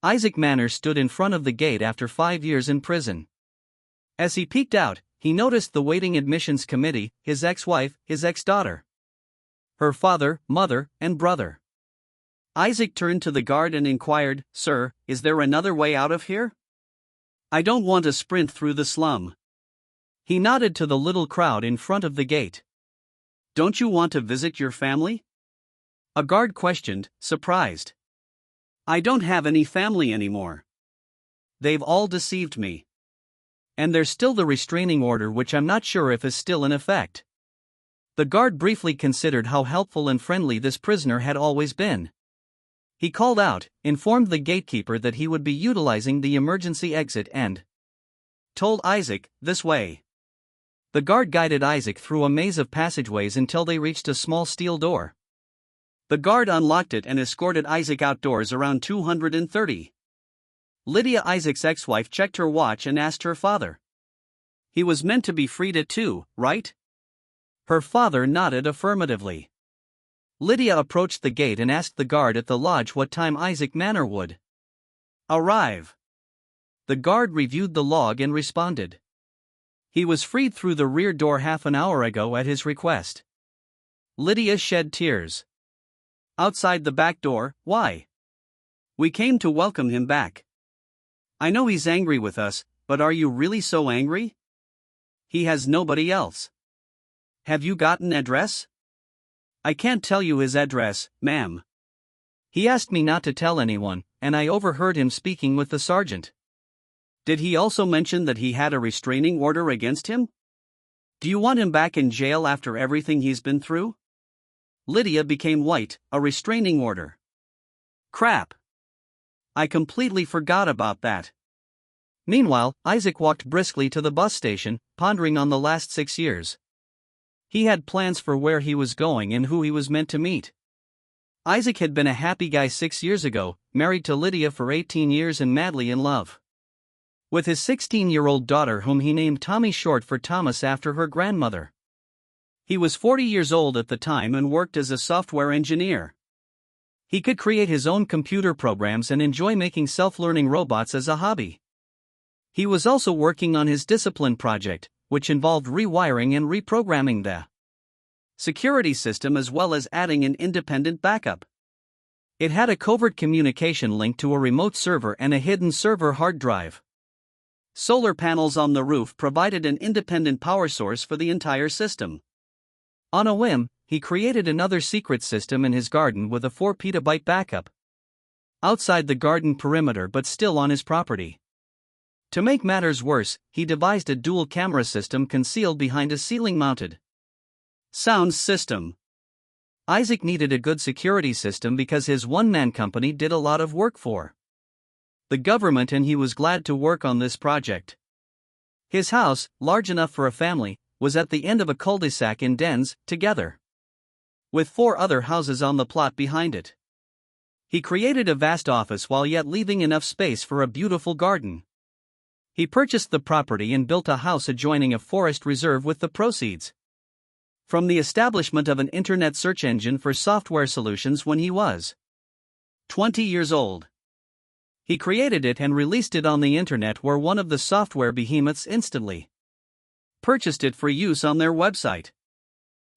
Isaac Manners stood in front of the gate after 5 years in prison. As he peeked out, he noticed the waiting admissions committee, his ex-wife, his ex-daughter, her father, mother, and brother. Isaac turned to the guard and inquired, "Sir, is there another way out of here? I don't want to sprint through the slum." He nodded to the little crowd in front of the gate. "Don't you want to visit your family?" A guard questioned, surprised. "I don't have any family anymore. They've all deceived me. And there's still the restraining order, which I'm not sure if is still in effect." The guard briefly considered how helpful and friendly this prisoner had always been. He called out, informed the gatekeeper that he would be utilizing the emergency exit and told Isaac, "This way." The guard guided Isaac through a maze of passageways until they reached a small steel door. The guard unlocked it and escorted Isaac outdoors around 2:30. Lydia, Isaac's ex-wife, checked her watch and asked her father. "He was meant to be freed at 2, right?" Her father nodded affirmatively. Lydia approached the gate and asked the guard at the lodge what time Isaac Manners would arrive. The guard reviewed the log and responded, "He was freed through the rear door half an hour ago at his request." Lydia shed tears. "Outside the back door, why?" "We came to welcome him back. I know he's angry with us, but are you really so angry? He has nobody else. Have you got an address?" "I can't tell you his address, ma'am. He asked me not to tell anyone, and I overheard him speaking with the sergeant." "Did he also mention that he had a restraining order against him? Do you want him back in jail after everything he's been through?" Lydia became white. "A restraining order? Crap. I completely forgot about that." Meanwhile, Isaac walked briskly to the bus station, pondering on the last 6 years. He had plans for where he was going and who he was meant to meet. Isaac had been a happy guy 6 years ago, married to Lydia for 18 years and madly in love with his 16-year-old daughter, whom he named Tommy, short for Thomas after her grandmother. He was 40 years old at the time and worked as a software engineer. He could create his own computer programs and enjoy making self-learning robots as a hobby. He was also working on his discipline project, which involved rewiring and reprogramming the security system as well as adding an independent backup. It had a covert communication link to a remote server and a hidden server hard drive. Solar panels on the roof provided an independent power source for the entire system. On a whim, he created another secret system in his garden with a 4 petabyte backup outside the garden perimeter but still on his property. To make matters worse, he devised a dual camera system concealed behind a ceiling-mounted sound system. Isaac needed a good security system because his one-man company did a lot of work for the government, and he was glad to work on this project. His house, large enough for a family, was at the end of a cul-de-sac in dens, together with 4 other houses on the plot behind it. He created a vast office while yet leaving enough space for a beautiful garden. He purchased the property and built a house adjoining a forest reserve with the proceeds from the establishment of an internet search engine for software solutions when he was 20 years old. He created it and released it on the internet, where one of the software behemoths instantly purchased it for use on their website.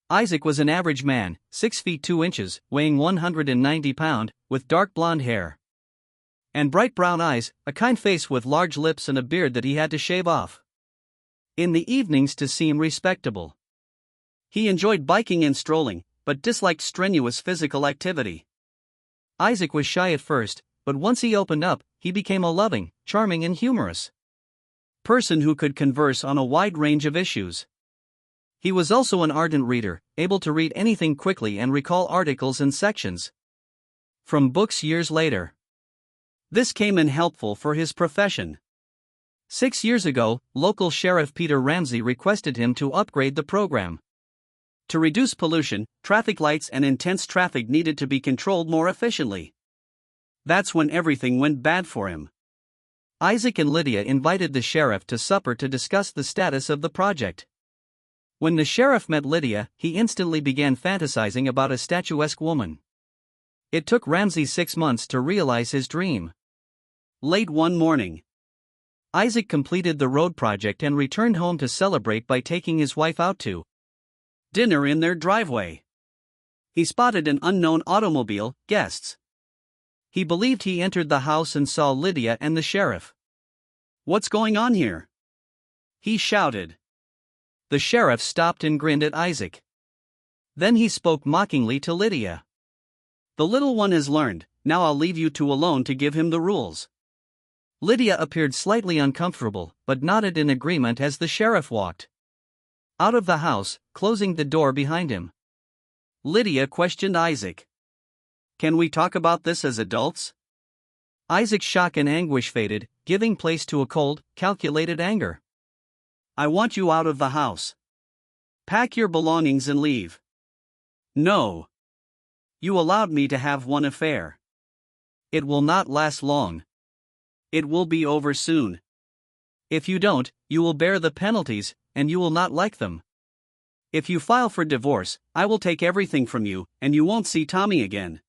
Isaac was an average man, 6 feet 2 inches, weighing 190 pounds, with dark blonde hair and bright brown eyes, a kind face with large lips and a beard that he had to shave off in the evenings to seem respectable. He enjoyed biking and strolling, but disliked strenuous physical activity. Isaac was shy at first, but once he opened up, he became a loving, charming and humorous person who could converse on a wide range of issues. He was also an ardent reader, able to read anything quickly and recall articles and sections from books years later. This came in helpful for his profession. 6 years ago, local Sheriff Peter Ramsey requested him to upgrade the program. To reduce pollution, traffic lights and intense traffic needed to be controlled more efficiently. That's when everything went bad for him. Isaac and Lydia invited the sheriff to supper to discuss the status of the project. When the sheriff met Lydia, he instantly began fantasizing about a statuesque woman. It took Ramsey 6 months to realize his dream. Late one morning, Isaac completed the road project and returned home to celebrate by taking his wife out to dinner in their driveway. He spotted an unknown automobile, guests. He believed he entered the house and saw Lydia and the sheriff. "What's going on here?" he shouted. The sheriff stopped and grinned at Isaac. Then he spoke mockingly to Lydia. "The little one has learned, now I'll leave you two alone to give him the rules." Lydia appeared slightly uncomfortable, but nodded in agreement as the sheriff walked out of the house, closing the door behind him. Lydia questioned Isaac. "Can we talk about this as adults?" Isaac's shock and anguish faded, giving place to a cold, calculated anger. "I want you out of the house. Pack your belongings and leave." "No. You allowed me to have one affair. It will not last long. It will be over soon. If you don't, you will bear the penalties, and you will not like them. If you file for divorce, I will take everything from you, and you won't see Tommy again.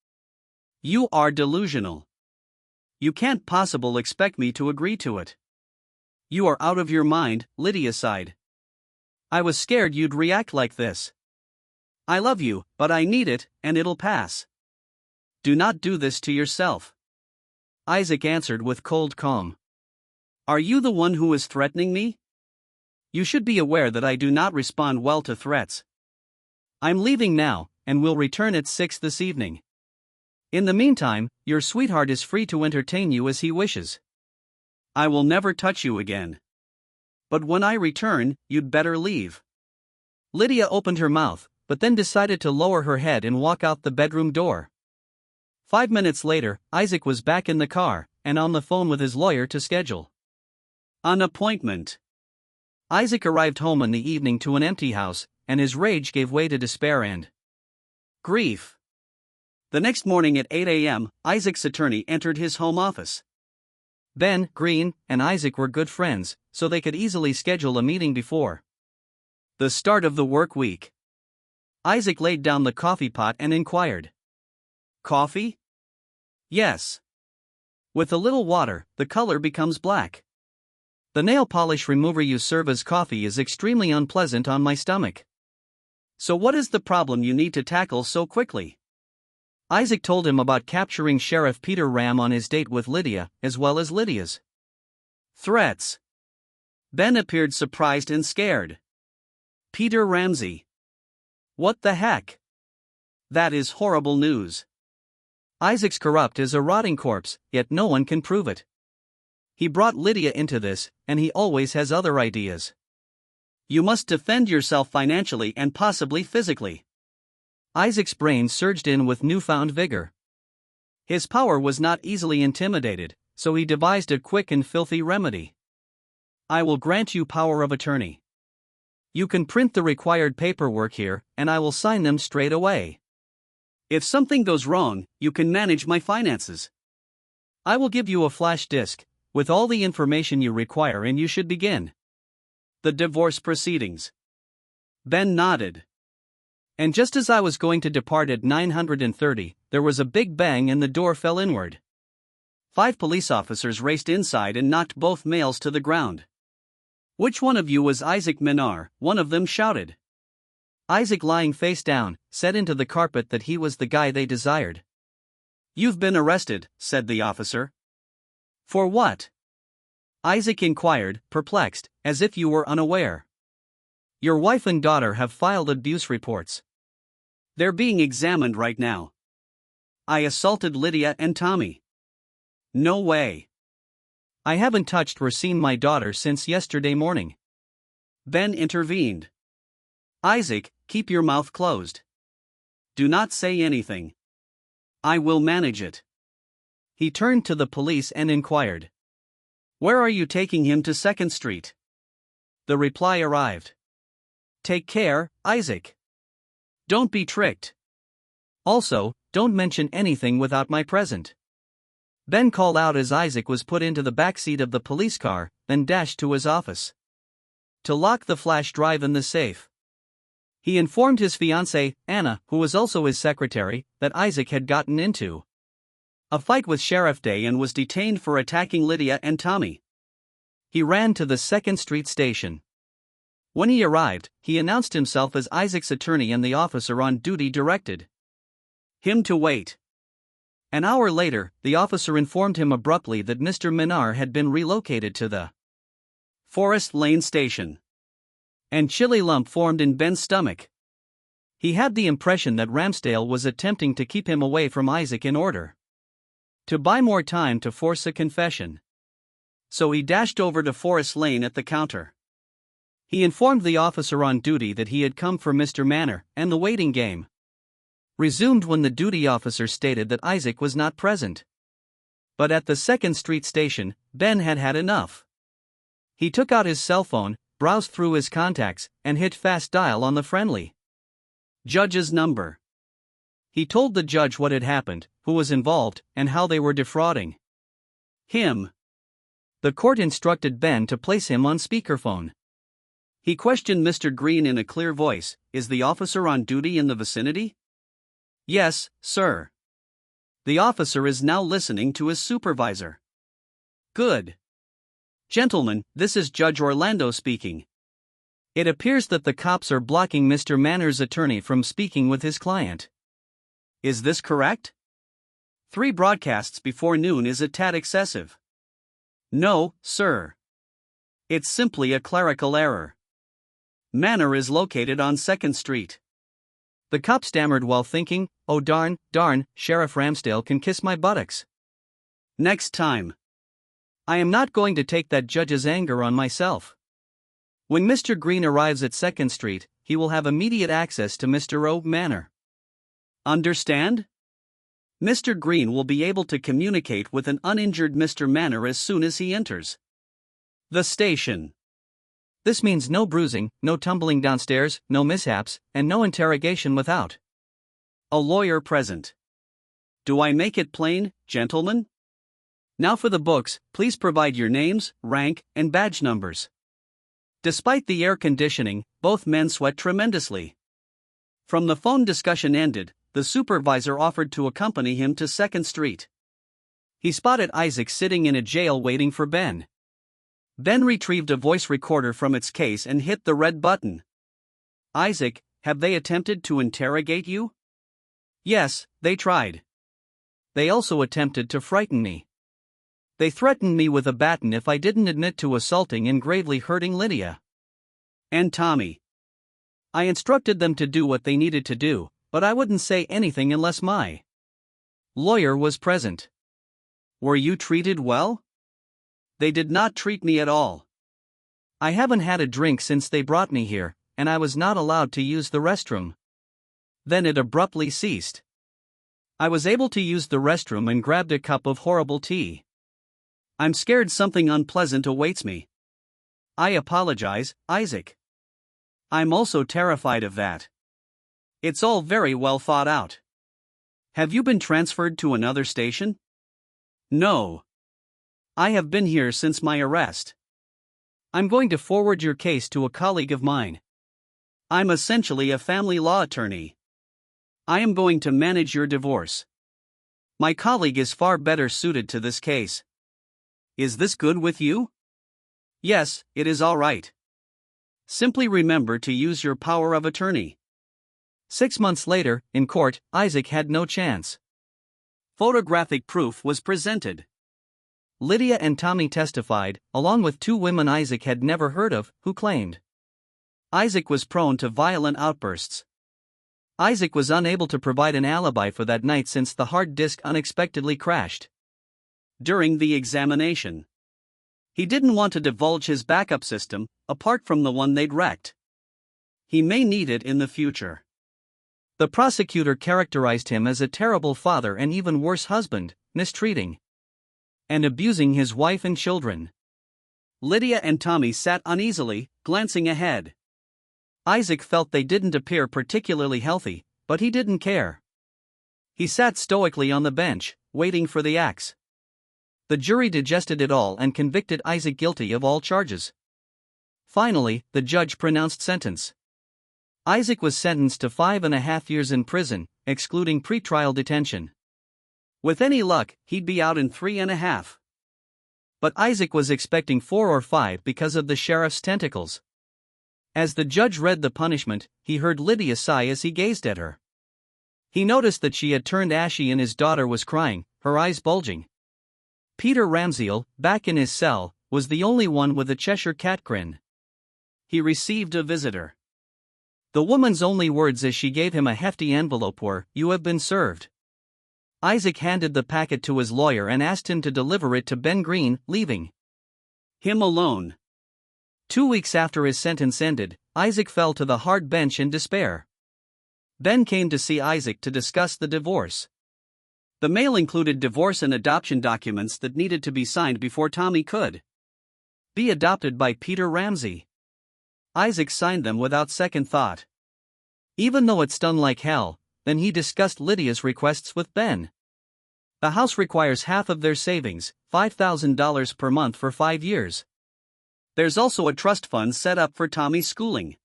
You are delusional. You can't possibly expect me to agree to it." "You are out of your mind," Lydia sighed. "I was scared you'd react like this. I love you, but I need it, and it'll pass. Do not do this to yourself." Isaac answered with cold calm. "Are you the one who is threatening me? You should be aware that I do not respond well to threats. I'm leaving now, and will return at 6 this evening. In the meantime, your sweetheart is free to entertain you as he wishes. I will never touch you again. But when I return, you'd better leave." Lydia opened her mouth, but then decided to lower her head and walk out the bedroom door. 5 minutes later, Isaac was back in the car, and on the phone with his lawyer to schedule an appointment. Isaac arrived home in the evening to an empty house, and his rage gave way to despair and grief. The next morning at 8 a.m., Isaac's attorney entered his home office. Ben, Green, and Isaac were good friends, so they could easily schedule a meeting before the start of the work week. Isaac laid down the coffee pot and inquired, "Coffee?" "Yes. With a little water, the color becomes black. The nail polish remover you serve as coffee is extremely unpleasant on my stomach. So what is the problem you need to tackle so quickly?" Isaac told him about capturing Sheriff Peter Ram on his date with Lydia, as well as Lydia's threats. Ben appeared surprised and scared. "Peter Ramsey? What the heck? That is horrible news. Isaac's corrupt as a rotting corpse, yet no one can prove it. He brought Lydia into this, and he always has other ideas. You must defend yourself financially and possibly physically." Isaac's brain surged in with newfound vigor. His power was not easily intimidated, so he devised a quick and filthy remedy. "I will grant you power of attorney. You can print the required paperwork here, and I will sign them straight away. If something goes wrong, you can manage my finances. I will give you a flash disk with all the information you require, and you should begin the divorce proceedings." Ben nodded. And just as I was going to depart at 930, there was a big bang and the door fell inward. 5 police officers raced inside and knocked both males to the ground. "Which one of you was Isaac Minar?" one of them shouted. Isaac, lying face down, said into the carpet that he was the guy they desired. "You've been arrested," said the officer. "For what?" Isaac inquired, perplexed, as if you were unaware. "Your wife and daughter have filed abuse reports. They're being examined right now." "I assaulted Lydia and Tommy." "No way." "I haven't touched or seen my daughter since yesterday morning." Ben intervened. "Isaac, keep your mouth closed. Do not say anything. I will manage it." He turned to the police and inquired, "Where are you taking him to 2nd Street?" The reply arrived. "Take care, Isaac. Don't be tricked. Also, don't mention anything without my present." Ben called out as Isaac was put into the back seat of the police car, then dashed to his office to lock the flash drive in the safe. He informed his fiancée, Anna, who was also his secretary, that Isaac had gotten into a fight with Sheriff Day and was detained for attacking Lydia and Tommy. He ran to the 2nd Street station. When he arrived, he announced himself as Isaac's attorney and the officer on duty directed him to wait. An hour later, the officer informed him abruptly that Mr. Minar had been relocated to the Forest Lane station. And chilly lump formed in Ben's stomach. He had the impression that Ramsdale was attempting to keep him away from Isaac in order to buy more time to force a confession. So he dashed over to Forest Lane at the counter. He informed the officer on duty that he had come for Mr. Manor, and the waiting game resumed when the duty officer stated that Isaac was not present. But at the 2nd Street station, Ben had had enough. He took out his cell phone, browsed through his contacts, and hit fast dial on the friendly judge's number. He told the judge what had happened, who was involved, and how they were defrauding him. The court instructed Ben to place him on speakerphone. He questioned Mr. Green in a clear voice, "Is the officer on duty in the vicinity?" "Yes, sir." The officer is now listening to his supervisor. "Good. Gentlemen, this is Judge Orlando speaking. It appears that the cops are blocking Mr. Manor's attorney from speaking with his client. Is this correct? 3 broadcasts before noon is a tad excessive." "No, sir. It's simply a clerical error. Manor is located on 2nd Street. The cop stammered while thinking, "Oh darn, Sheriff Ramsdale can kiss my buttocks. Next time. I am not going to take that judge's anger on myself." When Mr. Green arrives at 2nd Street, he will have immediate access to Mr. O. Manor. Understand? Mr. Green will be able to communicate with an uninjured Mr. Manor as soon as he enters the station. This means no bruising, no tumbling downstairs, no mishaps, and no interrogation without a lawyer present. Do I make it plain, gentlemen? Now for the books, please provide your names, rank, and badge numbers. Despite the air conditioning, both men sweat tremendously. From the phone discussion ended, the supervisor offered to accompany him to 2nd Street. He spotted Isaac sitting in a jail waiting for Ben. Ben retrieved a voice recorder from its case and hit the red button. "Isaac, have they attempted to interrogate you?" "Yes, they tried. They also attempted to frighten me. They threatened me with a baton if I didn't admit to assaulting and gravely hurting Lydia and Tommy. I instructed them to do what they needed to do, but I wouldn't say anything unless my lawyer was present." "Were you treated well?" "They did not treat me at all. I haven't had a drink since they brought me here, and I was not allowed to use the restroom." Then it abruptly ceased. I was able to use the restroom and grabbed a cup of horrible tea. I'm scared something unpleasant awaits me. I apologize, Isaac. I'm also terrified of that. It's all very well thought out. Have you been transferred to another station? No. I have been here since my arrest. I'm going to forward your case to a colleague of mine. I'm essentially a family law attorney. I am going to manage your divorce. My colleague is far better suited to this case. Is this good with you? Yes, it is all right. Simply remember to use your power of attorney. 6 months later, in court, Isaac had no chance. Photographic proof was presented. Lydia and Tommy testified, along with 2 women Isaac had never heard of, who claimed Isaac was prone to violent outbursts. Isaac was unable to provide an alibi for that night since the hard disk unexpectedly crashed during the examination. He didn't want to divulge his backup system, apart from the one they'd wrecked. He may need it in the future. The prosecutor characterized him as a terrible father and even worse husband, mistreating and abusing his wife and children. Lydia and Tommy sat uneasily, glancing ahead. Isaac felt they didn't appear particularly healthy, but he didn't care. He sat stoically on the bench, waiting for the axe. The jury digested it all and convicted Isaac guilty of all charges. Finally, the judge pronounced sentence. Isaac was sentenced to 5.5 years in prison, excluding pretrial detention. With any luck, he'd be out in 3.5. But Isaac was expecting 4 or 5 because of the sheriff's tentacles. As the judge read the punishment, he heard Lydia sigh as he gazed at her. He noticed that she had turned ashy and his daughter was crying, her eyes bulging. Peter Ramsdell, back in his cell, was the only one with a Cheshire cat grin. He received a visitor. The woman's only words as she gave him a hefty envelope were, "You have been served." Isaac handed the packet to his lawyer and asked him to deliver it to Ben Green, leaving him alone. 2 weeks after his sentence ended, Isaac fell to the hard bench in despair. Ben came to see Isaac to discuss the divorce. The mail included divorce and adoption documents that needed to be signed before Tommy could be adopted by Peter Ramsey. Isaac signed them without second thought. Even though it stung like hell, then he discussed Lydia's requests with Ben. The house requires half of their savings, $5,000 per month for 5 years. There's also a trust fund set up for Tommy's schooling.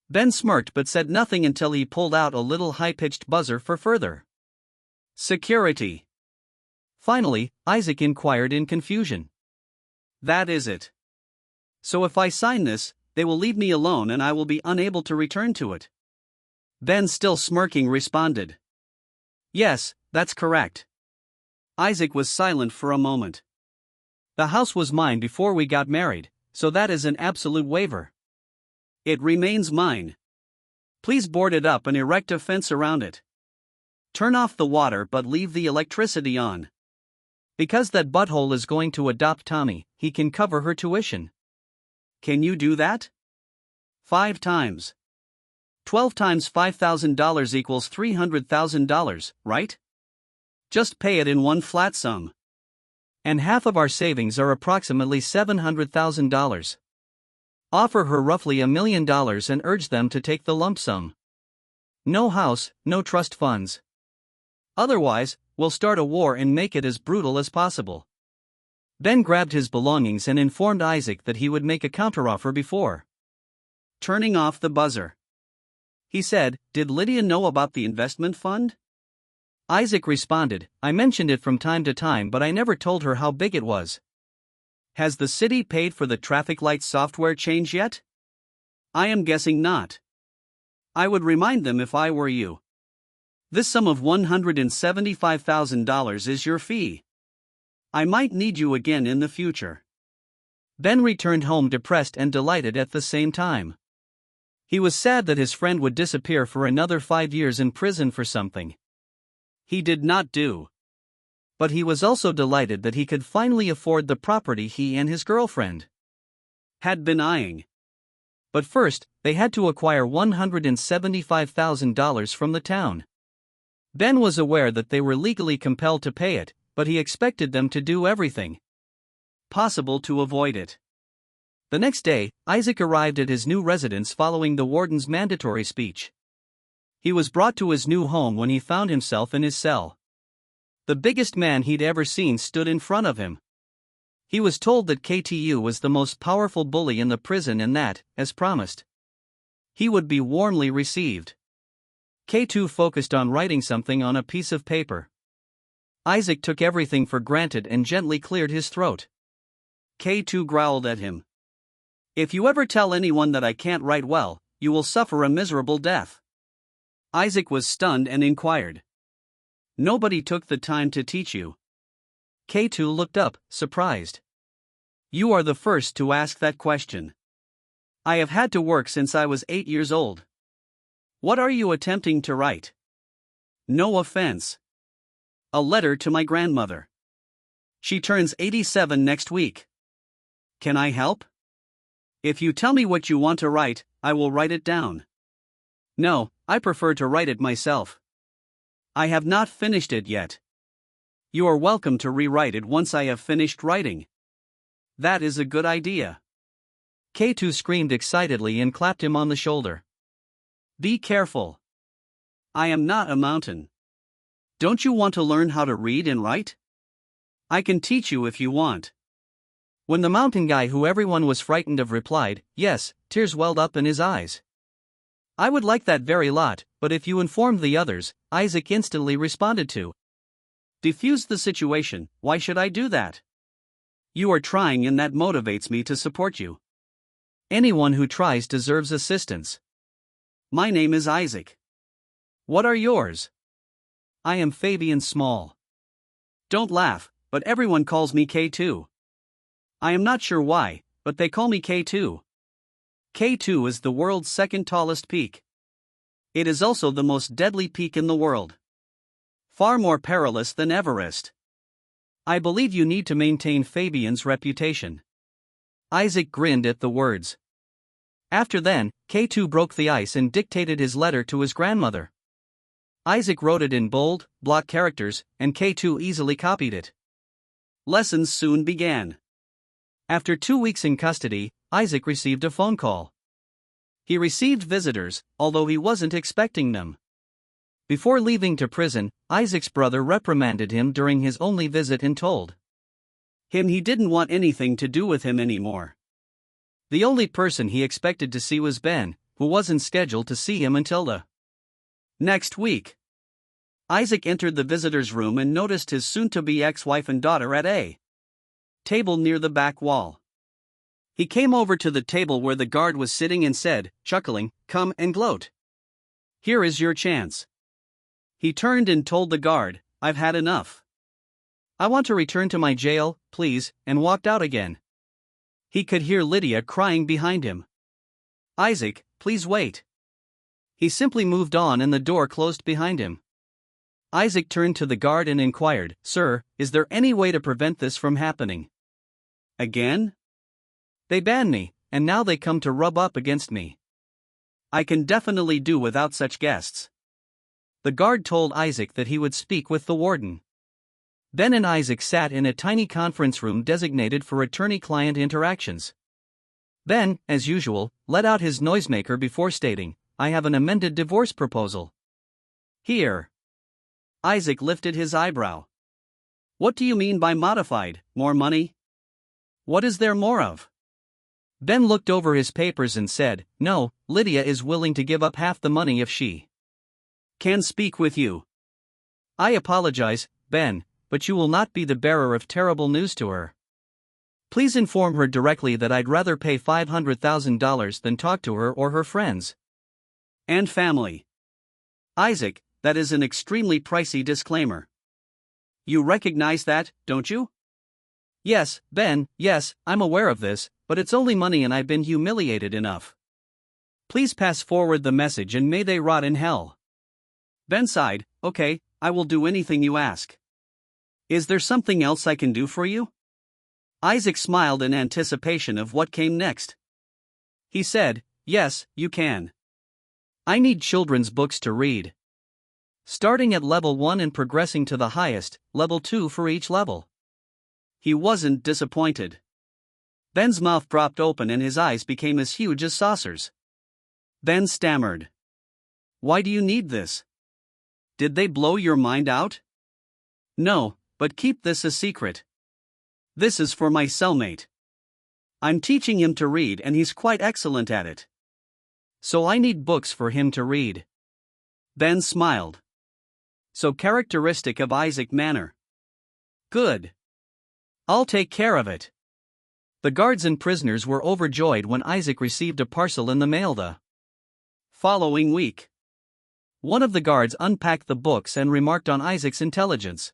Ben smirked but said nothing until he pulled out a little high-pitched buzzer for further security. Finally, Isaac inquired in confusion. "That is it. So if I sign this, they will leave me alone and I will be unable to return to it?" Ben, still smirking, responded. "Yes, that's correct." Isaac was silent for a moment. "The house was mine before we got married, so that is an absolute waiver." "It remains mine. Please board it up and erect a fence around it. Turn off the water but leave the electricity on. Because that butthole is going to adopt Tommy, he can cover her tuition." "Can you do that?" 5 times. 12 times $5,000 equals $300,000, right? Just pay it in one flat sum. And half of our savings are approximately $700,000. Offer her roughly $1 million and urge them to take the lump sum. No house, no trust funds. Otherwise, we'll start a war and make it as brutal as possible. Ben grabbed his belongings and informed Isaac that he would make a counteroffer before turning off the buzzer. He said, "Did Lydia know about the investment fund?" Isaac responded, "I mentioned it from time to time but I never told her how big it was." "Has the city paid for the traffic light software change yet?" "I am guessing not. I would remind them if I were you. This sum of $175,000 is your fee. I might need you again in the future." Ben returned home depressed and delighted at the same time. He was sad that his friend would disappear for another 5 years in prison for something he did not do. But he was also delighted that he could finally afford the property he and his girlfriend had been eyeing. But first, they had to acquire $175,000 from the town. Ben was aware that they were legally compelled to pay it, but he expected them to do everything possible to avoid it. The next day, Isaac arrived at his new residence following the warden's mandatory speech. He was brought to his new home when he found himself in his cell. The biggest man he'd ever seen stood in front of him. He was told that KTU was the most powerful bully in the prison and that, as promised, he would be warmly received. K2 focused on writing something on a piece of paper. Isaac took everything for granted and gently cleared his throat. K2 growled at him. "If you ever tell anyone that I can't write well, you will suffer a miserable death." Isaac was stunned and inquired, "Nobody took the time to teach you?" K2 looked up, surprised. "You are the first to ask that question. I have had to work since I was 8 years old. What are you attempting to write?" "No offense. A letter to my grandmother. She turns 87 next week. Can I help? If you tell me what you want to write, I will write it down." "No, I prefer to write it myself. I have not finished it yet. You are welcome to rewrite it once I have finished writing." "That is a good idea." K2 screamed excitedly and clapped him on the shoulder. "Be careful. I am not a mountain. Don't you want to learn how to read and write? I can teach you if you want." When the mountain guy who everyone was frightened of replied, "Yes," tears welled up in his eyes. "I would like that very lot, but if you informed the others," Isaac instantly responded to. Diffuse the situation. Why should I do that? You are trying, and that motivates me to support you. Anyone who tries deserves assistance. My name is Isaac. What are yours? I am Fabian Small. Don't laugh, but everyone calls me K2. I am not sure why, but they call me K2. K2 is the world's second tallest peak. It is also the most deadly peak in the world. Far more perilous than Everest. I believe you need to maintain Fabian's reputation. Isaac grinned at the words. After then, K2 broke the ice and dictated his letter to his grandmother. Isaac wrote it in bold, block characters, and K2 easily copied it. Lessons soon began. After 2 weeks in custody, Isaac received a phone call. He received visitors, although he wasn't expecting them. Before leaving to prison, Isaac's brother reprimanded him during his only visit and told him he didn't want anything to do with him anymore. The only person he expected to see was Ben, who wasn't scheduled to see him until the next week. Isaac entered the visitor's room and noticed his soon-to-be ex-wife and daughter at a table near the back wall. He came over to the table where the guard was sitting and said, chuckling, "Come and gloat. Here is your chance." He turned and told the guard, "I've had enough. I want to return to my jail, please," and walked out again. He could hear Lydia crying behind him. "Isaac, please wait." He simply moved on and the door closed behind him. Isaac turned to the guard and inquired, "Sir, is there any way to prevent this from happening?" "Again?" "They banned me, and now they come to rub up against me." "I can definitely do without such guests." The guard told Isaac that he would speak with the warden. Ben and Isaac sat in a tiny conference room designated for attorney-client interactions. Ben, as usual, let out his noisemaker before stating, "I have an amended divorce proposal." "Here." Isaac lifted his eyebrow. "What do you mean by modified? More money?" "What is there more of?" Ben looked over his papers and said, "No, Lydia is willing to give up half the money if she can speak with you." "I apologize, Ben, but you will not be the bearer of terrible news to her. Please inform her directly that I'd rather pay $500,000 than talk to her or her friends and family." "Isaac, that is an extremely pricey disclaimer. You recognize that, don't you?" "Yes, Ben, yes, I'm aware of this, but it's only money and I've been humiliated enough. Please pass forward the message and may they rot in hell." Ben sighed, "Okay, I will do anything you ask. Is there something else I can do for you?" Isaac smiled in anticipation of what came next. He said, "Yes, you can. I need children's books to read. Starting at level 1 and progressing to the highest, level 2 for each level." He wasn't disappointed. Ben's mouth dropped open and his eyes became as huge as saucers. Ben stammered, "Why do you need this? Did they blow your mind out?" "No, but keep this a secret. This is for my cellmate. I'm teaching him to read and he's quite excellent at it. So I need books for him to read." Ben smiled. So characteristic of Isaac manner. "Good. I'll take care of it." The guards and prisoners were overjoyed when Isaac received a parcel in the mail the following week. One of the guards unpacked the books and remarked on Isaac's intelligence.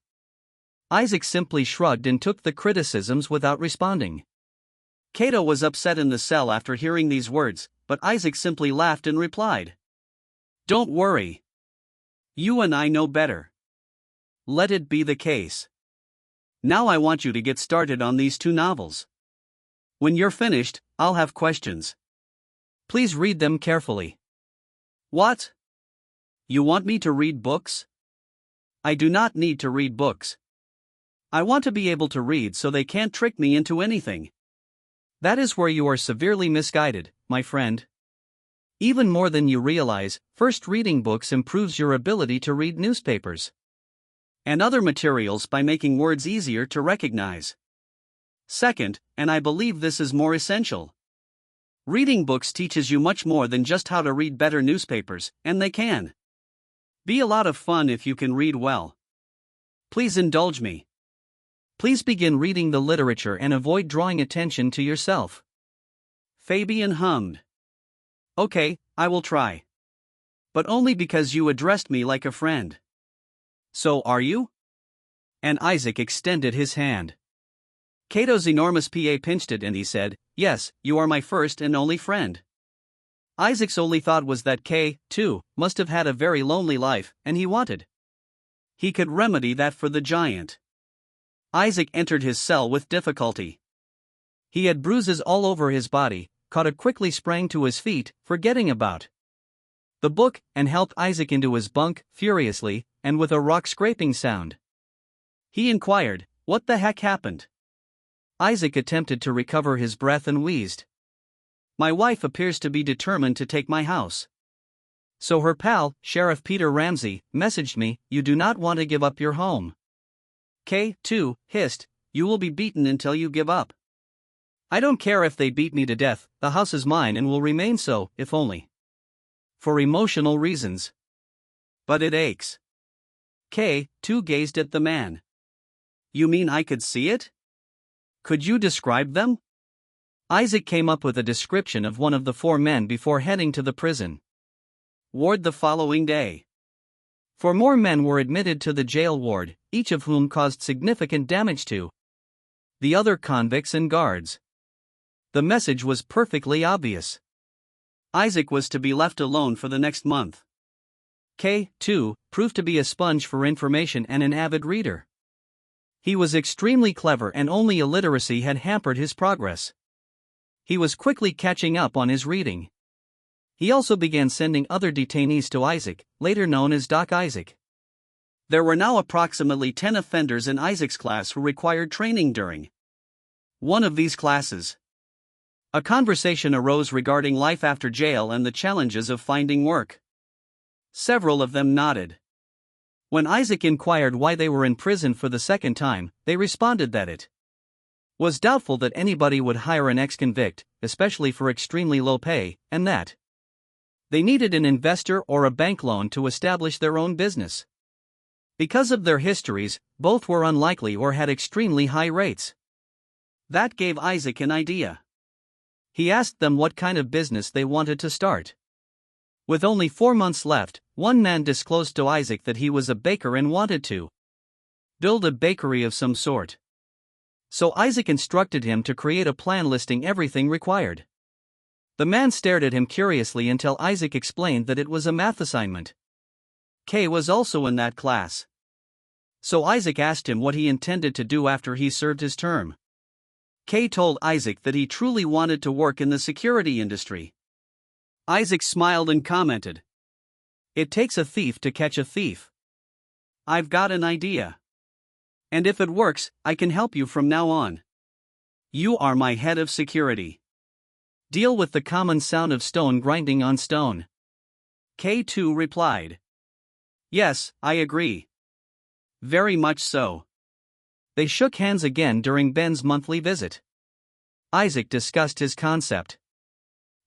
Isaac simply shrugged and took the criticisms without responding. Cato was upset in the cell after hearing these words, but Isaac simply laughed and replied, "Don't worry. You and I know better. Let it be the case. Now I want you to get started on these 2 novels. When you're finished, I'll have questions. Please read them carefully." "What? You want me to read books?" "I do not need to read books. I want to be able to read so they can't trick me into anything." "That is where you are severely misguided, my friend. Even more than you realize, first reading books improves your ability to read newspapers and other materials by making words easier to recognize. Second, and I believe this is more essential, reading books teaches you much more than just how to read better newspapers, and they can be a lot of fun if you can read well. Please indulge me. Please begin reading the literature and avoid drawing attention to yourself. Fabian hummed. Okay, I will try. But only because you addressed me like a friend. So are you? And Isaac extended his hand. Cato's enormous PA pinched it and he said, Yes, you are my first and only friend. Isaac's only thought was that K, too, must have had a very lonely life, and he could remedy that for the giant. Isaac entered his cell with difficulty. He had bruises all over his body. Kata quickly sprang to his feet, forgetting about the book, and helped Isaac into his bunk, furiously, and with a rock-scraping sound. He inquired, What the heck happened? Isaac attempted to recover his breath and wheezed. My wife appears to be determined to take my house. So her pal, Sheriff Peter Ramsey, messaged me, you do not want to give up your home. K, too, hissed, you will be beaten until you give up. I don't care if they beat me to death, the house is mine and will remain so, if only for emotional reasons. But it aches. K, too, gazed at the man. You mean I could see it? Could you describe them? Isaac came up with a description of one of the 4 men before heading to the prison ward the following day. 4 more men were admitted to the jail ward, each of whom caused significant damage to the other convicts and guards. The message was perfectly obvious. Isaac was to be left alone for the next month. K, too, proved to be a sponge for information and an avid reader. He was extremely clever and only illiteracy had hampered his progress. He was quickly catching up on his reading. He also began sending other detainees to Isaac, later known as Doc Isaac. There were now approximately 10 offenders in Isaac's class who required training during one of these classes. A conversation arose regarding life after jail and the challenges of finding work. Several of them nodded. When Isaac inquired why they were in prison for the second time, they responded that it was doubtful that anybody would hire an ex-convict, especially for extremely low pay, and that they needed an investor or a bank loan to establish their own business. Because of their histories, both were unlikely or had extremely high rates. That gave Isaac an idea. He asked them what kind of business they wanted to start. With only 4 months left, one man disclosed to Isaac that he was a baker and wanted to build a bakery of some sort. So Isaac instructed him to create a plan listing everything required. The man stared at him curiously until Isaac explained that it was a math assignment. K was also in that class. So Isaac asked him what he intended to do after he served his term. K told Isaac that he truly wanted to work in the security industry. Isaac smiled and commented, It takes a thief to catch a thief. I've got an idea. And if it works, I can help you from now on. You are my head of security. Deal with the common sound of stone grinding on stone. K2 replied. Yes, I agree. Very much so. They shook hands again during Ben's monthly visit. Isaac discussed his concept.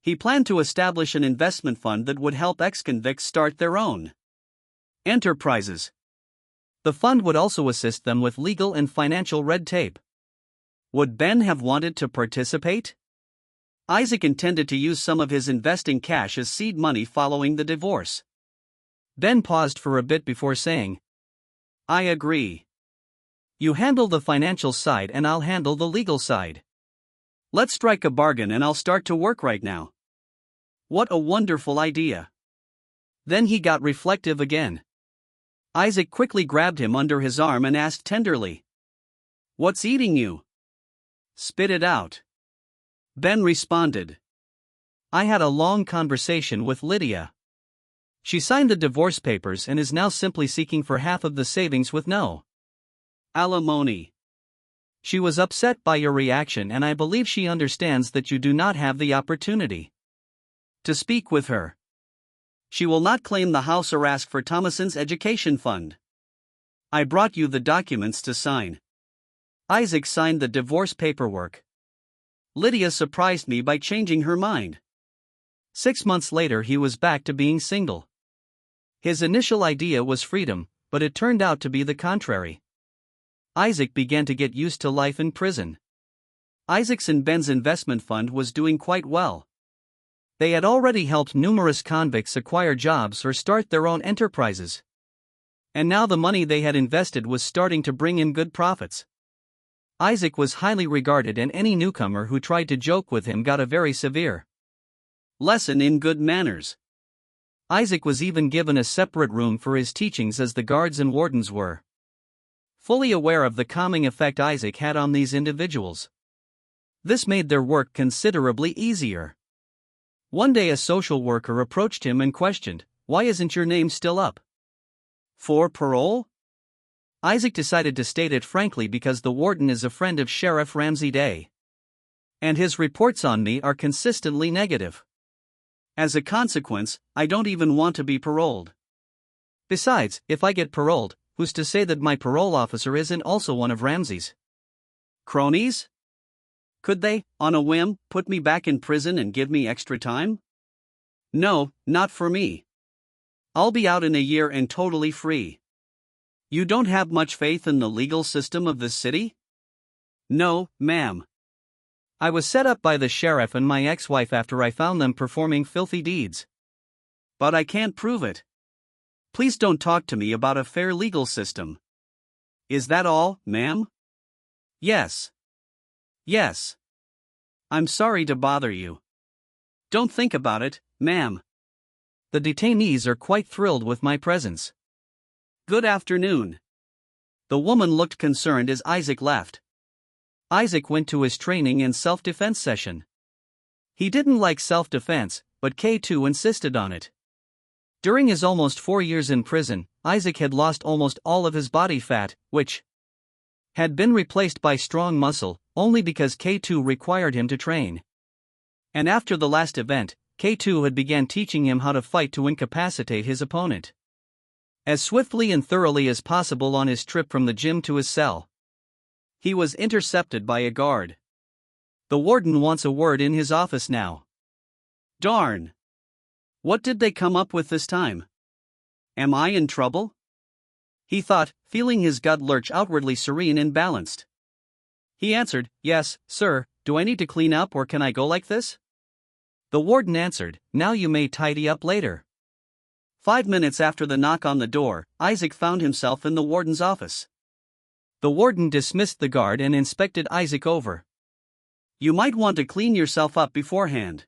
He planned to establish an investment fund that would help ex-convicts start their own enterprises. The fund would also assist them with legal and financial red tape. Would Ben have wanted to participate? Isaac intended to use some of his investing cash as seed money following the divorce. Ben paused for a bit before saying, I agree. You handle the financial side and I'll handle the legal side. Let's strike a bargain and I'll start to work right now. What a wonderful idea. Then he got reflective again. Isaac quickly grabbed him under his arm and asked tenderly, What's eating you? Spit it out. Ben responded, I had a long conversation with Lydia. She signed the divorce papers and is now simply seeking for half of the savings with no alimony. She was upset by your reaction and I believe she understands that you do not have the opportunity to speak with her. She will not claim the house or ask for Thomason's education fund. I brought you the documents to sign. Isaac signed the divorce paperwork. Lydia surprised me by changing her mind. 6 months later he was back to being single. His initial idea was freedom, but it turned out to be the contrary. Isaac began to get used to life in prison. Isaac's and Ben's investment fund was doing quite well. They had already helped numerous convicts acquire jobs or start their own enterprises. And now the money they had invested was starting to bring in good profits. Isaac was highly regarded, and any newcomer who tried to joke with him got a very severe lesson in good manners. Isaac was even given a separate room for his teachings, as the guards and wardens were fully aware of the calming effect Isaac had on these individuals. This made their work considerably easier. One day a social worker approached him and questioned, "Why isn't your name still up for parole?" Isaac decided to state it frankly, because the warden is a friend of Sheriff Ramsey Day, and his reports on me are consistently negative. As a consequence, I don't even want to be paroled. Besides, if I get paroled, who's to say that my parole officer isn't also one of Ramsey's cronies? Could they, on a whim, put me back in prison and give me extra time? No, not for me. I'll be out in a year and totally free. You don't have much faith in the legal system of this city? No, ma'am. I was set up by the sheriff and my ex-wife after I found them performing filthy deeds. But I can't prove it. Please don't talk to me about a fair legal system. Is that all, ma'am? Yes. Yes. I'm sorry to bother you. Don't think about it, ma'am. The detainees are quite thrilled with my presence. Good afternoon. The woman looked concerned as Isaac left. Isaac went to his training and self-defense session. He didn't like self-defense, but K2 insisted on it. During his almost 4 years in prison, Isaac had lost almost all of his body fat, which had been replaced by strong muscle, only because K2 required him to train. And after the last event, K2 had began teaching him how to fight to incapacitate his opponent as swiftly and thoroughly as possible. On his trip from the gym to his cell, he was intercepted by a guard. "The warden wants a word in his office now." Darn. What did they come up with this time? Am I in trouble? He thought, feeling his gut lurch, outwardly serene and balanced. He answered, "Yes, sir, do I need to clean up or can I go like this?" The warden answered, "Now you may tidy up later." 5 minutes after the knock on the door, Isaac found himself in the warden's office. The warden dismissed the guard and inspected Isaac over. "You might want to clean yourself up beforehand."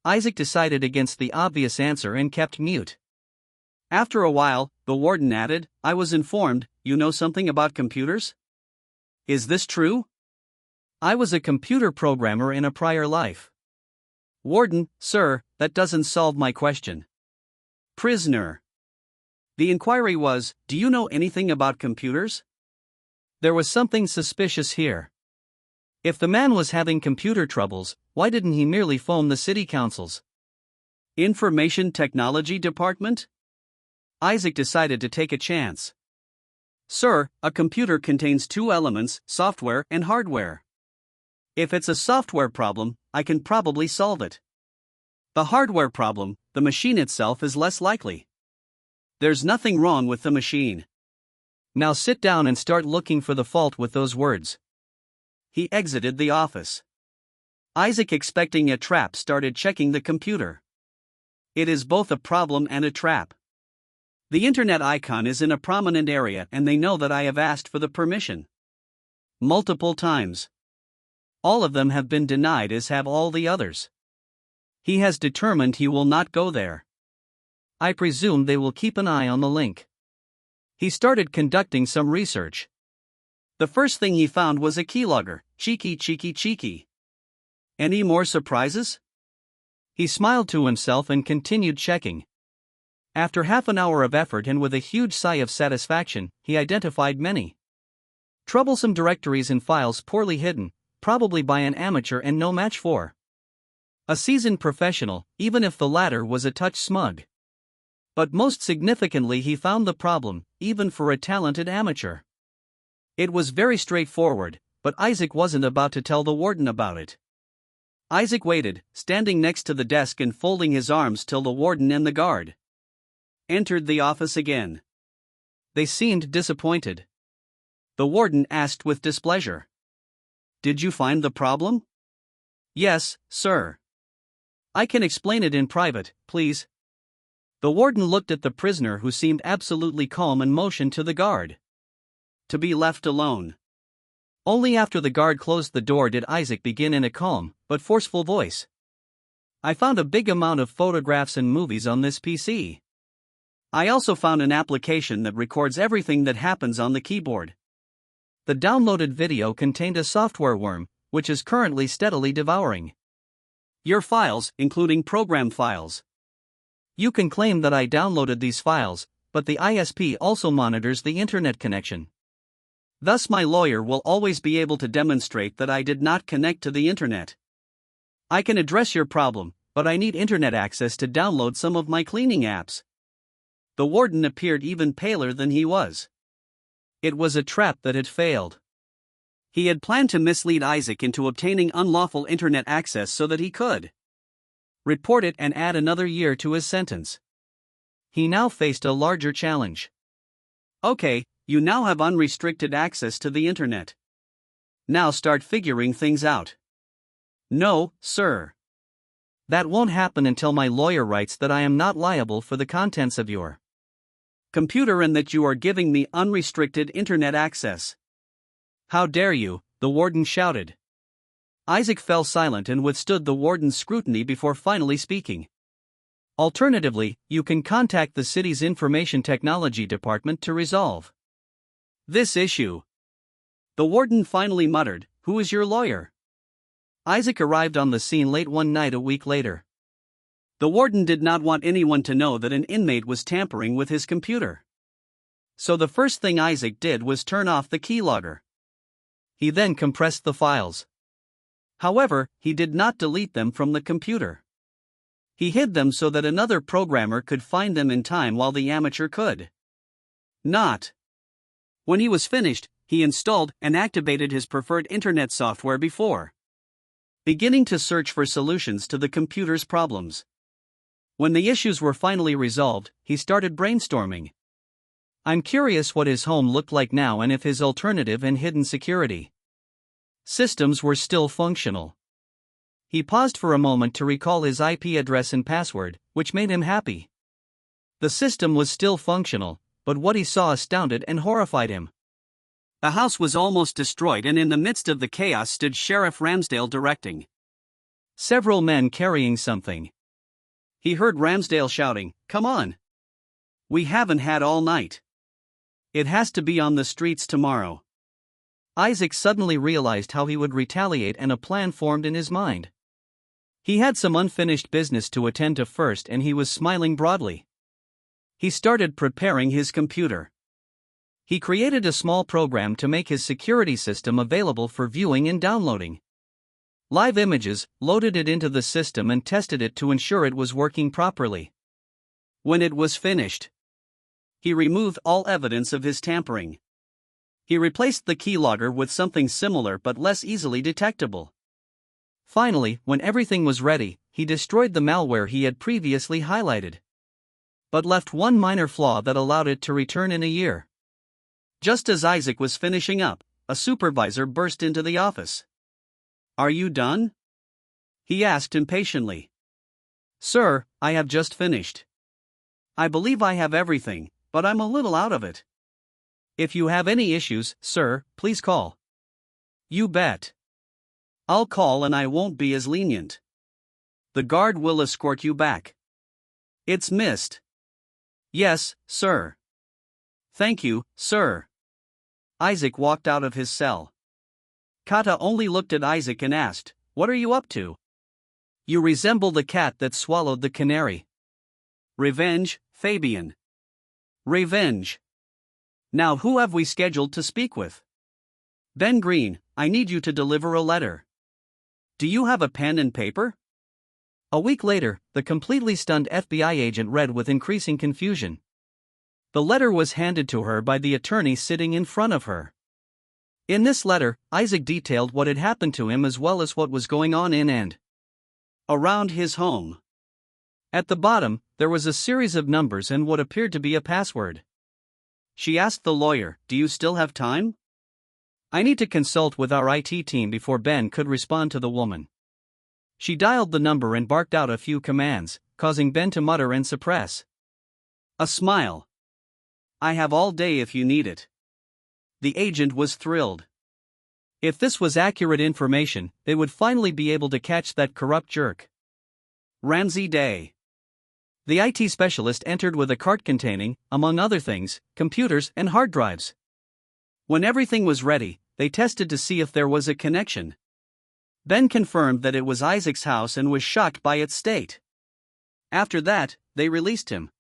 Isaac decided against the obvious answer and kept mute. After a while, the warden added, "I was informed, you know something about computers? Is this true?" "I was a computer programmer in a prior life." "Warden, sir, that doesn't solve my question." "Prisoner." The inquiry was, "Do you know anything about computers?" There was something suspicious here. If the man was having computer troubles, why didn't he merely phone the city council's Information Technology Department? Isaac decided to take a chance. "Sir, a computer contains 2 elements, software and hardware. If it's a software problem, I can probably solve it. The hardware problem, the machine itself, is less likely. There's nothing wrong with the machine." "Now sit down and start looking for the fault with those words." He exited the office. Isaac, expecting a trap, started checking the computer. It is both a problem and a trap. The internet icon is in a prominent area and they know that I have asked for the permission multiple times. All of them have been denied, as have all the others. He has determined he will not go there. I presume they will keep an eye on the link. He started conducting some research. The first thing he found was a keylogger. Cheeky. Any more surprises? He smiled to himself and continued checking. After half an hour of effort and with a huge sigh of satisfaction, he identified many troublesome directories and files poorly hidden, probably by an amateur and no match for a seasoned professional, even if the latter was a touch smug. But most significantly, he found the problem, even for a talented amateur. It was very straightforward, but Isaac wasn't about to tell the warden about it. Isaac waited, standing next to the desk and folding his arms till the warden and the guard entered the office again. They seemed disappointed. The warden asked with displeasure. Did you find the problem? Yes, sir. I can explain it in private, please. The warden looked at the prisoner, who seemed absolutely calm, and motioned to the guard to be left alone. Only after the guard closed the door did Isaac begin in a calm but forceful voice. I found a big amount of photographs and movies on this PC. I also found an application that records everything that happens on the keyboard. The downloaded video contained a software worm, which is currently steadily devouring your files, including program files. You can claim that I downloaded these files, but the ISP also monitors the internet connection. Thus, my lawyer will always be able to demonstrate that I did not connect to the internet. I can address your problem, but I need internet access to download some of my cleaning apps. The warden appeared even paler than he was. It was a trap that had failed. He had planned to mislead Isaac into obtaining unlawful internet access so that he could report it and add another year to his sentence. He now faced a larger challenge. Okay, you now have unrestricted access to the internet. Now start figuring things out. No, sir. That won't happen until my lawyer writes that I am not liable for the contents of your computer and that you are giving me unrestricted internet access. How dare you, the warden shouted. Isaac fell silent and withstood the warden's scrutiny before finally speaking. Alternatively, you can contact the city's information technology department to resolve this issue. The warden finally muttered, "Who is your lawyer?" Isaac arrived on the scene late one night a week later. The warden did not want anyone to know that an inmate was tampering with his computer. So the first thing Isaac did was turn off the keylogger. He then compressed the files. However, he did not delete them from the computer. He hid them so that another programmer could find them in time while the amateur could not. When he was finished, he installed and activated his preferred internet software before beginning to search for solutions to the computer's problems. When the issues were finally resolved, he started brainstorming. I'm curious what his home looked like now and if his alternative and hidden security systems were still functional. He paused for a moment to recall his IP address and password, which made him happy. The system was still functional, but what he saw astounded and horrified him. The house was almost destroyed, and in the midst of the chaos stood Sheriff Ramsdale directing several men carrying something. He heard Ramsdale shouting, "Come on! We haven't had all night. It has to be on the streets tomorrow." Isaac suddenly realized how he would retaliate, and a plan formed in his mind. He had some unfinished business to attend to first, and he was smiling broadly. He started preparing his computer. He created a small program to make his security system available for viewing and downloading live images, loaded it into the system and tested it to ensure it was working properly. When it was finished, he removed all evidence of his tampering. He replaced the keylogger with something similar but less easily detectable. Finally, when everything was ready, he destroyed the malware he had previously highlighted, but left one minor flaw that allowed it to return in a year. Just as Isaac was finishing up, a supervisor burst into the office. "Are you done?" he asked impatiently. "Sir, I have just finished. I believe I have everything, but I'm a little out of it." "If you have any issues, sir, please call." "You bet. I'll call and I won't be as lenient. The guard will escort you back." "It's missed." "Yes, sir." "Thank you, sir." Isaac walked out of his cell. Kata only looked at Isaac and asked, "What are you up to?" "You resemble the cat that swallowed the canary." "Revenge, Fabian. Revenge. Now who have we scheduled to speak with?" "Ben Green, I need you to deliver a letter. Do you have a pen and paper?" A week later, the completely stunned FBI agent read with increasing confusion. The letter was handed to her by the attorney sitting in front of her. In this letter, Isaac detailed what had happened to him as well as what was going on in and around his home. At the bottom, there was a series of numbers and what appeared to be a password. She asked the lawyer, "Do you still have time?" I need to consult with our IT team before Ben could respond to the woman. She dialed the number and barked out a few commands, causing Ben to mutter and suppress a smile. I have all day if you need it. The agent was thrilled. If this was accurate information, they would finally be able to catch that corrupt jerk. Ramsey Day. The IT specialist entered with a cart containing, among other things, computers and hard drives. When everything was ready, they tested to see if there was a connection. Ben confirmed that it was Isaac's house and was shocked by its state. After that, they released him.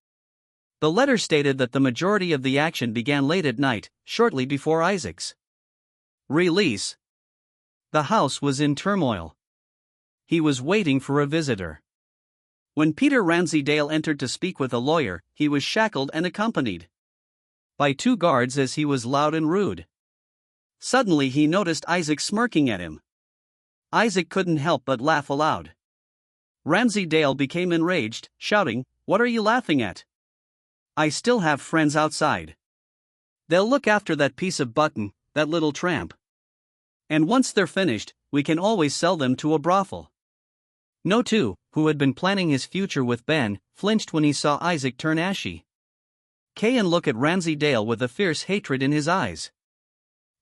The letter stated that the majority of the action began late at night, shortly before Isaac's release. The house was in turmoil. He was waiting for a visitor. When Peter Ramsey-Dale entered to speak with a lawyer, he was shackled and accompanied by 2 guards as he was loud and rude. Suddenly he noticed Isaac smirking at him. Isaac couldn't help but laugh aloud. Ramsey-Dale became enraged, shouting, "What are you laughing at? I still have friends outside. They'll look after that piece of button, that little tramp. And once they're finished, we can always sell them to a brothel." No 2, who had been planning his future with Ben, flinched when he saw Isaac turn ashy. Kayan looked at Ramsey-Dale with a fierce hatred in his eyes.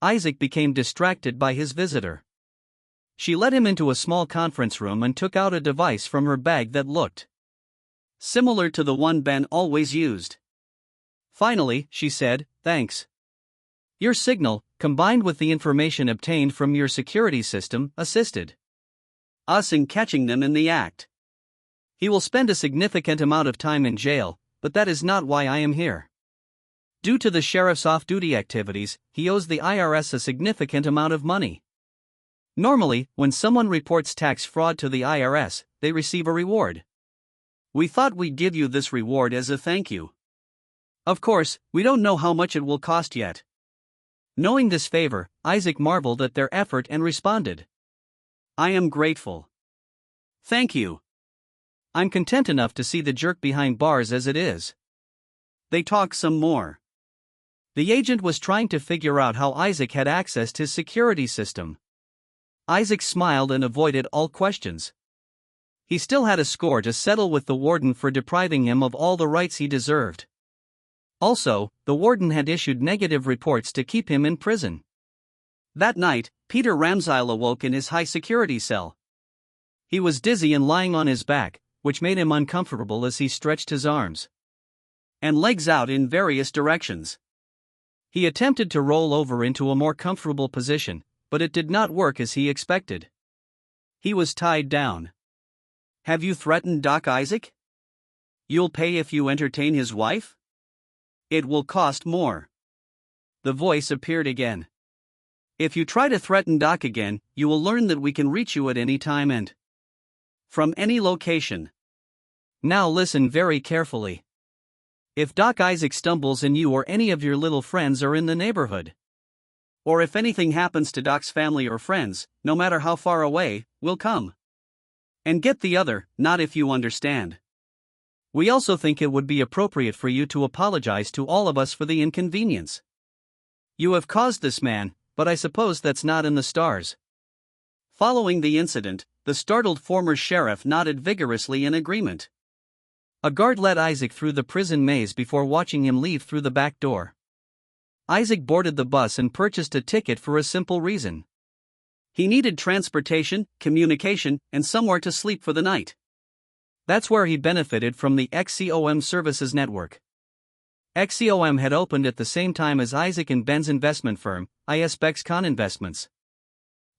Isaac became distracted by his visitor. She led him into a small conference room and took out a device from her bag that looked similar to the one Ben always used. Finally, she said, "Thanks. Your signal, combined with the information obtained from your security system, assisted us in catching them in the act. He will spend a significant amount of time in jail, but that is not why I am here. Due to the sheriff's off-duty activities, he owes the IRS a significant amount of money. Normally, when someone reports tax fraud to the IRS, they receive a reward. We thought we'd give you this reward as a thank you. Of course, we don't know how much it will cost yet." Knowing this favor, Isaac marveled at their effort and responded, "I am grateful. Thank you. I'm content enough to see the jerk behind bars as it is." They talked some more. The agent was trying to figure out how Isaac had accessed his security system. Isaac smiled and avoided all questions. He still had a score to settle with the warden for depriving him of all the rights he deserved. Also, the warden had issued negative reports to keep him in prison. That night, Peter Ramsey awoke in his high-security cell. He was dizzy and lying on his back, which made him uncomfortable as he stretched his arms and legs out in various directions. He attempted to roll over into a more comfortable position, but it did not work as he expected. He was tied down. "Have you threatened Doc Isaac? You'll pay if you entertain his wife? It will cost more." The voice appeared again. "If you try to threaten Doc again, you will learn that we can reach you at any time and from any location. Now listen very carefully. If Doc Isaac stumbles and you or any of your little friends are in the neighborhood, or if anything happens to Doc's family or friends, no matter how far away, we'll come and get the other, not if you understand. We also think it would be appropriate for you to apologize to all of us for the inconvenience you have caused this man, but I suppose that's not in the stars." Following the incident, the startled former sheriff nodded vigorously in agreement. A guard led Isaac through the prison maze before watching him leave through the back door. Isaac boarded the bus and purchased a ticket for a simple reason. He needed transportation, communication, and somewhere to sleep for the night. That's where he benefited from the XCOM services network. XCOM had opened at the same time as Isaac and Ben's investment firm, ISBEX Investments.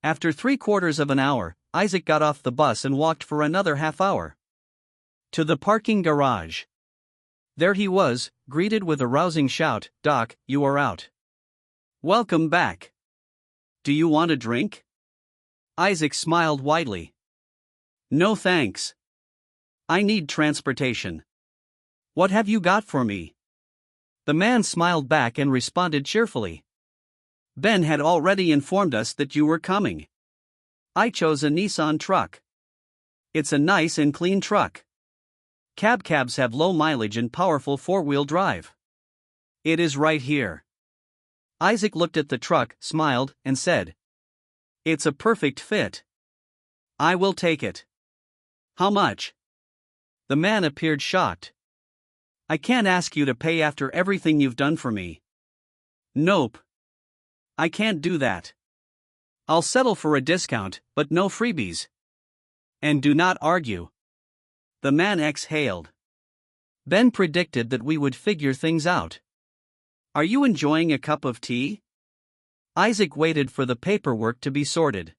After 3/4 of an hour, Isaac got off the bus and walked for another half hour to the parking garage. There he was, greeted with a rousing shout, "Doc, you are out. Welcome back. Do you want a drink?" Isaac smiled widely. "No thanks. I need transportation." "What have you got for me?" The man smiled back and responded cheerfully. "Ben had already informed us that you were coming. I chose a Nissan truck. It's a nice and clean truck. Cabs have low mileage and powerful 4-wheel drive. It is right here." Isaac looked at the truck, smiled, and said, "It's a perfect fit. I will take it. How much?" The man appeared shocked. "I can't ask you to pay after everything you've done for me." "Nope. I can't do that. I'll settle for a discount, but no freebies." "And do not argue." The man exhaled. Ben predicted that we would figure things out. "Are you enjoying a cup of tea?" Isaac waited for the paperwork to be sorted.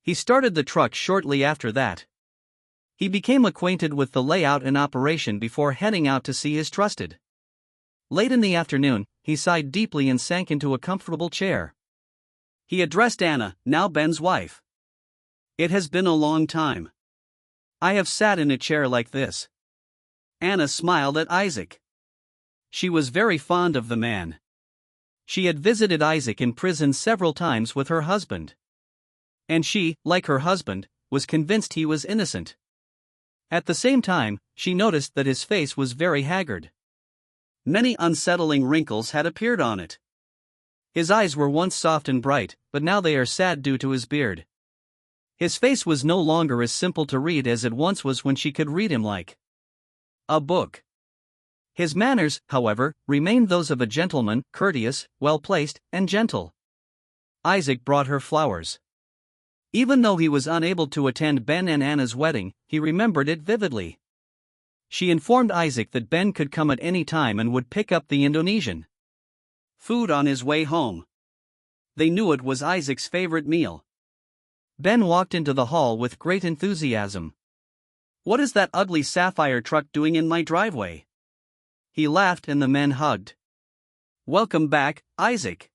He started the truck shortly after that. He became acquainted with the layout and operation before heading out to see his trusted. Late in the afternoon, he sighed deeply and sank into a comfortable chair. He addressed Anna, now Ben's wife. "It has been a long time. I have sat in a chair like this." Anna smiled at Isaac. She was very fond of the man. She had visited Isaac in prison several times with her husband. And she, like her husband, was convinced he was innocent. At the same time, she noticed that his face was very haggard. Many unsettling wrinkles had appeared on it. His eyes were once soft and bright, but now they are sad due to his beard. His face was no longer as simple to read as it once was when she could read him like a book. His manners, however, remained those of a gentleman, courteous, well-placed, and gentle. Isaac brought her flowers. Even though he was unable to attend Ben and Anna's wedding, he remembered it vividly. She informed Isaac that Ben could come at any time and would pick up the Indonesian food on his way home. They knew it was Isaac's favorite meal. Ben walked into the hall with great enthusiasm. "What is that ugly sapphire truck doing in my driveway?" He laughed and the men hugged. "Welcome back, Isaac.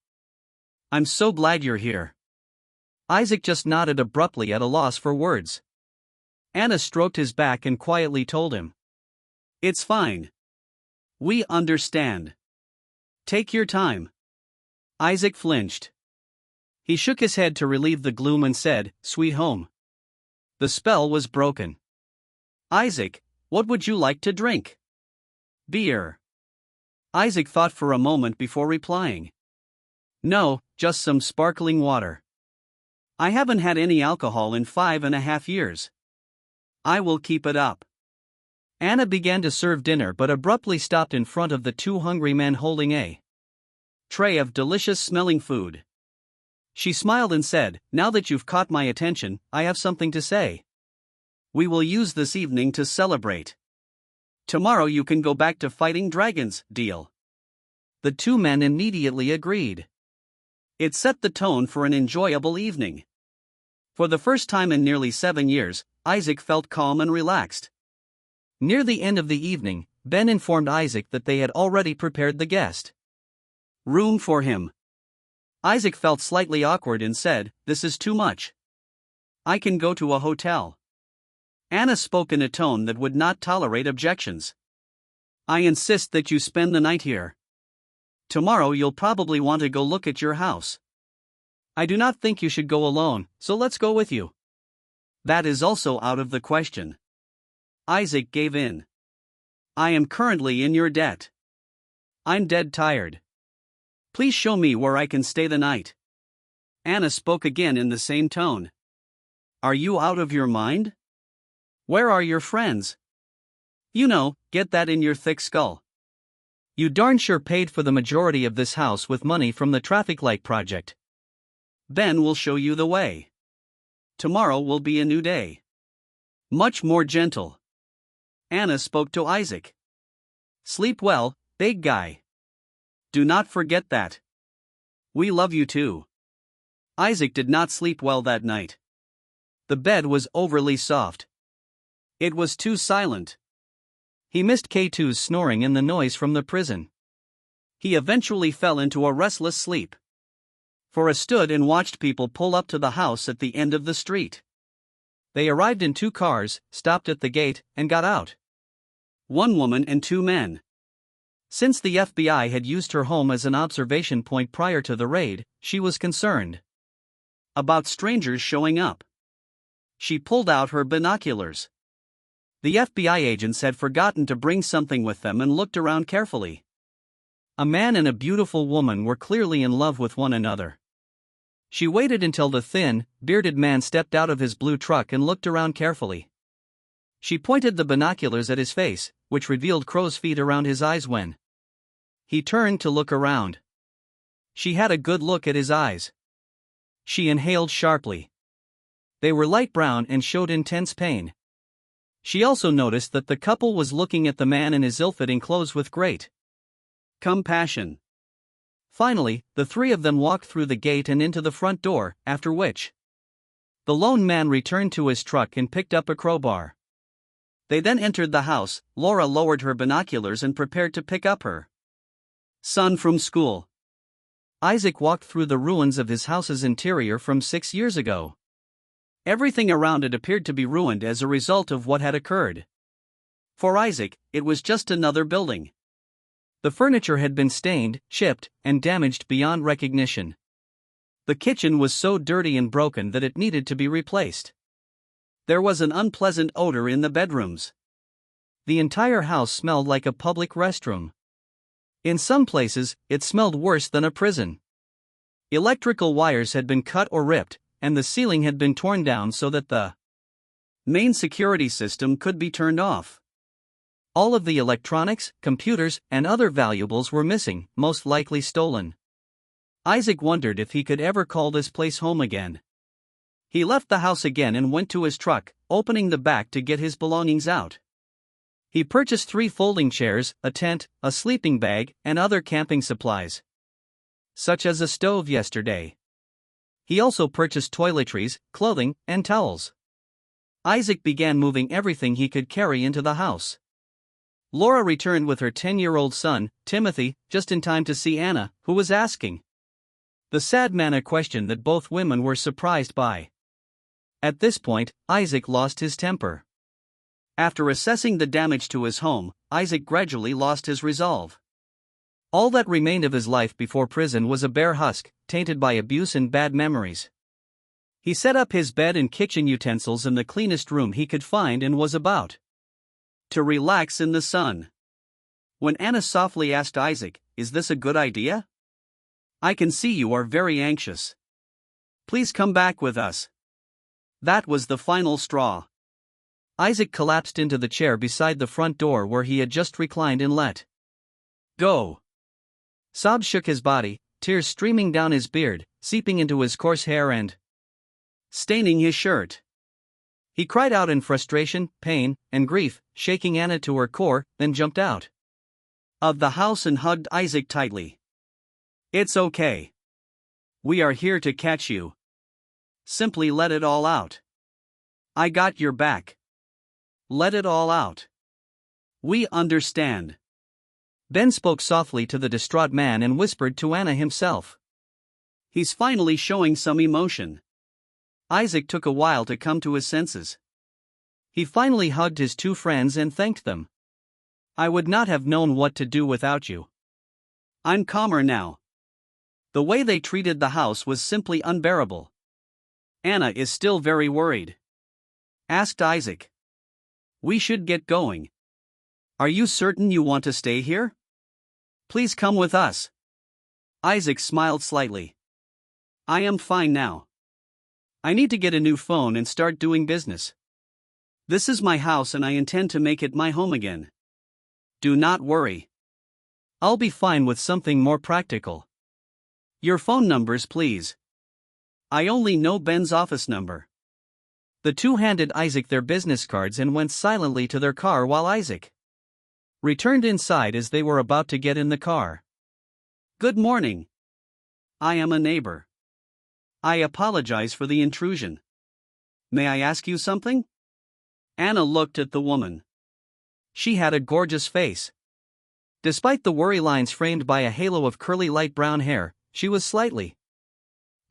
I'm so glad you're here." Isaac just nodded abruptly at a loss for words. Anna stroked his back and quietly told him, "It's fine. We understand. Take your time." Isaac flinched. He shook his head to relieve the gloom and said, "Sweet home." The spell was broken. "Isaac, what would you like to drink?" "Beer." Isaac thought for a moment before replying. "No, just some sparkling water. I haven't had any alcohol in 5.5 years. I will keep it up." Anna began to serve dinner but abruptly stopped in front of the two hungry men holding a tray of delicious-smelling food. She smiled and said, "Now that you've caught my attention, I have something to say. We will use this evening to celebrate. Tomorrow you can go back to fighting dragons, deal?" The two men immediately agreed. It set the tone for an enjoyable evening. For the first time in nearly 7 years, Isaac felt calm and relaxed. Near the end of the evening, Ben informed Isaac that they had already prepared the guest room for him. Isaac felt slightly awkward and said, "This is too much. I can go to a hotel." Anna spoke in a tone that would not tolerate objections. "I insist that you spend the night here. Tomorrow you'll probably want to go look at your house. I do not think you should go alone, so let's go with you." "That is also out of the question." Isaac gave in. "I am currently in your debt. I'm dead tired. Please show me where I can stay the night." Anna spoke again in the same tone. "Are you out of your mind? Where are your friends? You know, get that in your thick skull. You darn sure paid for the majority of this house with money from the traffic light project. Ben will show you the way. Tomorrow will be a new day. Much more gentle." Anna spoke to Isaac. "Sleep well, big guy. Do not forget that. We love you too." Isaac did not sleep well that night. The bed was overly soft. It was too silent. He missed K2's snoring and the noise from the prison. He eventually fell into a restless sleep. Forrest stood and watched people pull up to the house at the end of the street. They arrived in 2 cars, stopped at the gate, and got out. 1 woman and 2 men. Since the FBI had used her home as an observation point prior to the raid, she was concerned about strangers showing up. She pulled out her binoculars. The FBI agents had forgotten to bring something with them and looked around carefully. A man and a beautiful woman were clearly in love with one another. She waited until the thin, bearded man stepped out of his blue truck and looked around carefully. She pointed the binoculars at his face, which revealed crow's feet around his eyes when he turned to look around. She had a good look at his eyes. She inhaled sharply. They were light brown and showed intense pain. She also noticed that the couple was looking at the man in his ill-fitting clothes with great compassion. Finally, the three of them walked through the gate and into the front door, after which the lone man returned to his truck and picked up a crowbar. They then entered the house. Laura lowered her binoculars and prepared to pick up her son from school. Isaac walked through the ruins of his house's interior from 6 years ago. Everything around it appeared to be ruined as a result of what had occurred. For Isaac, it was just another building. The furniture had been stained, chipped, and damaged beyond recognition. The kitchen was so dirty and broken that it needed to be replaced. There was an unpleasant odor in the bedrooms. The entire house smelled like a public restroom. In some places, it smelled worse than a prison. Electrical wires had been cut or ripped, and the ceiling had been torn down so that the main security system could be turned off. All of the electronics, computers, and other valuables were missing, most likely stolen. Isaac wondered if he could ever call this place home again. He left the house again and went to his truck, opening the back to get his belongings out. He purchased 3 folding chairs, a tent, a sleeping bag, and other camping supplies, such as a stove yesterday. He also purchased toiletries, clothing, and towels. Isaac began moving everything he could carry into the house. Laura returned with her 10-year-old son, Timothy, just in time to see Anna, who was asking the sad man a question that both women were surprised by. At this point, Isaac lost his temper. After assessing the damage to his home, Isaac gradually lost his resolve. All that remained of his life before prison was a bare husk, tainted by abuse and bad memories. He set up his bed and kitchen utensils in the cleanest room he could find and was about to relax in the sun. When Anna softly asked Isaac, "Is this a good idea? I can see you are very anxious. Please come back with us." That was the final straw. Isaac collapsed into the chair beside the front door where he had just reclined and let go. Sobs shook his body, tears streaming down his beard, seeping into his coarse hair and staining his shirt. He cried out in frustration, pain, and grief, shaking Anna to her core, then jumped out of the house and hugged Isaac tightly. "It's okay. We are here to catch you. Simply let it all out. I got your back. Let it all out. We understand." Ben spoke softly to the distraught man and whispered to Anna himself, "He's finally showing some emotion." Isaac took a while to come to his senses. He finally hugged his 2 friends and thanked them. "I would not have known what to do without you. I'm calmer now." The way they treated the house was simply unbearable. "Anna is still very worried?" asked Isaac. "We should get going. Are you certain you want to stay here? Please come with us." Isaac smiled slightly. "I am fine now. I need to get a new phone and start doing business. This is my house and I intend to make it my home again. Do not worry. I'll be fine with something more practical. Your phone numbers, please. I only know Ben's office number." The 2 handed Isaac their business cards and went silently to their car while Isaac returned inside as they were about to get in the car. "Good morning. I am a neighbor. I apologize for the intrusion. May I ask you something?" Anna looked at the woman. She had a gorgeous face. Despite the worry lines framed by a halo of curly light brown hair, she was slightly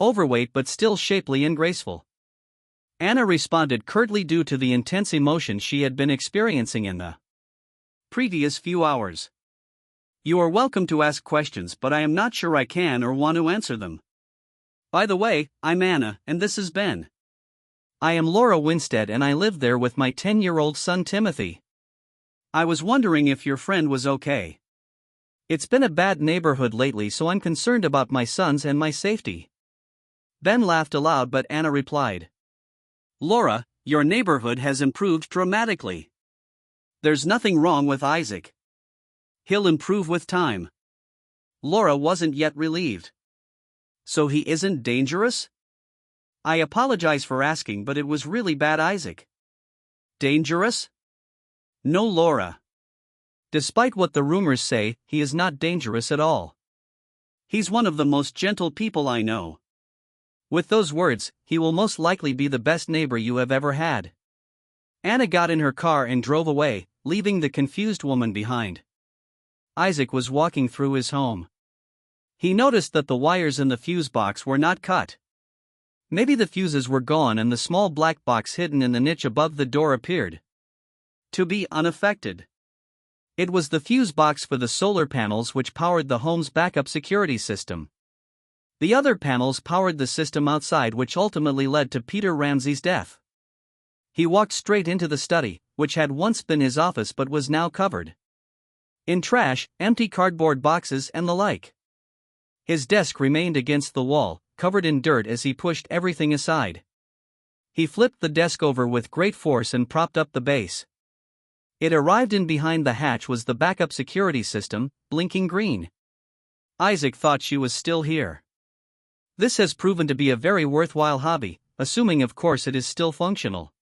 overweight but still shapely and graceful. Anna responded curtly due to the intense emotion she had been experiencing in the previous few hours. "You are welcome to ask questions, but I am not sure I can or want to answer them. By the way, I'm Anna, and this is Ben. I am Laura Winstead and I live there with my 10-year-old son Timothy. I was wondering if your friend was okay. It's been a bad neighborhood lately, so I'm concerned about my sons and my safety. Ben laughed aloud, but Anna replied, Laura, your neighborhood has improved dramatically. There's nothing wrong with Isaac. He'll improve with time. Laura wasn't yet relieved. So he isn't dangerous? I apologize for asking, but it was really bad, Isaac. Dangerous? No, Laura. Despite what the rumors say, he is not dangerous at all. He's one of the most gentle people I know. With those words, he will most likely be the best neighbor you have ever had. Anna got in her car and drove away, leaving the confused woman behind. Isaac was walking through his home. He noticed that the wires in the fuse box were not cut. Maybe the fuses were gone and the small black box hidden in the niche above the door appeared to be unaffected. It was the fuse box for the solar panels which powered the home's backup security system. The other panels powered the system outside, which ultimately led to Peter Ramsey's death. He walked straight into the study, which had once been his office but was now covered in trash, empty cardboard boxes and the like. His desk remained against the wall, covered in dirt as he pushed everything aside. He flipped the desk over with great force and propped up the base. It arrived in behind the hatch was the backup security system, blinking green. Isaac thought she was still here. This has proven to be a very worthwhile hobby, assuming of course it is still functional.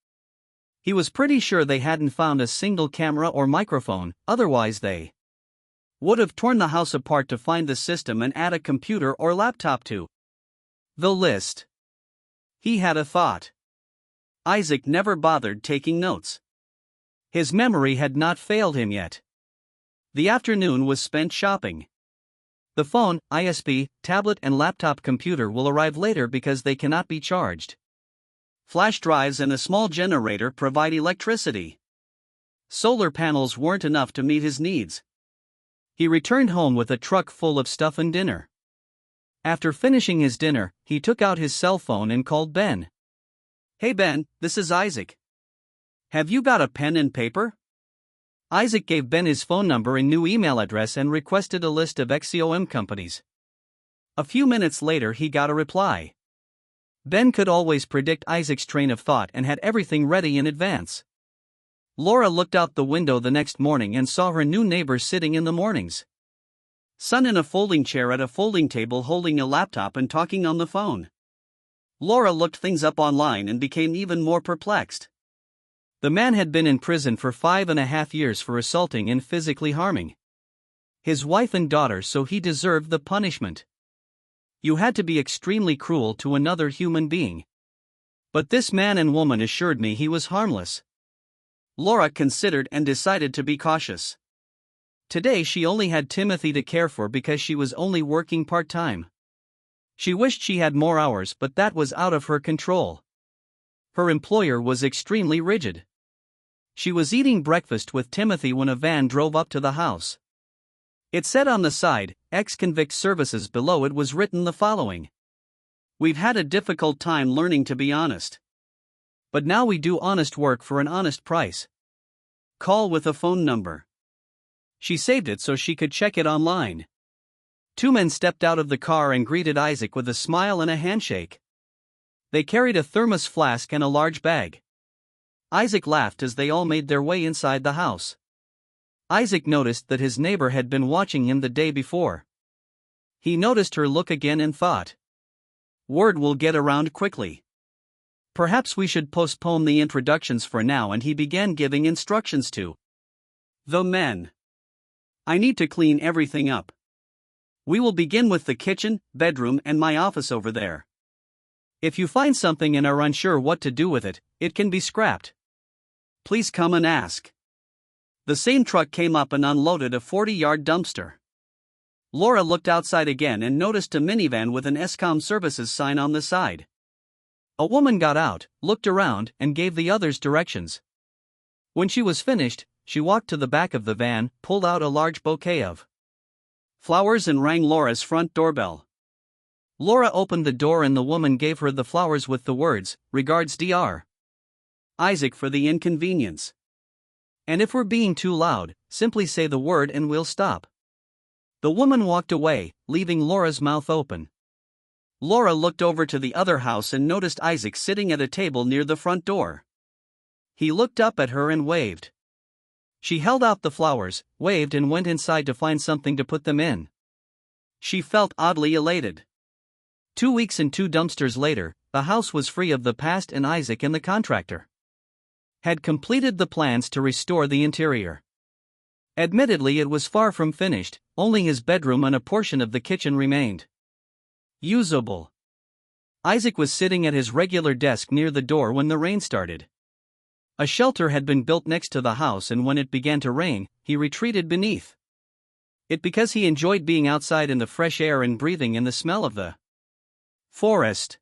He was pretty sure they hadn't found a single camera or microphone, otherwise they would have torn the house apart to find the system and add a computer or laptop to the list. He had a thought. Isaac never bothered taking notes. His memory had not failed him yet. The afternoon was spent shopping. The phone, ISP, tablet and laptop computer will arrive later because they cannot be charged. Flash drives and a small generator provide electricity. Solar panels weren't enough to meet his needs. He returned home with a truck full of stuff and dinner. After finishing his dinner, he took out his cell phone and called Ben. Hey Ben, this is Isaac. Have you got a pen and paper? Isaac gave Ben his phone number and new email address and requested a list of XCOM companies. A few minutes later he got a reply. Ben could always predict Isaac's train of thought and had everything ready in advance. Laura looked out the window the next morning and saw her new neighbor sitting in the mornings. Son in a folding chair at a folding table holding a laptop and talking on the phone. Laura looked things up online and became even more perplexed. The man had been in prison for 5.5 years for assaulting and physically harming his wife and daughter, so he deserved the punishment. You had to be extremely cruel to another human being. But this man and woman assured me he was harmless. Laura considered and decided to be cautious. Today she only had Timothy to care for because she was only working part-time. She wished she had more hours, but that was out of her control. Her employer was extremely rigid. She was eating breakfast with Timothy when a van drove up to the house. It said on the side, "Ex-convict services." Below it was written the following: "We've had a difficult time learning to be honest. But now we do honest work for an honest price. Call with a phone number." She saved it so she could check it online. Two men stepped out of the car and greeted Isaac with a smile and a handshake. They carried a thermos flask and a large bag. Isaac laughed as they all made their way inside the house. Isaac noticed that his neighbor had been watching him the day before. He noticed her look again and thought, word will get around quickly. Perhaps we should postpone the introductions for now, and he began giving instructions to the men. I need to clean everything up. We will begin with the kitchen, bedroom and my office over there. If you find something and are unsure what to do with it, it can be scrapped. Please come and ask. The same truck came up and unloaded a 40-yard dumpster. Laura looked outside again and noticed a minivan with an ESCOM services sign on the side. A woman got out, looked around, and gave the others directions. When she was finished, she walked to the back of the van, pulled out a large bouquet of flowers and rang Laura's front doorbell. Laura opened the door and the woman gave her the flowers with the words, "Regards Dr. Isaac for the inconvenience. And if we're being too loud, simply say the word and we'll stop." The woman walked away, leaving Laura's mouth open. Laura looked over to the other house and noticed Isaac sitting at a table near the front door. He looked up at her and waved. She held out the flowers, waved, and went inside to find something to put them in. She felt oddly elated. 2 weeks and 2 dumpsters later, the house was free of the past, and Isaac and the contractor had completed the plans to restore the interior. Admittedly, it was far from finished, only his bedroom and a portion of the kitchen remained usable. Isaac was sitting at his regular desk near the door when the rain started. A shelter had been built next to the house, and when it began to rain, he retreated beneath it because he enjoyed being outside in the fresh air and breathing in the smell of the forest.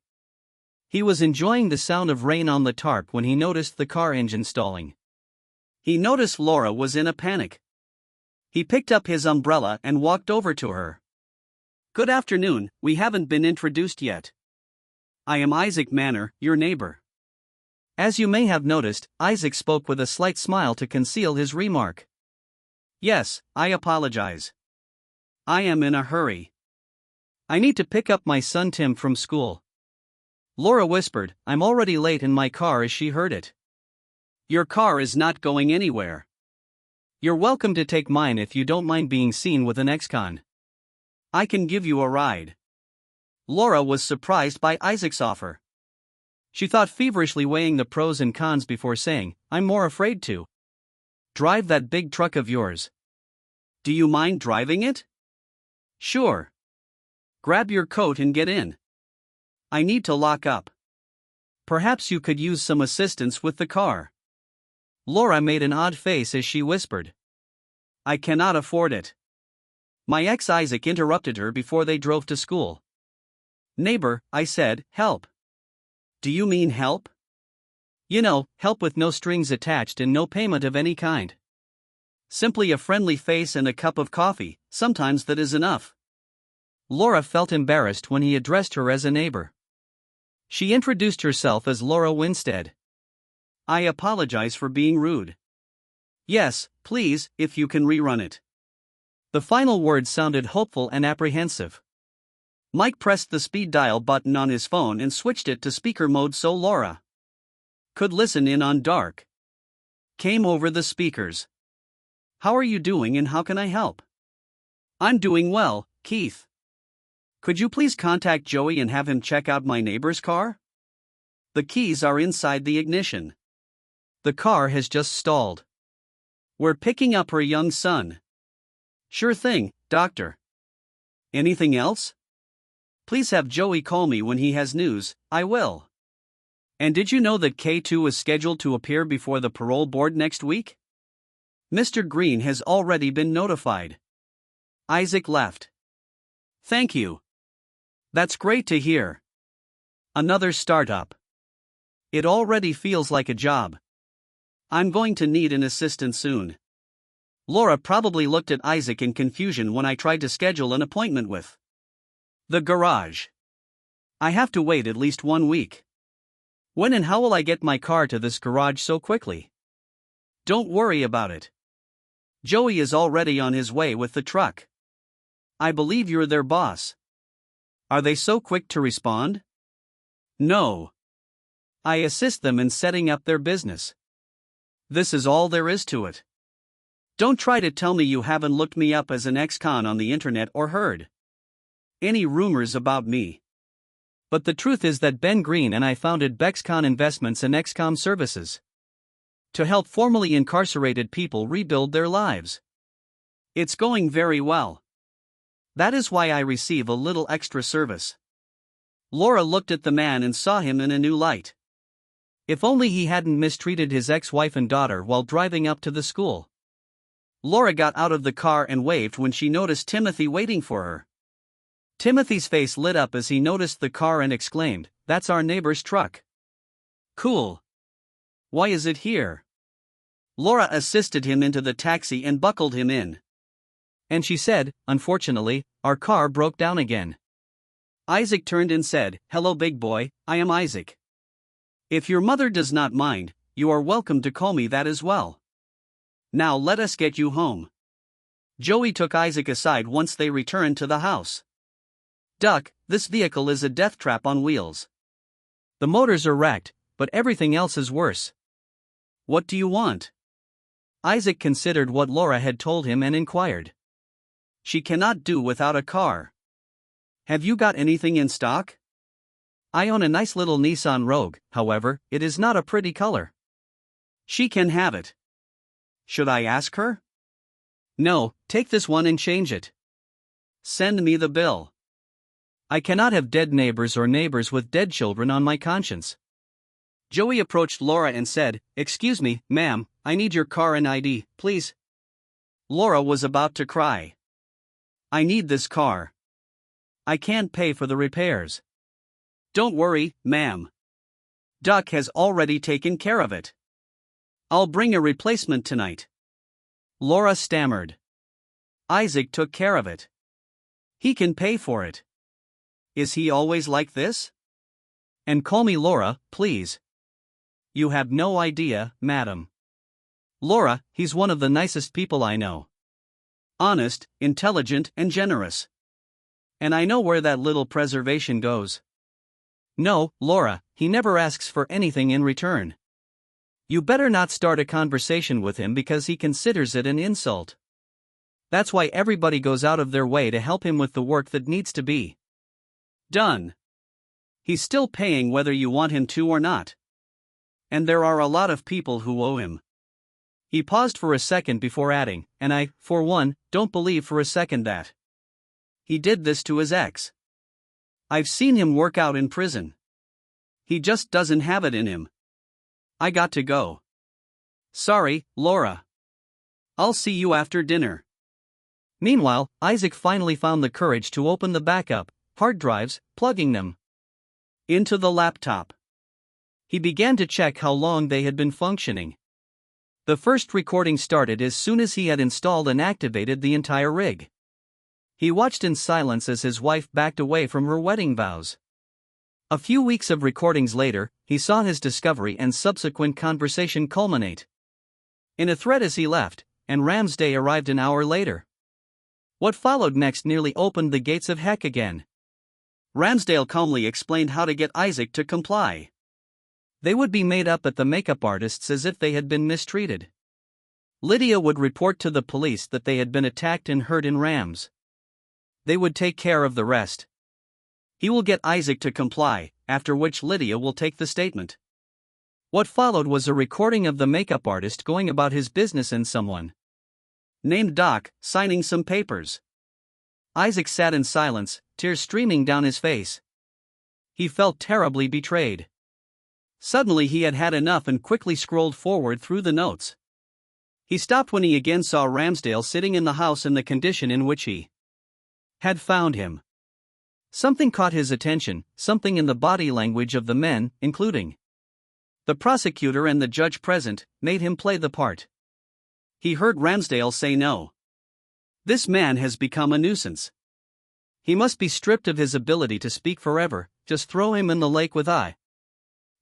He was enjoying the sound of rain on the tarp when he noticed the car engine stalling. He noticed Laura was in a panic. He picked up his umbrella and walked over to her. "Good afternoon, we haven't been introduced yet. I am Isaac Manor, your neighbor." As you may have noticed, Isaac spoke with a slight smile to conceal his remark. "Yes, I apologize. I am in a hurry. I need to pick up my son Tim from school." Laura whispered, "I'm already late in my car," as she heard it. "Your car is not going anywhere. You're welcome to take mine if you don't mind being seen with an ex-con. I can give you a ride." Laura was surprised by Isaac's offer. She thought, feverishly weighing the pros and cons before saying, "I'm more afraid to drive that big truck of yours." "Do you mind driving it?" "Sure. Grab your coat and get in. I need to lock up." "Perhaps you could use some assistance with the car." Laura made an odd face as she whispered, "I cannot afford it." My ex Isaac interrupted her before they drove to school. "Neighbor," I said, "help." "Do you mean help?" "You know, help with no strings attached and no payment of any kind. Simply a friendly face and a cup of coffee, sometimes that is enough." Laura felt embarrassed when he addressed her as a neighbor. She introduced herself as Laura Winstead. "I apologize for being rude." "Yes, please, if you can rerun it." The final words sounded hopeful and apprehensive. Mike pressed the speed dial button on his phone and switched it to speaker mode so Laura could listen in on dark. Came over the speakers. "How are you doing and how can I help?" "I'm doing well, Keith. Could you please contact Joey and have him check out my neighbor's car? The keys are inside the ignition. The car has just stalled. We're picking up her young son." "Sure thing, doctor." "Anything else?" "Please have Joey call me when he has news." "I will." "And did you know that K2 is scheduled to appear before the parole board next week?" "Mr. Green has already been notified." Isaac left. "Thank you. That's great to hear. Another startup. It already feels like a job." "I'm going to need an assistant soon." Laura probably looked at Isaac in confusion when I tried to schedule an appointment with the garage. "I have to wait at least 1 week. When and how will I get my car to this garage so quickly?" "Don't worry about it. Joey is already on his way with the truck." "I believe you're their boss." "Are they so quick to respond?" "No. I assist them in setting up their business. This is all there is to it. Don't try to tell me you haven't looked me up as an ex-con on the internet or heard any rumors about me." "But the truth is that Ben Green and I founded Bexcon Investments and XCOM Services to help formerly incarcerated people rebuild their lives. It's going very well. That is why I receive a little extra service." Laura looked at the man and saw him in a new light. If only he hadn't mistreated his ex-wife and daughter while driving up to the school. Laura got out of the car and waved when she noticed Timothy waiting for her. Timothy's face lit up as he noticed the car and exclaimed, "That's our neighbor's truck." "Cool. Why is it here?" Laura assisted him into the taxi and buckled him in. And she said, "Unfortunately, our car broke down again." Isaac turned and said, "Hello big boy, I am Isaac. If your mother does not mind, you are welcome to call me that as well. Now let us get you home." Joey took Isaac aside once they returned to the house. "Duck, this vehicle is a death trap on wheels. The motors are wrecked, but everything else is worse." "What do you want?" Isaac considered what Laura had told him and inquired. "She cannot do without a car. Have you got anything in stock?" "I own a nice little Nissan Rogue, however, it is not a pretty color." "She can have it. Should I ask her?" "No, take this one and change it." "Send me the bill." "I cannot have dead neighbors or neighbors with dead children on my conscience." Joey approached Laura and said, "Excuse me, ma'am, I need your car and ID, please." Laura was about to cry. "I need this car. I can't pay for the repairs." "Don't worry, ma'am. Duck has already taken care of it. I'll bring a replacement tonight." Laura stammered. "Isaac took care of it. He can pay for it. Is he always like this?" "And call me Laura, please." "You have no idea, madam." "Laura, he's one of the nicest people I know. Honest, intelligent, and generous. And I know where that little preservation goes." "No, Laura, he never asks for anything in return. You better not start a conversation with him because he considers it an insult. That's why everybody goes out of their way to help him with the work that needs to be done. He's still paying whether you want him to or not. And there are a lot of people who owe him." He paused for a second before adding, "And I, for one, don't believe for a second that he did this to his ex. I've seen him work out in prison. He just doesn't have it in him. I got to go. Sorry, Laura. I'll see you after dinner." Meanwhile, Isaac finally found the courage to open the backup hard drives, plugging them into the laptop. He began to check how long they had been functioning. The first recording started as soon as he had installed and activated the entire rig. He watched in silence as his wife backed away from her wedding vows. A few weeks of recordings later, he saw his discovery and subsequent conversation culminate in a threat as he left, and Ramsday arrived an hour later. What followed next nearly opened the gates of heck again. Ramsdale calmly explained how to get Isaac to comply. They would be made up at the makeup artists as if they had been mistreated. Lydia would report to the police that they had been attacked and hurt in Rams. They would take care of the rest. He will get Isaac to comply, after which Lydia will take the statement. What followed was a recording of the makeup artist going about his business and someone named Doc signing some papers. Isaac sat in silence, tears streaming down his face. He felt terribly betrayed. Suddenly he had had enough and quickly scrolled forward through the notes. He stopped when he again saw Ramsdale sitting in the house in the condition in which he had found him. Something caught his attention, something in the body language of the men, including the prosecutor and the judge present, made him play the part. He heard Ramsdale say no. This man has become a nuisance. He must be stripped of his ability to speak forever, just throw him in the lake with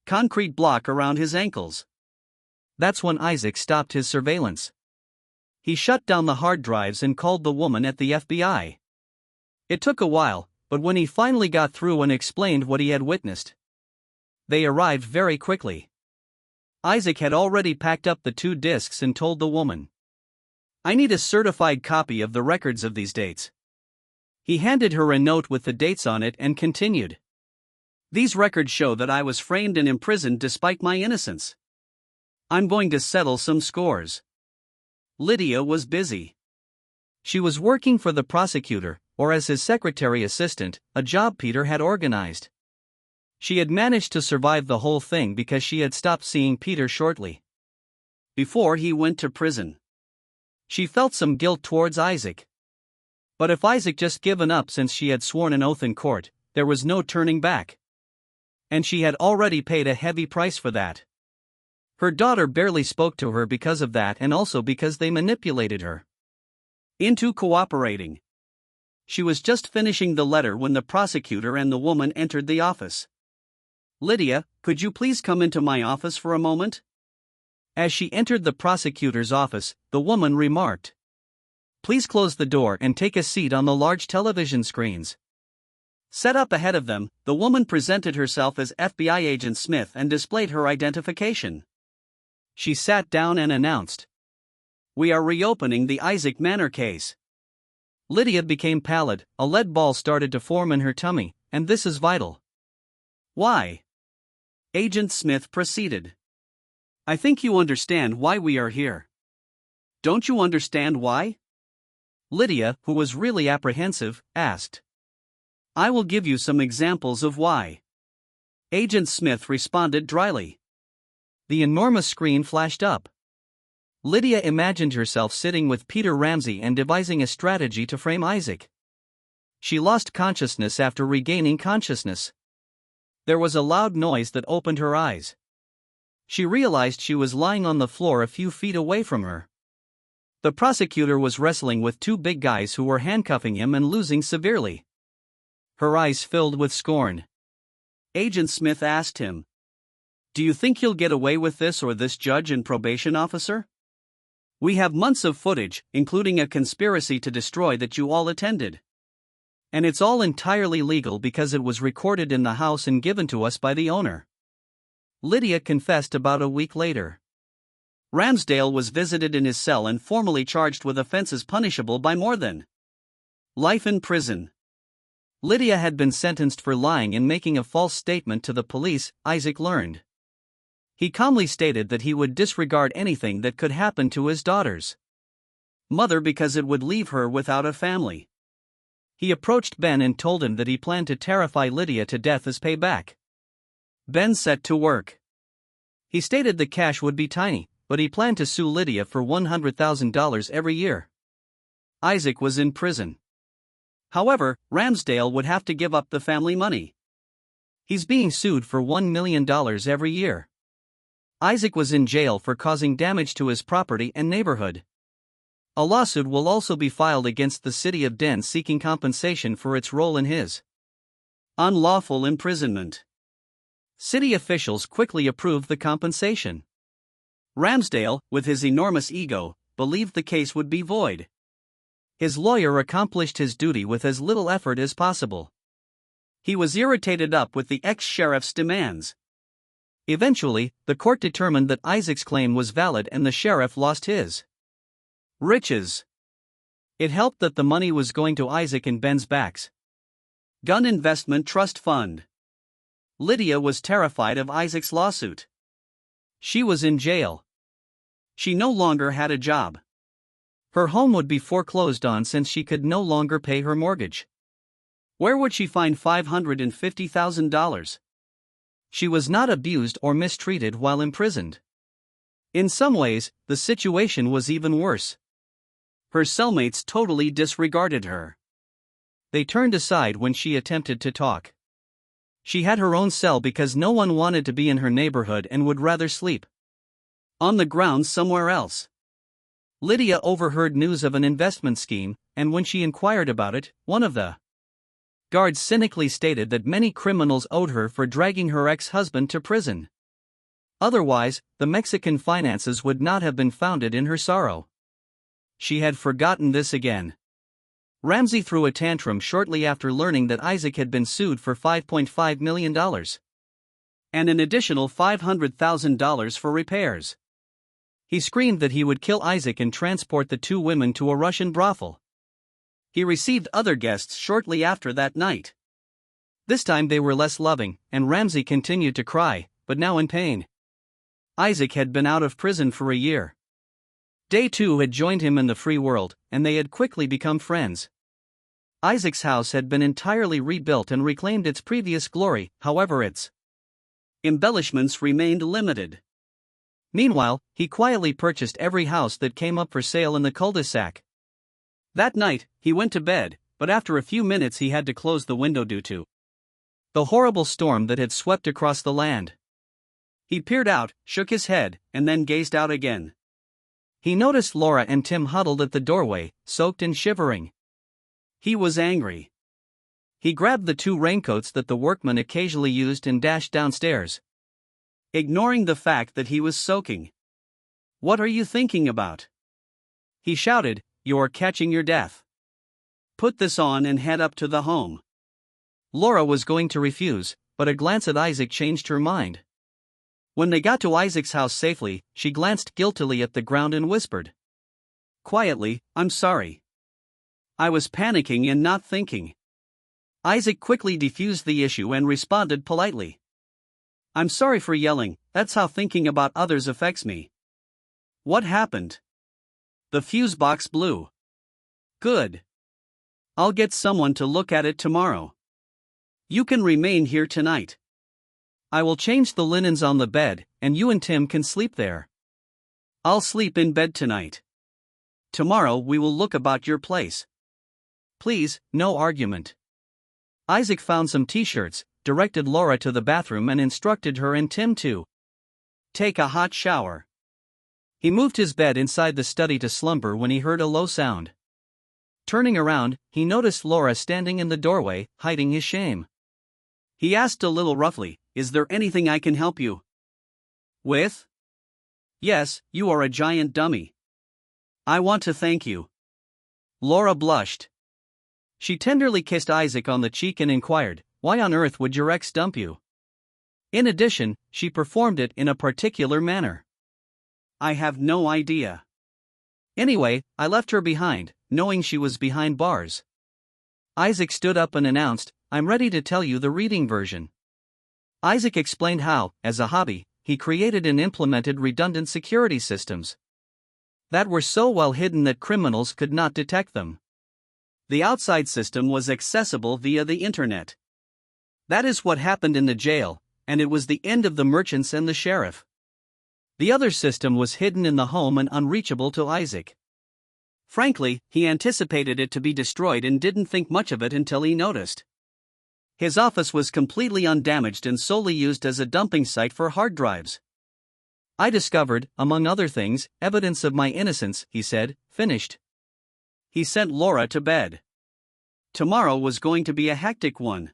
concrete block around his ankles. That's when Isaac stopped his surveillance. He shut down the hard drives and called the woman at the FBI. It took a while, but when he finally got through and explained what he had witnessed, they arrived very quickly. Isaac had already packed up the 2 discs and told the woman, "I need a certified copy of the records of these dates." He handed her a note with the dates on it and continued, "These records show that I was framed and imprisoned despite my innocence. I'm going to settle some scores." Lydia was busy. She was working for the prosecutor, or as his secretary assistant, a job Peter had organized. She had managed to survive the whole thing because she had stopped seeing Peter shortly before he went to prison. She felt some guilt towards Isaac. But if Isaac just given up since she had sworn an oath in court, there was no turning back. And she had already paid a heavy price for that. Her daughter barely spoke to her because of that, and also because they manipulated her into cooperating. She was just finishing the letter when the prosecutor and the woman entered the office. "Lydia, could you please come into my office for a moment?" As she entered the prosecutor's office, the woman remarked, Please close the door and take a seat on the large television screens. Set up ahead of them, the woman presented herself as FBI Agent Smith and displayed her identification. She sat down and announced, "We are reopening the Isaac Manor case." Lydia became pallid, a lead ball started to form in her tummy, and this is vital. "Why?" Agent Smith proceeded. "I think you understand why we are here. Don't you understand why?" Lydia, who was really apprehensive, asked. "I will give you some examples of why." Agent Smith responded dryly. The enormous screen flashed up. Lydia imagined herself sitting with Peter Ramsey and devising a strategy to frame Isaac. She lost consciousness after regaining consciousness. There was a loud noise that opened her eyes. She realized she was lying on the floor a few feet away from her. The prosecutor was wrestling with two big guys who were handcuffing him and losing severely. Her eyes filled with scorn. Agent Smith asked him, "Do you think you'll get away with this, or this judge and probation officer? We have months of footage, including a conspiracy to destroy that you all attended. And it's all entirely legal because it was recorded in the house and given to us by the owner." Lydia confessed about a week later. Ramsdale was visited in his cell and formally charged with offenses punishable by more than life in prison. Lydia had been sentenced for lying and making a false statement to the police, Isaac learned. He calmly stated that he would disregard anything that could happen to his daughters' mother because it would leave her without a family. He approached Ben and told him that he planned to terrify Lydia to death as payback. Ben set to work. He stated the cash would be tiny, but he planned to sue Lydia for $100,000 every year. Isaac was in prison. However, Ramsdale would have to give up the family money. He's being sued for $1 million every year. Isaac was in jail for causing damage to his property and neighborhood. A lawsuit will also be filed against the city of Den seeking compensation for its role in his unlawful imprisonment. City officials quickly approved the compensation. Ramsdale, with his enormous ego, believed the case would be void. His lawyer accomplished his duty with as little effort as possible. He was irritated up with the ex-sheriff's demands. Eventually, the court determined that Isaac's claim was valid and the sheriff lost his riches. It helped that the money was going to Isaac and Ben's backs. Gun Investment Trust Fund. Lydia was terrified of Isaac's lawsuit. She was in jail. She no longer had a job. Her home would be foreclosed on since she could no longer pay her mortgage. Where would she find $550,000? She was not abused or mistreated while imprisoned. In some ways, the situation was even worse. Her cellmates totally disregarded her. They turned aside when she attempted to talk. She had her own cell because no one wanted to be in her neighborhood and would rather sleep on the ground somewhere else. Lydia overheard news of an investment scheme, and when she inquired about it, one of the guards cynically stated that many criminals owed her for dragging her ex-husband to prison. Otherwise, the Mexican finances would not have been founded in her sorrow. She had forgotten this again. Ramsey threw a tantrum shortly after learning that Isaac had been sued for $5.5 million. And an additional $500,000 for repairs. He screamed that he would kill Isaac and transport the two women to a Russian brothel. He received other guests shortly after that night. This time they were less loving, and Ramsey continued to cry, but now in pain. Isaac had been out of prison for a year. Day 2 had joined him in the free world, and they had quickly become friends. Isaac's house had been entirely rebuilt and reclaimed its previous glory, however its embellishments remained limited. Meanwhile, he quietly purchased every house that came up for sale in the cul-de-sac. That night, he went to bed, but after a few minutes he had to close the window due to the horrible storm that had swept across the land. He peered out, shook his head, and then gazed out again. He noticed Laura and Tim huddled at the doorway, soaked and shivering. He was angry. He grabbed the two raincoats that the workmen occasionally used and dashed downstairs, ignoring the fact that he was soaking. "What are you thinking about?" he shouted. you're catching your death. Put this on and head up to the home. Laura was going to refuse, but a glance at Isaac changed her mind. When they got to Isaac's house safely, she glanced guiltily at the ground and whispered quietly, "I'm sorry. I was panicking and not thinking." Isaac quickly defused the issue and responded politely. "I'm sorry for yelling, that's how thinking about others affects me." "What happened?" "The fuse box blew." "Good. I'll get someone to look at it tomorrow. You can remain here tonight. I will change the linens on the bed, and you and Tim can sleep there." "I'll sleep in bed tonight. Tomorrow we will look about your place." "Please, no argument." Isaac found some t-shirts, directed Laura to the bathroom and instructed her and Tim to take a hot shower. He moved his bed inside the study to slumber when he heard a low sound. Turning around, he noticed Laura standing in the doorway, hiding his shame. He asked a little roughly, "Is there anything I can help you with?" "Yes, you are a giant dummy. I want to thank you." Laura blushed. She tenderly kissed Isaac on the cheek and inquired, "Why on earth would your ex dump you?" In addition, she performed it in a particular manner. "I have no idea. Anyway, I left her behind, knowing she was behind bars." Isaac stood up and announced, "I'm ready to tell you the reading version." Isaac explained how, as a hobby, he created and implemented redundant security systems that were so well hidden that criminals could not detect them. The outside system was accessible via the internet. That is what happened in the jail, and it was the end of the merchants and the sheriff. The other system was hidden in the home and unreachable to Isaac. Frankly, he anticipated it to be destroyed and didn't think much of it until he noticed. His office was completely undamaged and solely used as a dumping site for hard drives. "I discovered, among other things, evidence of my innocence," he said, finished. He sent Laura to bed. Tomorrow was going to be a hectic one.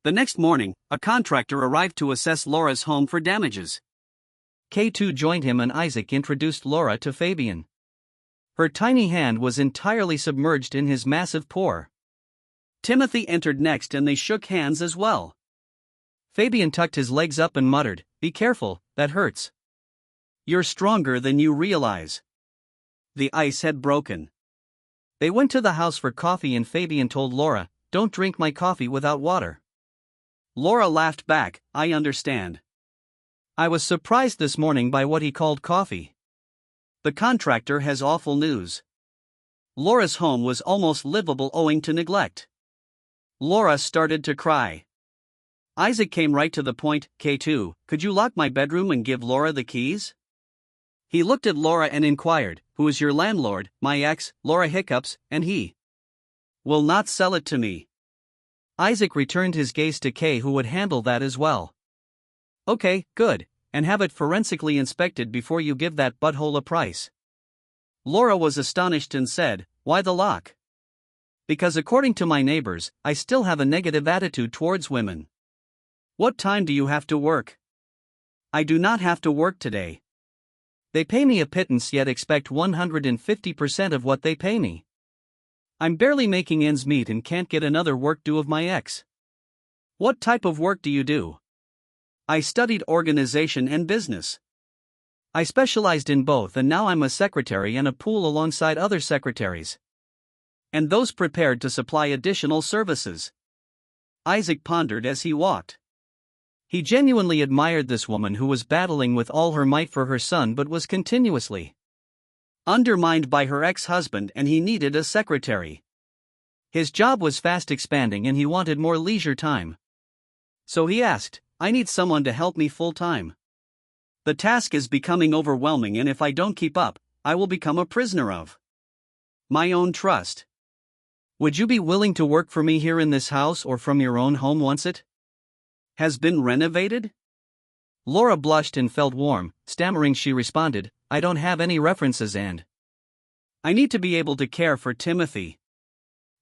The next morning, a contractor arrived to assess Laura's home for damages. K2 joined him and Isaac introduced Laura to Fabian. Her tiny hand was entirely submerged in his massive paw. Timothy entered next and they shook hands as well. Fabian tucked his legs up and muttered, "Be careful, that hurts." "You're stronger than you realize." The ice had broken. They went to the house for coffee and Fabian told Laura, "Don't drink my coffee without water." Laura laughed back, "I understand. I was surprised this morning by what he called coffee." The contractor has awful news. Laura's home was almost livable owing to neglect. Laura started to cry. Isaac came right to the point, "K2, could you lock my bedroom and give Laura the keys?" He looked at Laura and inquired, "Who is your landlord?" "My ex, Laura hiccups, and he will not sell it to me." Isaac returned his gaze to Kay, who would handle that as well. "Okay, good, and have it forensically inspected before you give that butthole a price." Laura was astonished and said, "Why the lock?" "Because according to my neighbors, I still have a negative attitude towards women." "What time do you have to work?" "I do not have to work today. They pay me a pittance yet expect 150% of what they pay me. I'm barely making ends meet and can't get another work due of my ex." "What type of work do you do?" "I studied organization and business. I specialized in both and now I'm a secretary and a pool alongside other secretaries. And those prepared to supply additional services." Isaac pondered as he walked. He genuinely admired this woman who was battling with all her might for her son but was continuously undermined by her ex-husband and he needed a secretary. His job was fast expanding and he wanted more leisure time. So he asked, "I need someone to help me full-time. The task is becoming overwhelming and if I don't keep up, I will become a prisoner of my own trust. Would you be willing to work for me here in this house or from your own home once it has been renovated?" Laura blushed and felt warm. Stammering she responded, "I don't have any references and I need to be able to care for Timothy."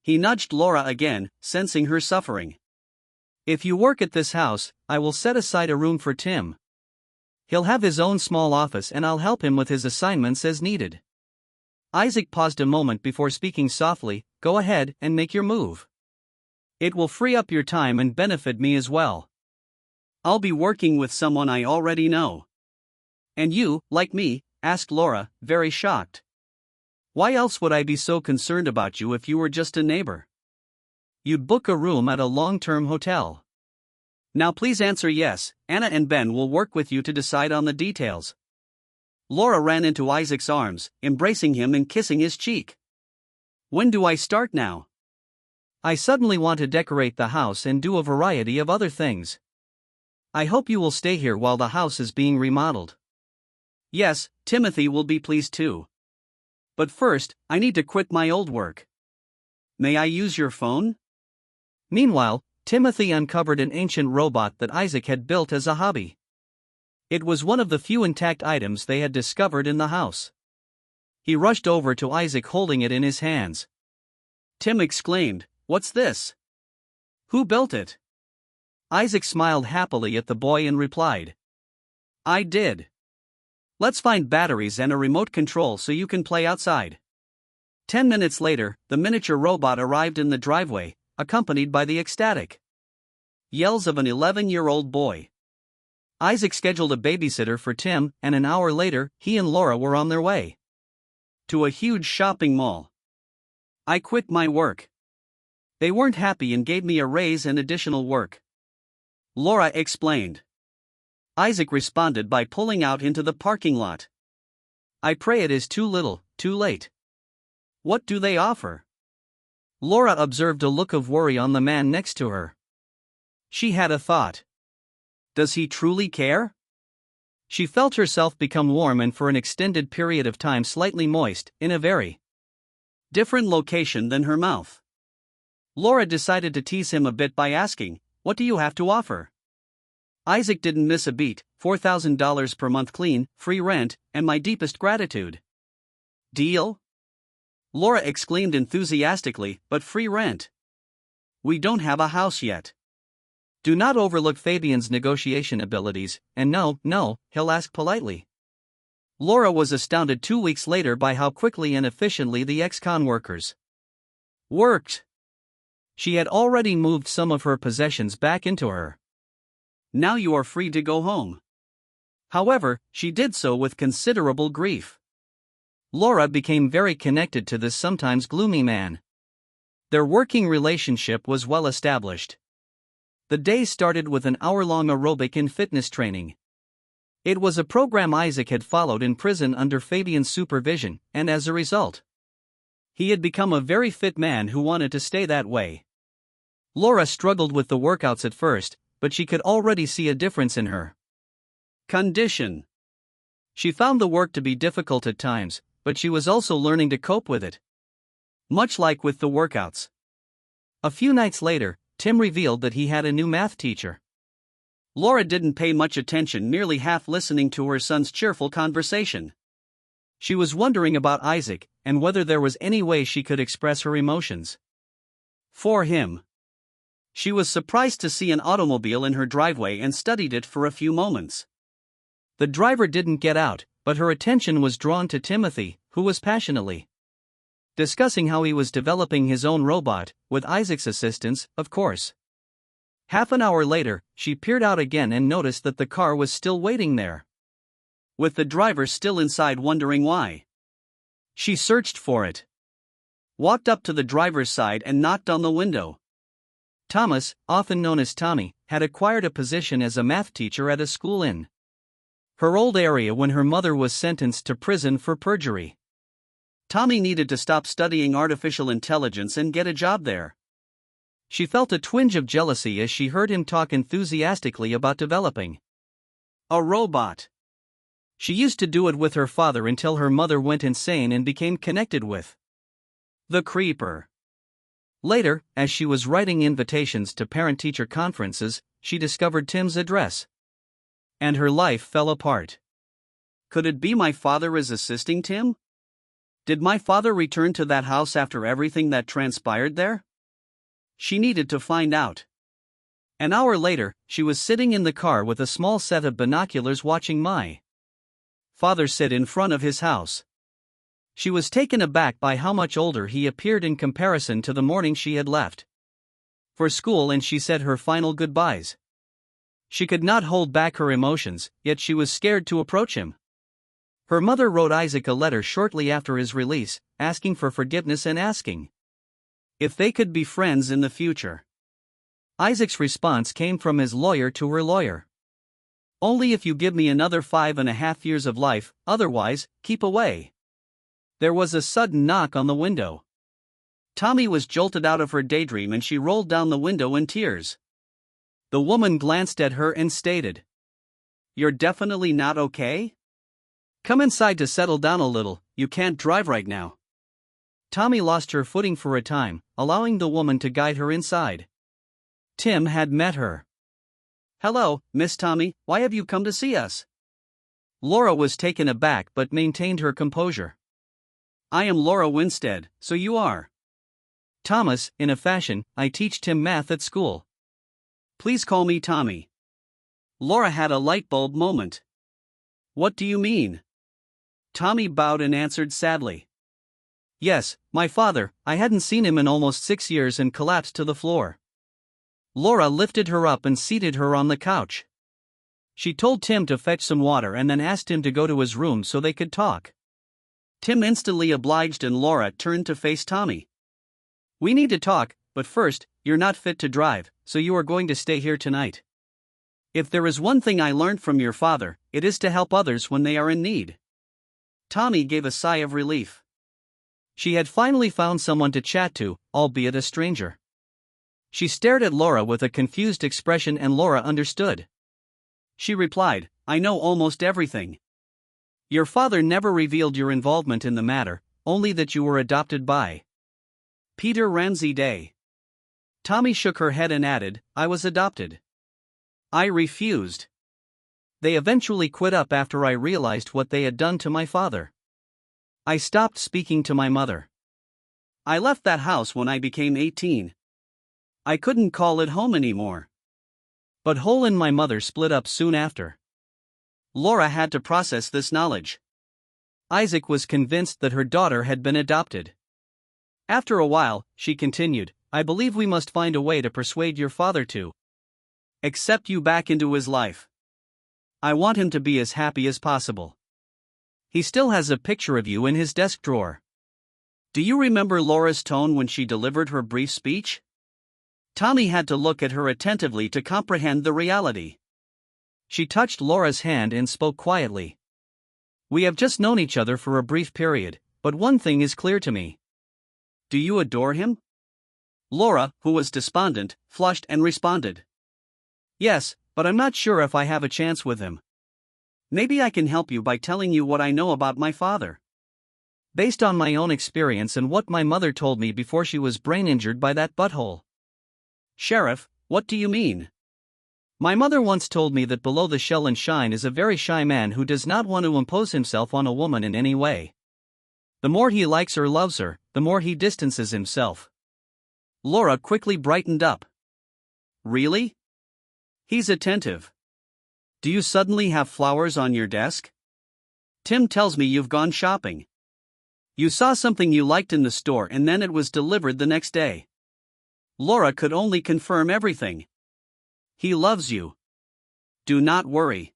He nudged Laura again, sensing her suffering. "If you work at this house, I will set aside a room for Tim. He'll have his own small office and I'll help him with his assignments as needed." Isaac paused a moment before speaking softly. Go ahead and make your move. It will free up your time and benefit me as well. I'll be working with someone I already know. And you, like me? Asked Laura, very shocked. Why else would I be so concerned about you if you were just a neighbor? You'd book a room at a long-term hotel. Now please answer yes. Anna and Ben will work with you to decide on the details. Laura ran into Isaac's arms, embracing him and kissing his cheek. When do I start now? I suddenly want to decorate the house and do a variety of other things. I hope you will stay here while the house is being remodeled. Yes, Timothy will be pleased too. But first, I need to quit my old work. May I use your phone? Meanwhile, Timothy uncovered an ancient robot that Isaac had built as a hobby. It was one of the few intact items they had discovered in the house. He rushed over to Isaac holding it in his hands. Tim exclaimed, "What's this? Who built it?" Isaac smiled happily at the boy and replied, "I did. Let's find batteries and a remote control so you can play outside." 10 minutes later, the miniature robot arrived in the driveway, accompanied by the ecstatic yells of an 11-year-old boy. Isaac scheduled a babysitter for Tim, and an hour later, he and Laura were on their way to a huge shopping mall. I quit my work. They weren't happy and gave me a raise and additional work. Laura explained. Isaac responded by pulling out into the parking lot. I pray it is too little, too late. What do they offer? Laura observed a look of worry on the man next to her. She had a thought. Does he truly care? She felt herself become warm and for an extended period of time slightly moist, in a very different location than her mouth. Laura decided to tease him a bit by asking, "What do you have to offer?" Isaac didn't miss a beat. $4,000 per month clean, free rent, and my deepest gratitude. Deal? Laura exclaimed enthusiastically, but free rent? We don't have a house yet. Do not overlook Fabian's negotiation abilities, and no, he'll ask politely. Laura was astounded 2 weeks later by how quickly and efficiently the ex-con workers worked. She had already moved some of her possessions back into her. Now you are free to go home. However, she did so with considerable grief. Laura became very connected to this sometimes gloomy man. Their working relationship was well established. The day started with an hour-long aerobic and fitness training. It was a program Isaac had followed in prison under Fabian's supervision, and as a result, he had become a very fit man who wanted to stay that way. Laura struggled with the workouts at first, but she could already see a difference in her condition. She found the work to be difficult at times, but she was also learning to cope with it. Much like with the workouts. A few nights later, Tim revealed that he had a new math teacher. Laura didn't pay much attention, merely half listening to her son's cheerful conversation. She was wondering about Isaac, and whether there was any way she could express her emotions for him. She was surprised to see an automobile in her driveway and studied it for a few moments. The driver didn't get out, but her attention was drawn to Timothy, who was passionately discussing how he was developing his own robot, with Isaac's assistance, of course. Half an hour later, she peered out again and noticed that the car was still waiting there, with the driver still inside wondering why. She searched for it, walked up to the driver's side and knocked on the window. Thomas, often known as Tommy, had acquired a position as a math teacher at a school in her old area when her mother was sentenced to prison for perjury. Tommy needed to stop studying artificial intelligence and get a job there. She felt a twinge of jealousy as she heard him talk enthusiastically about developing a robot. She used to do it with her father until her mother went insane and became connected with the creeper. Later, as she was writing invitations to parent-teacher conferences, she discovered Tim's address. And her life fell apart. Could it be my father is assisting Tim? Did my father return to that house after everything that transpired there? She needed to find out. An hour later, she was sitting in the car with a small set of binoculars watching my father sit in front of his house. She was taken aback by how much older he appeared in comparison to the morning she had left for school, and she said her final goodbyes. She could not hold back her emotions, yet she was scared to approach him. Her mother wrote Isaac a letter shortly after his release, asking for forgiveness and asking if they could be friends in the future. Isaac's response came from his lawyer to her lawyer. "Only if you give me another 5.5 years of life, otherwise, keep away." There was a sudden knock on the window. Tommy was jolted out of her daydream and she rolled down the window in tears. The woman glanced at her and stated, "You're definitely not okay? Come inside to settle down a little, you can't drive right now." Tommy lost her footing for a time, allowing the woman to guide her inside. Tim had met her. "Hello, Miss Tommy, why have you come to see us?" Laura was taken aback but maintained her composure. "I am Laura Winstead, so you are." "Thomas, in a fashion, I teach Tim math at school." "Please call me Tommy." Laura had a light bulb moment. "What do you mean?" Tommy bowed and answered sadly. "Yes, my father, I hadn't seen him in almost 6 years," and collapsed to the floor. Laura lifted her up and seated her on the couch. She told Tim to fetch some water and then asked him to go to his room so they could talk. Tim instantly obliged and Laura turned to face Tommy. "We need to talk, but first, you're not fit to drive, so you are going to stay here tonight. If there is one thing I learned from your father, it is to help others when they are in need." Tommy gave a sigh of relief. She had finally found someone to chat to, albeit a stranger. She stared at Laura with a confused expression and Laura understood. She replied, "I know almost everything. Your father never revealed your involvement in the matter, only that you were adopted by Peter Ramsey Day." Tommy shook her head and added, "I was adopted. I refused. They eventually quit up after I realized what they had done to my father. I stopped speaking to my mother. I left that house when I became 18. I couldn't call it home anymore. But Hole and my mother split up soon after." Laura had to process this knowledge. Isaac was convinced that her daughter had been adopted. "After a while," she continued, "I believe we must find a way to persuade your father to accept you back into his life. I want him to be as happy as possible. He still has a picture of you in his desk drawer." Do you remember Laura's tone when she delivered her brief speech? Tommy had to look at her attentively to comprehend the reality. She touched Laura's hand and spoke quietly. "We have just known each other for a brief period, but one thing is clear to me. Do you adore him?" Laura, who was despondent, flushed and responded, "Yes, but I'm not sure if I have a chance with him. Maybe I can help you by telling you what I know about my father. Based on my own experience and what my mother told me before she was brain injured by that butthole." "Sheriff, what do you mean?" "My mother once told me that below the shell and shine is a very shy man who does not want to impose himself on a woman in any way. The more he likes or loves her, the more he distances himself." Laura quickly brightened up. "Really? He's attentive. Do you suddenly have flowers on your desk? Tim tells me you've gone shopping. You saw something you liked in the store and then it was delivered the next day." Laura could only confirm everything. "He loves you. Do not worry.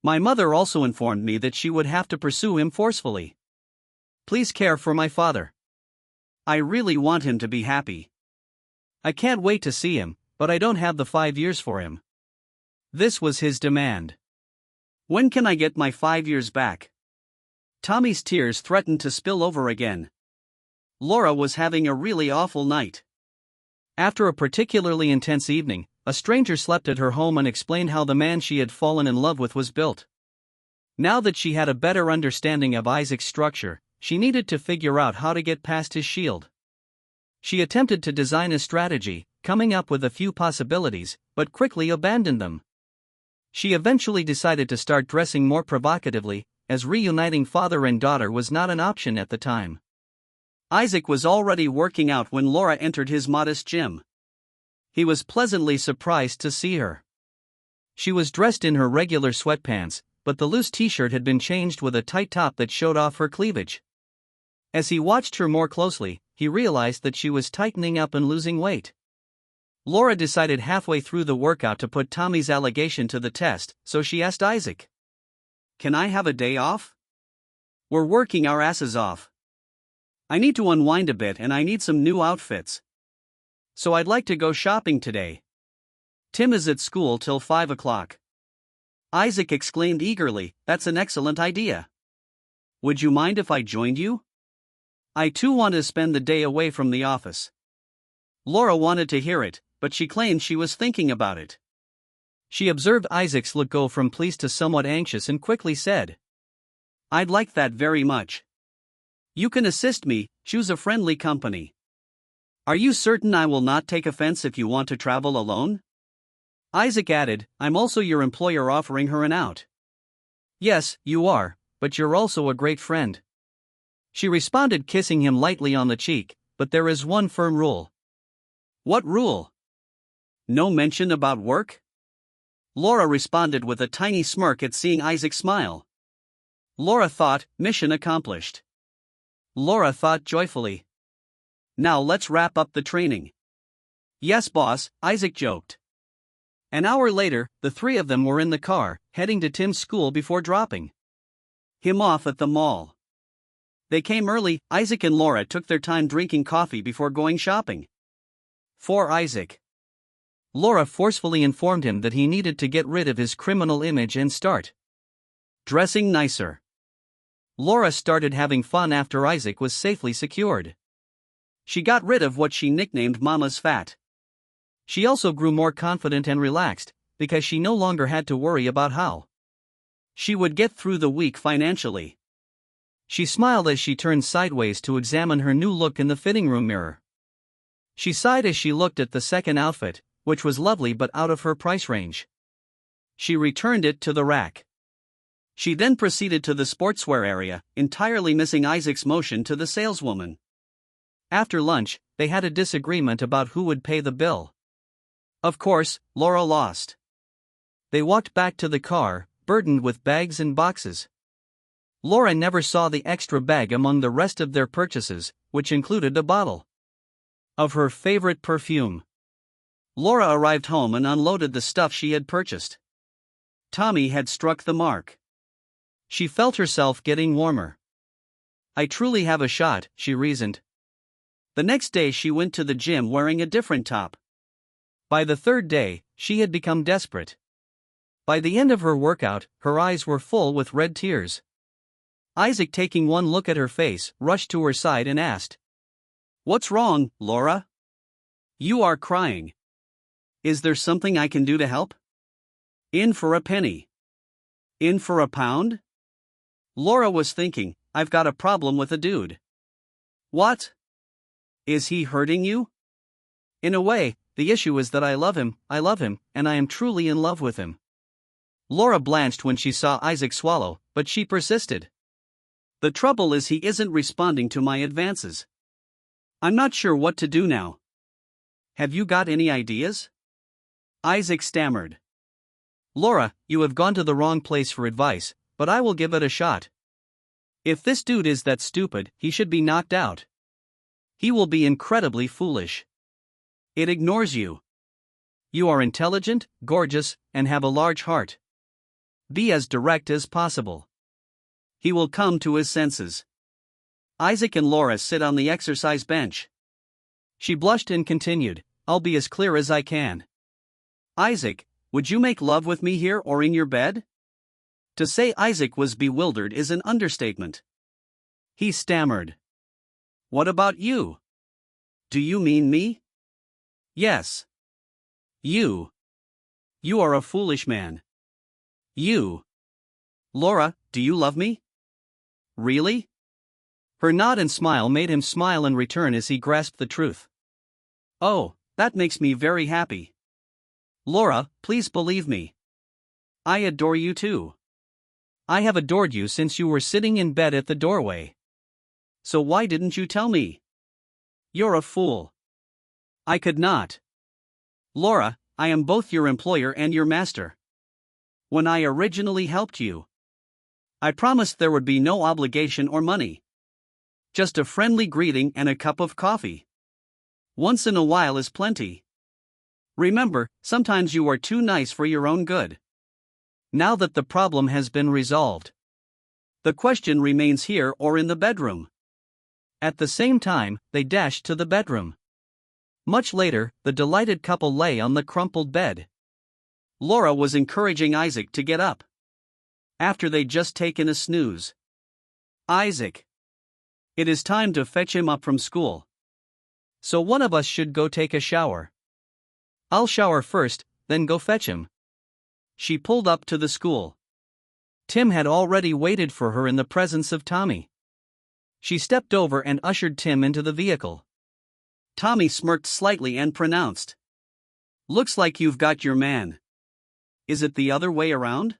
My mother also informed me that she would have to pursue him forcefully. Please care for my father. I really want him to be happy. I can't wait to see him, but I don't have the 5 years for him." This was his demand. "When can I get my 5 years back?" Tommy's tears threatened to spill over again. Laura was having a really awful night. After a particularly intense evening, a stranger slept at her home and explained how the man she had fallen in love with was built. Now that she had a better understanding of Isaac's structure, she needed to figure out how to get past his shield. She attempted to design a strategy, coming up with a few possibilities, but quickly abandoned them. She eventually decided to start dressing more provocatively, as reuniting father and daughter was not an option at the time. Isaac was already working out when Laura entered his modest gym. He was pleasantly surprised to see her. She was dressed in her regular sweatpants, but the loose t-shirt had been changed with a tight top that showed off her cleavage. As he watched her more closely, he realized that she was tightening up and losing weight. Laura decided halfway through the workout to put Tommy's allegation to the test, so she asked Isaac, "Can I have a day off? We're working our asses off. I need to unwind a bit and I need some new outfits. So I'd like to go shopping today. Tim is at school till 5 o'clock. Isaac exclaimed eagerly, "That's an excellent idea. Would you mind if I joined you? I too want to spend the day away from the office." Laura wanted to hear it, but she claimed she was thinking about it. She observed Isaac's look go from pleased to somewhat anxious and quickly said, "I'd like that very much. You can assist me, choose a friendly company. Are you certain I will not take offense if you want to travel alone?" Isaac added, "I'm also your employer offering her an out." "Yes, you are, but you're also a great friend." She responded, kissing him lightly on the cheek, "But there is one firm rule." "What rule? No mention about work?" Laura responded with a tiny smirk at seeing Isaac smile. Laura thought, mission accomplished. Laura thought joyfully, "Now let's wrap up the training." "Yes, boss," Isaac joked. An hour later, the three of them were in the car, heading to Tim's school before dropping him off at the mall. They came early. Isaac and Laura took their time drinking coffee before going shopping. For Isaac, Laura forcefully informed him that he needed to get rid of his criminal image and start dressing nicer. Laura started having fun after Isaac was safely secured. She got rid of what she nicknamed Mama's Fat. She also grew more confident and relaxed, because she no longer had to worry about how she would get through the week financially. She smiled as she turned sideways to examine her new look in the fitting room mirror. She sighed as she looked at the second outfit, which was lovely but out of her price range. She returned it to the rack. She then proceeded to the sportswear area, entirely missing Isaac's motion to the saleswoman. After lunch, they had a disagreement about who would pay the bill. Of course, Laura lost. They walked back to the car, burdened with bags and boxes. Laura never saw the extra bag among the rest of their purchases, which included a bottle of her favorite perfume. Laura arrived home and unloaded the stuff she had purchased. Tommy had struck the mark. She felt herself getting warmer. "I truly have a shot," she reasoned. The next day she went to the gym wearing a different top. By the third day, she had become desperate. By the end of her workout, her eyes were full with red tears. Isaac, taking one look at her face, rushed to her side and asked, "What's wrong, Laura? You are crying. Is there something I can do to help? In for a penny. In for a pound?" Laura was thinking, "I've got a problem with a dude." "What? Is he hurting you?" "In a way, the issue is that I love him, and I am truly in love with him." Laura blanched when she saw Isaac swallow, but she persisted. "The trouble is he isn't responding to my advances. I'm not sure what to do now. Have you got any ideas?" Isaac stammered. "Laura, you have gone to the wrong place for advice, but I will give it a shot. If this dude is that stupid, he should be knocked out. He will be incredibly foolish. It ignores you. You are intelligent, gorgeous, and have a large heart. Be as direct as possible. He will come to his senses." Isaac and Laura sit on the exercise bench. She blushed and continued, "I'll be as clear as I can. Isaac, would you make love with me here or in your bed?" To say Isaac was bewildered is an understatement. He stammered. "What about you? Do you mean me?" "Yes. You. You are a foolish man. You. Laura, do you love me? Really?" Her nod and smile made him smile in return as he grasped the truth. "Oh, that makes me very happy. Laura, please believe me. I adore you too. I have adored you since you were sitting in bed at the doorway. So why didn't you tell me?" "You're a fool." "I could not. Laura, I am both your employer and your master. When I originally helped you, I promised there would be no obligation or money. Just a friendly greeting and a cup of coffee. Once in a while is plenty. Remember, sometimes you are too nice for your own good. Now that the problem has been resolved, the question remains here or in the bedroom. At the same time, they dashed to the bedroom. Much later, the delighted couple lay on the crumpled bed. Laura was encouraging Isaac to get up. After they'd just taken a snooze. Isaac. It is time to fetch him up from school. So one of us should go take a shower. I'll shower first, then go fetch him. She pulled up to the school. Tim had already waited for her in the presence of Tommy. She stepped over and ushered Tim into the vehicle. Tommy smirked slightly and pronounced, "Looks like you've got your man. Is it the other way around?"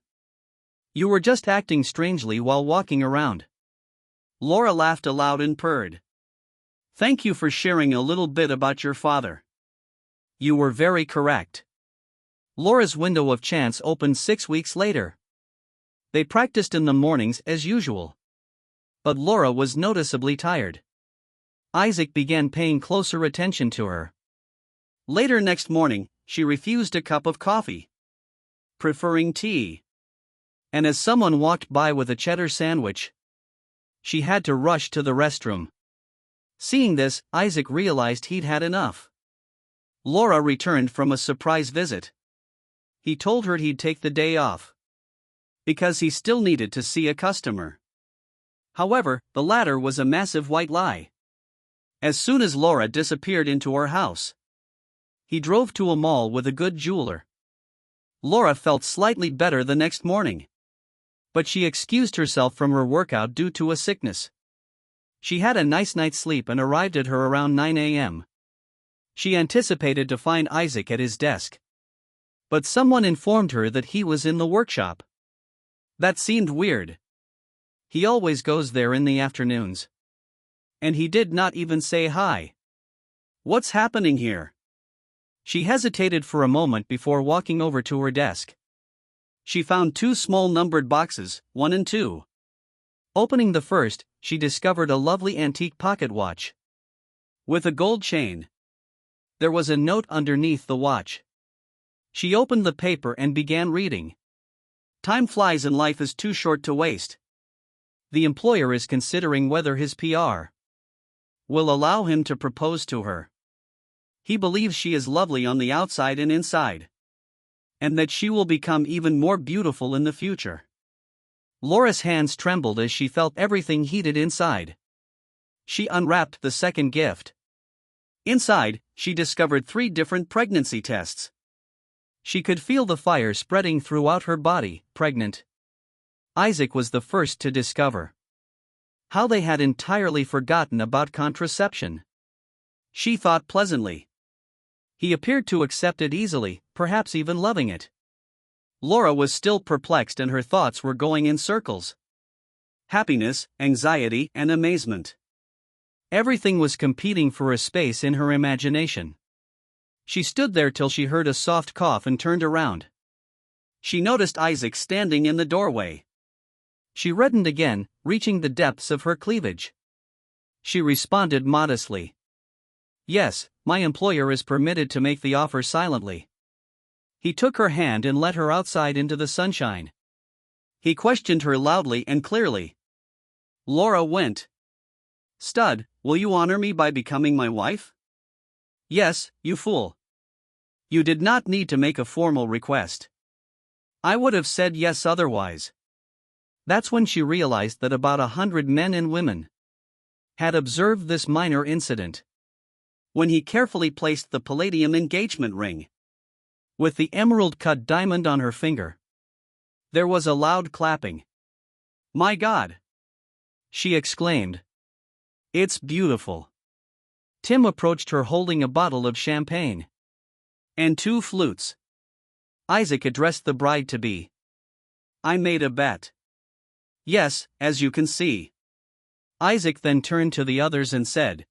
You were just acting strangely while walking around. Laura laughed aloud and purred. Thank you for sharing a little bit about your father. You were very correct. Laura's window of chance opened 6 weeks later. They practiced in the mornings as usual. But Laura was noticeably tired. Isaac began paying closer attention to her. Later next morning, she refused a cup of coffee, preferring tea. And as someone walked by with a cheddar sandwich, she had to rush to the restroom. Seeing this, Isaac realized he'd had enough. Laura returned from a surprise visit. He told her he'd take the day off because he still needed to see a customer. However, the latter was a massive white lie. As soon as Laura disappeared into her house, he drove to a mall with a good jeweler. Laura felt slightly better the next morning, but she excused herself from her workout due to a sickness. She had a nice night's sleep and arrived at her around 9 a.m. She anticipated to find Isaac at his desk, but someone informed her that he was in the workshop. That seemed weird. He always goes there in the afternoons. And he did not even say hi. What's happening here? She hesitated for a moment before walking over to her desk. She found 2 small numbered boxes, 1 and 2. Opening the first, she discovered a lovely antique pocket watch with a gold chain. There was a note underneath the watch. She opened the paper and began reading. Time flies and life is too short to waste. The employer is considering whether his PR will allow him to propose to her. He believes she is lovely on the outside and inside, and that she will become even more beautiful in the future. Laura's hands trembled as she felt everything heated inside. She unwrapped the second gift. Inside, she discovered 3 different pregnancy tests. She could feel the fire spreading throughout her body. Pregnant. Isaac was the first to discover how they had entirely forgotten about contraception. She thought pleasantly. He appeared to accept it easily, perhaps even loving it. Laura was still perplexed and her thoughts were going in circles. Happiness, anxiety, and amazement. Everything was competing for a space in her imagination. She stood there till she heard a soft cough and turned around. She noticed Isaac standing in the doorway. She reddened again, reaching the depths of her cleavage. She responded modestly. Yes, my employer is permitted to make the offer silently. He took her hand and led her outside into the sunshine. He questioned her loudly and clearly. Laura went. Stud, will you honor me by becoming my wife? Yes, you fool. You did not need to make a formal request. I would have said yes otherwise. That's when she realized that about 100 men and women had observed this minor incident. When he carefully placed the palladium engagement ring with the emerald-cut diamond on her finger, there was a loud clapping. My God! She exclaimed. It's beautiful. Tim approached her holding a bottle of champagne and 2 flutes. Isaac addressed the bride-to-be. I made a bet. Yes, as you can see. Isaac then turned to the others and said,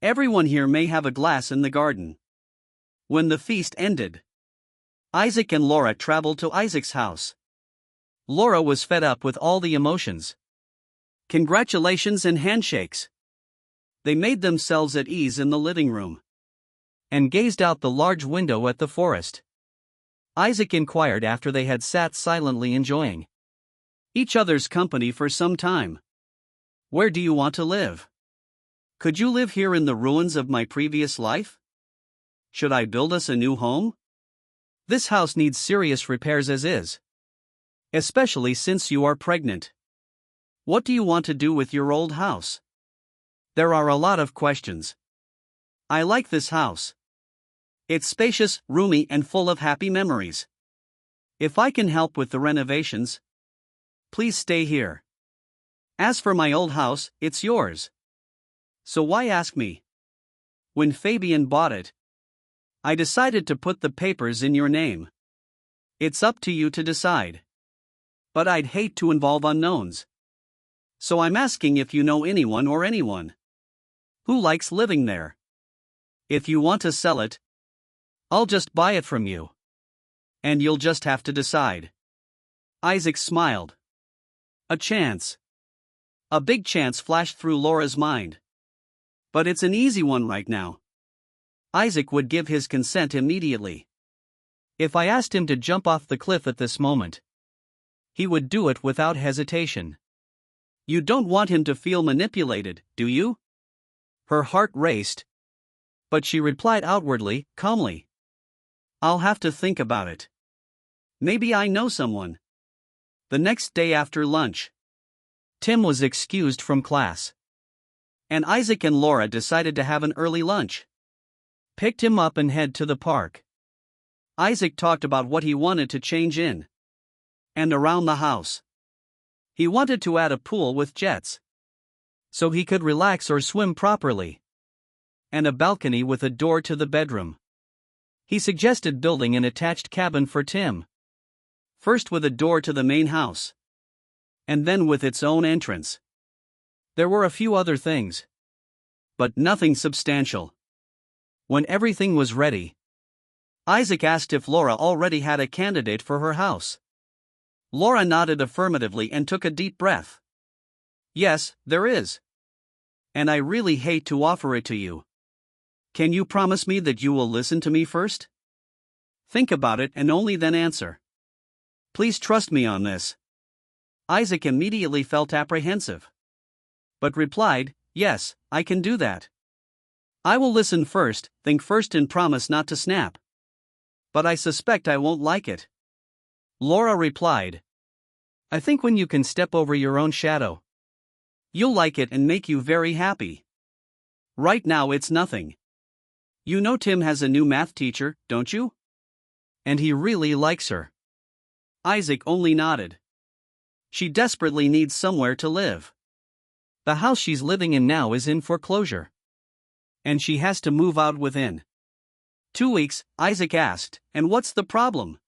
everyone here may have a glass in the garden. When the feast ended, Isaac and Laura traveled to Isaac's house. Laura was fed up with all the emotions. Congratulations and handshakes. They made themselves at ease in the living room and gazed out the large window at the forest. Isaac inquired after they had sat silently enjoying each other's company for some time. Where do you want to live? Could you live here in the ruins of my previous life? Should I build us a new home? This house needs serious repairs as is. Especially since you are pregnant. What do you want to do with your old house? There are a lot of questions. I like this house. It's spacious, roomy, and full of happy memories. If I can help with the renovations, please stay here. As for my old house, it's yours. So why ask me? When Fabian bought it, I decided to put the papers in your name. It's up to you to decide. But I'd hate to involve unknowns. So I'm asking if you know anyone or anyone who likes living there. If you want to sell it, I'll just buy it from you. And you'll just have to decide. Isaac smiled. A chance. A big chance flashed through Laura's mind. But it's an easy one right now. Isaac would give his consent immediately. If I asked him to jump off the cliff at this moment, he would do it without hesitation. You don't want him to feel manipulated, do you? Her heart raced. But she replied outwardly, calmly. I'll have to think about it. Maybe I know someone. The next day after lunch, Tim was excused from class, and Isaac and Laura decided to have an early lunch. Picked him up and head to the park. Isaac talked about what he wanted to change in and around the house. He wanted to add a pool with jets, so he could relax or swim properly, and a balcony with a door to the bedroom. He suggested building an attached cabin for Tim, first with a door to the main house, and then with its own entrance. There were a few other things, but nothing substantial. When everything was ready, Isaac asked if Laura already had a candidate for her house. Laura nodded affirmatively and took a deep breath. Yes, there is. And I really hate to offer it to you. Can you promise me that you will listen to me first? Think about it and only then answer. Please trust me on this. Isaac immediately felt apprehensive, but replied, yes, I can do that. I will listen first, think first and promise not to snap. But I suspect I won't like it. Laura replied, I think when you can step over your own shadow, you'll like it and make you very happy. Right now it's nothing. You know Tim has a new math teacher, don't you? And he really likes her. Isaac only nodded. She desperately needs somewhere to live. The house she's living in now is in foreclosure, and she has to move out within 2 weeks. Isaac asked, and what's the problem?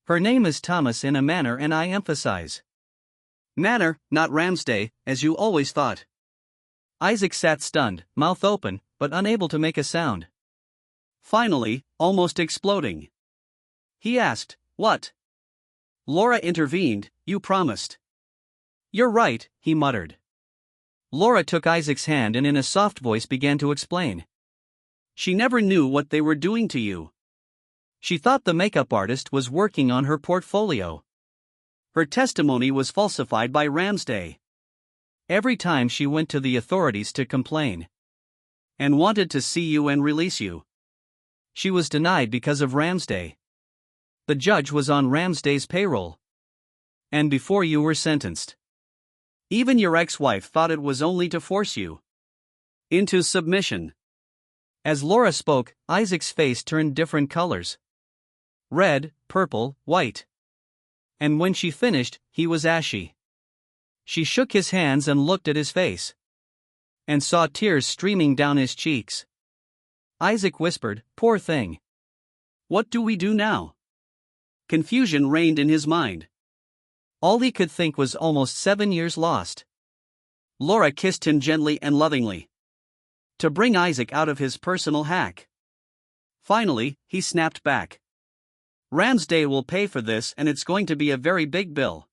Her name is Thomas in a manner, and I emphasize manner, not Ramsday, as you always thought. Isaac sat stunned, mouth open, but unable to make a sound. Finally, almost exploding, he asked, what? Laura intervened, you promised. You're right, he muttered. Laura took Isaac's hand and in a soft voice began to explain. She never knew what they were doing to you. She thought the makeup artist was working on her portfolio. Her testimony was falsified by Ramsday. Every time she went to the authorities to complain and wanted to see you and release you, she was denied because of Ramsday. The judge was on Ramsday's payroll. And before you were sentenced, even your ex-wife thought it was only to force you into submission. As Laura spoke, Isaac's face turned different colors. Red, purple, white. And when she finished, he was ashy. She shook his hands and looked at his face, and saw tears streaming down his cheeks. Isaac whispered, poor thing. What do we do now? Confusion reigned in his mind. All he could think was almost 7 years lost. Laura kissed him gently and lovingly, to bring Isaac out of his personal hack. Finally, he snapped back. Ramsday will pay for this and it's going to be a very big bill.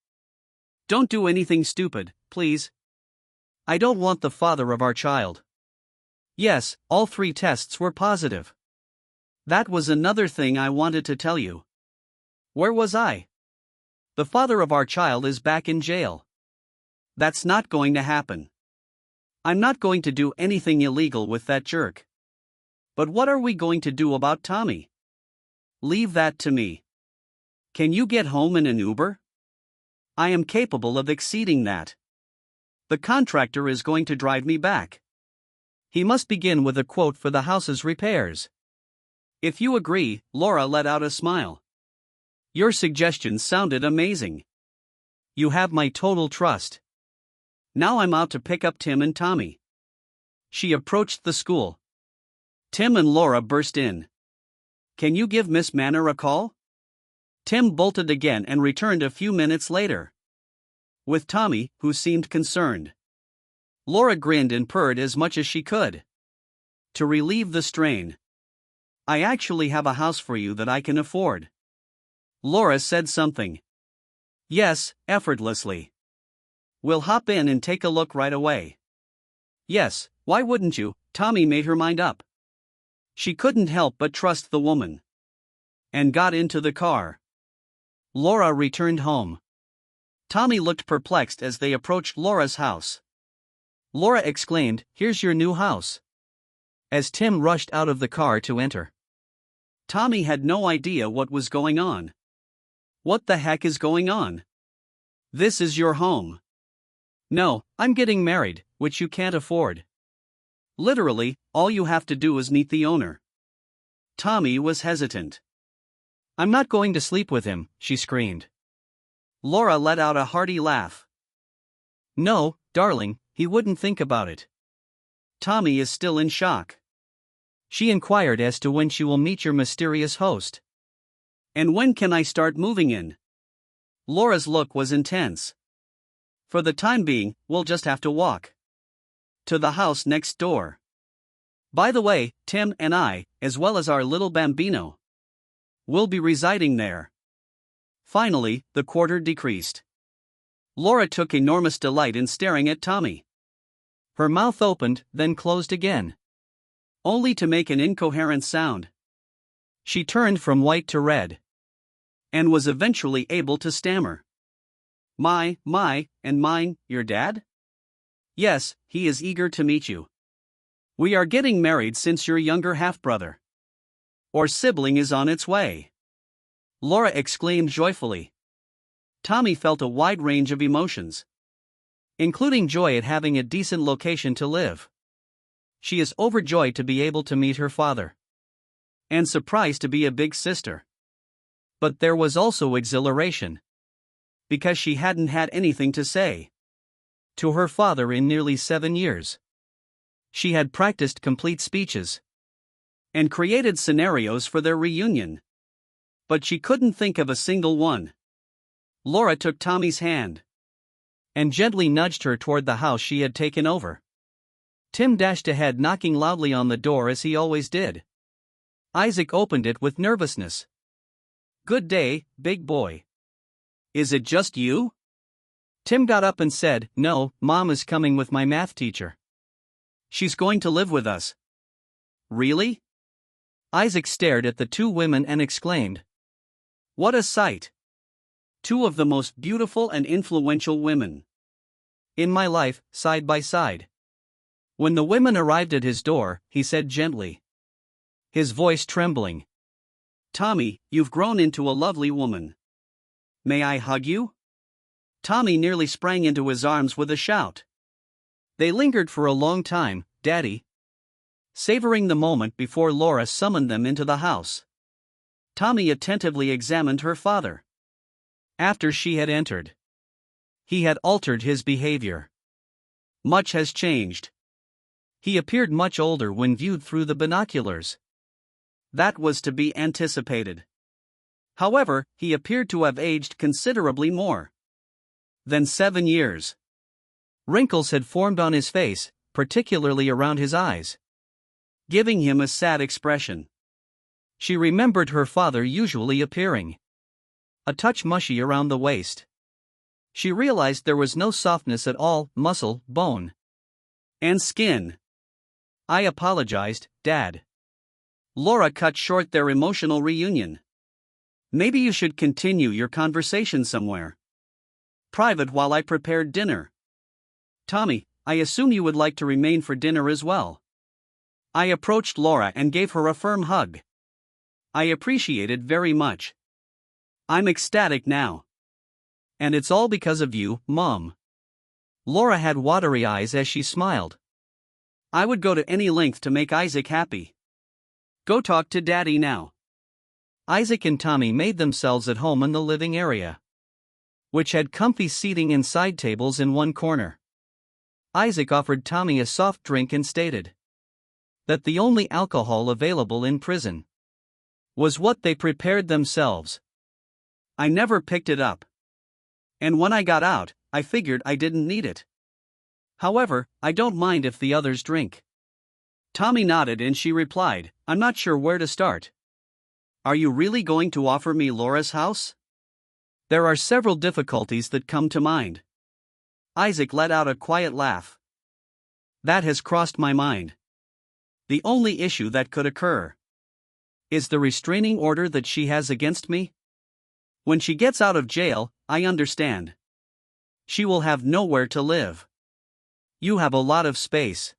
Don't do anything stupid, please. I don't want the father of our child. Yes, all 3 tests were positive. That was another thing I wanted to tell you. Where was I? The father of our child is back in jail. That's not going to happen. I'm not going to do anything illegal with that jerk. But what are we going to do about Tommy? Leave that to me. Can you get home in an Uber? I am capable of exceeding that. The contractor is going to drive me back. He must begin with a quote for the house's repairs. If you agree, Laura let out a smile. Your suggestion sounded amazing. You have my total trust. Now I'm out to pick up Tim and Tommy. She approached the school. Tim and Laura burst in. Can you give Miss Manor a call? Tim bolted again and returned a few minutes later. With Tommy, who seemed concerned. Laura grinned and purred as much as she could. To relieve the strain. I actually have a house for you that I can afford. Laura said something. Yes, effortlessly. We'll hop in and take a look right away. Yes, why wouldn't you? Tommy made her mind up. She couldn't help but trust the woman. And got into the car. Laura returned home. Tommy looked perplexed as they approached Laura's house. Laura exclaimed, "Here's your new house," as Tim rushed out of the car to enter. Tommy had no idea what was going on. What the heck is going on? This is your home. No, I'm getting married, which you can't afford. Literally, all you have to do is meet the owner. Tommy was hesitant. I'm not going to sleep with him, she screamed. Laura let out a hearty laugh. No, darling, he wouldn't think about it. Tommy is still in shock. She inquired as to when she will meet your mysterious host. And when can I start moving in? Laura's look was intense. For the time being, we'll just have to walk to the house next door. By the way, Tim and I, as well as our little bambino, will be residing there. Finally, the quarter decreased. Laura took enormous delight in staring at Tommy. Her mouth opened, then closed again, only to make an incoherent sound. She turned from white to red, and was eventually able to stammer. My, and mine, your dad? Yes, he is eager to meet you. We are getting married since your younger half-brother or sibling is on its way. Laura exclaimed joyfully. Tommy felt a wide range of emotions, including joy at having a decent location to live. She is overjoyed to be able to meet her father, and surprised to be a big sister. But there was also exhilaration, because she hadn't had anything to say to her father in nearly 7 years. She had practiced complete speeches and created scenarios for their reunion, but she couldn't think of a single one. Laura took Tommy's hand and gently nudged her toward the house she had taken over. Tim dashed ahead, knocking loudly on the door as he always did. Isaac opened it with nervousness. Good day, big boy. Is it just you? Tim got up and said, No, Mom is coming with my math teacher. She's going to live with us. Really? Isaac stared at the 2 women and exclaimed. What a sight! 2 of the most beautiful and influential women in my life, side by side. When the women arrived at his door, he said gently, his voice trembling, Tommy, you've grown into a lovely woman. May I hug you? Tommy nearly sprang into his arms with a shout. They lingered for a long time, Daddy, savoring the moment before Laura summoned them into the house. Tommy attentively examined her father. After she had entered, he had altered his behavior. Much has changed. He appeared much older when viewed through the binoculars. That was to be anticipated. However, he appeared to have aged considerably more than 7 years. Wrinkles had formed on his face, particularly around his eyes, giving him a sad expression. She remembered her father usually appearing a touch mushy around the waist. She realized there was no softness at all, muscle, bone. And skin. I apologized, Dad. Laura cut short their emotional reunion. Maybe you should continue your conversation somewhere private while I prepared dinner. Tommy, I assume you would like to remain for dinner as well. I approached Laura and gave her a firm hug. I appreciate it very much. I'm ecstatic now. And it's all because of you, Mom. Laura had watery eyes as she smiled. I would go to any length to make Isaac happy. Go talk to Daddy now. Isaac and Tommy made themselves at home in the living area, which had comfy seating and side tables in one corner. Isaac offered Tommy a soft drink and stated that the only alcohol available in prison was what they prepared themselves. I never picked it up. And when I got out, I figured I didn't need it. However, I don't mind if the others drink. Tommy nodded and she replied, I'm not sure where to start. Are you really going to offer me Laura's house? There are several difficulties that come to mind. Isaac let out a quiet laugh. That has crossed my mind. The only issue that could occur is the restraining order that she has against me. When she gets out of jail, I understand. She will have nowhere to live. You have a lot of space.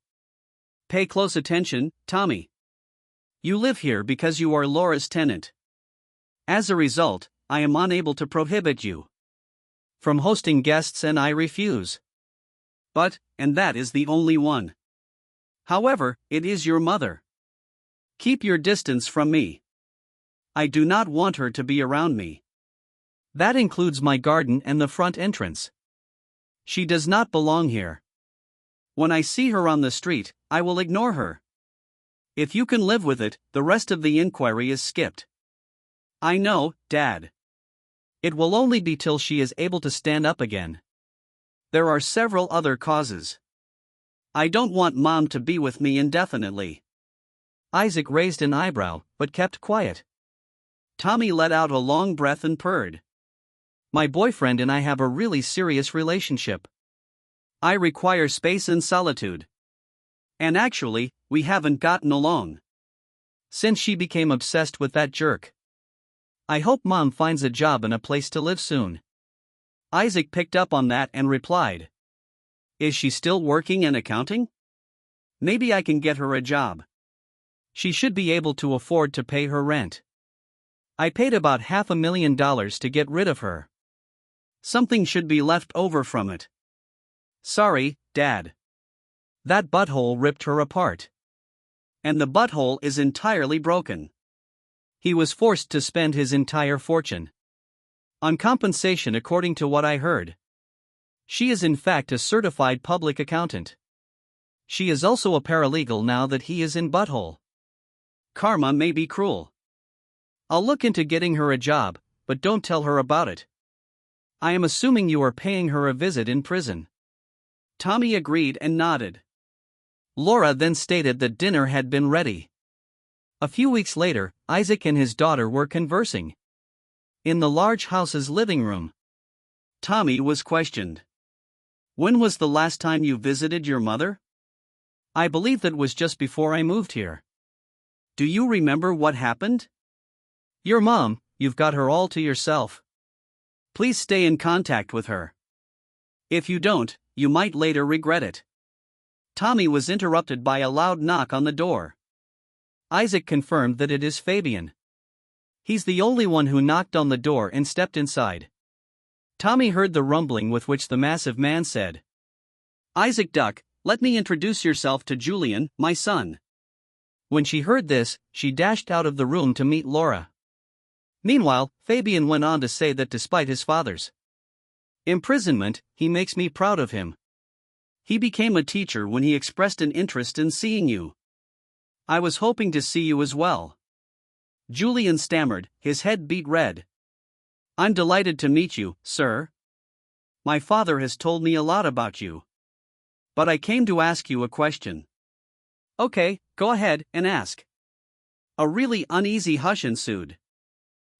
Pay close attention, Tommy. You live here because you are Laura's tenant. As a result, I am unable to prohibit you from hosting guests and I refuse. But, and that is the only one. However, it is your mother. Keep your distance from me. I do not want her to be around me. That includes my garden and the front entrance. She does not belong here. When I see her on the street, I will ignore her. If you can live with it, the rest of the inquiry is skipped. I know, Dad. It will only be till she is able to stand up again. There are several other causes. I don't want Mom to be with me indefinitely. Isaac raised an eyebrow, but kept quiet. Tommy let out a long breath and purred. My boyfriend and I have a really serious relationship. I require space and solitude. And actually, we haven't gotten along since she became obsessed with that jerk. I hope Mom finds a job and a place to live soon. Isaac picked up on that and replied. Is she still working in accounting? Maybe I can get her a job. She should be able to afford to pay her rent. I paid about $500,000 to get rid of her. Something should be left over from it. Sorry, Dad. That butthole ripped her apart. And the butthole is entirely broken. He was forced to spend his entire fortune on compensation, according to what I heard. She is in fact a certified public accountant. She is also a paralegal now that he is in butthole. Karma may be cruel. I'll look into getting her a job, but don't tell her about it. I am assuming you are paying her a visit in prison. Tommy agreed and nodded. Laura then stated that dinner had been ready. A few weeks later, Isaac and his daughter were conversing in the large house's living room. Tommy was questioned. When was the last time you visited your mother? I believe that was just before I moved here. Do you remember what happened? Your mom, you've got her all to yourself. Please stay in contact with her. If you don't, you might later regret it. Tommy was interrupted by a loud knock on the door. Isaac confirmed that it is Fabian. He's the only one who knocked on the door and stepped inside. Tommy heard the rumbling with which the massive man said, Isaac Duck, let me introduce yourself to Julian, my son. When she heard this, she dashed out of the room to meet Laura. Meanwhile, Fabian went on to say that despite his father's imprisonment, he makes me proud of him. He became a teacher when he expressed an interest in seeing you. I was hoping to see you as well. Julian stammered, his head beat red. I'm delighted to meet you, sir. My father has told me a lot about you. But I came to ask you a question. Okay, go ahead and ask. A really uneasy hush ensued.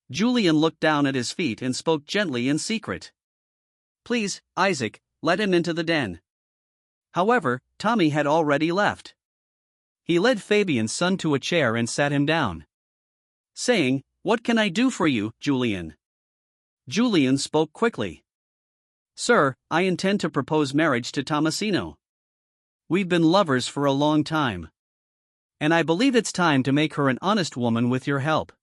Julian looked down at his feet and spoke gently in secret. Please, Isaac, let him into the den. However, Tommy had already left. He led Fabian's son to a chair and sat him down, saying, "What can I do for you, Julian?" Julian spoke quickly. "Sir, I intend to propose marriage to Tomasino. We've been lovers for a long time. And I believe it's time to make her an honest woman with your help.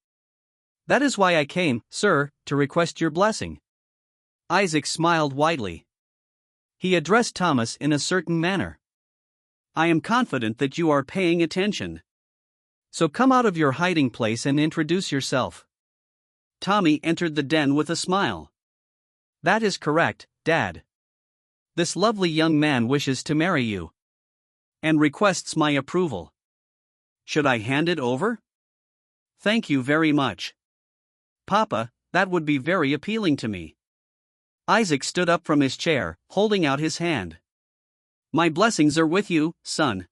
That is why I came, sir, to request your blessing." Isaac smiled widely. He addressed Thomas in a certain manner. "I am confident that you are paying attention. So come out of your hiding place and introduce yourself." Tommy entered the den with a smile. "That is correct, Dad. This lovely young man wishes to marry you. And requests my approval. Should I hand it over?" "Thank you very much. Papa, that would be very appealing to me." Isaac stood up from his chair, holding out his hand. "My blessings are with you, son.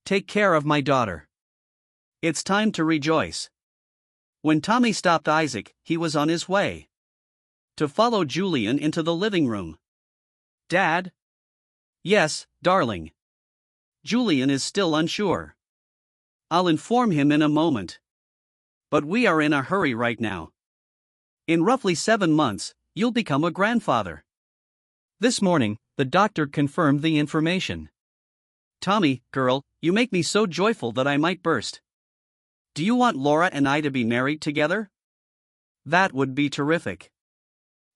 Take care of my daughter. It's time to rejoice." When Tommy stopped Isaac, he was on his way to follow Julian into the living room. "Dad?" "Yes, darling." Julian is still unsure. "I'll inform him in a moment. But we are in a hurry right now. In roughly 7 months, you'll become a grandfather." This morning, the doctor confirmed the information. "Tommy, girl, you make me so joyful that I might burst. Do you want Laura and I to be married together?" "That would be terrific.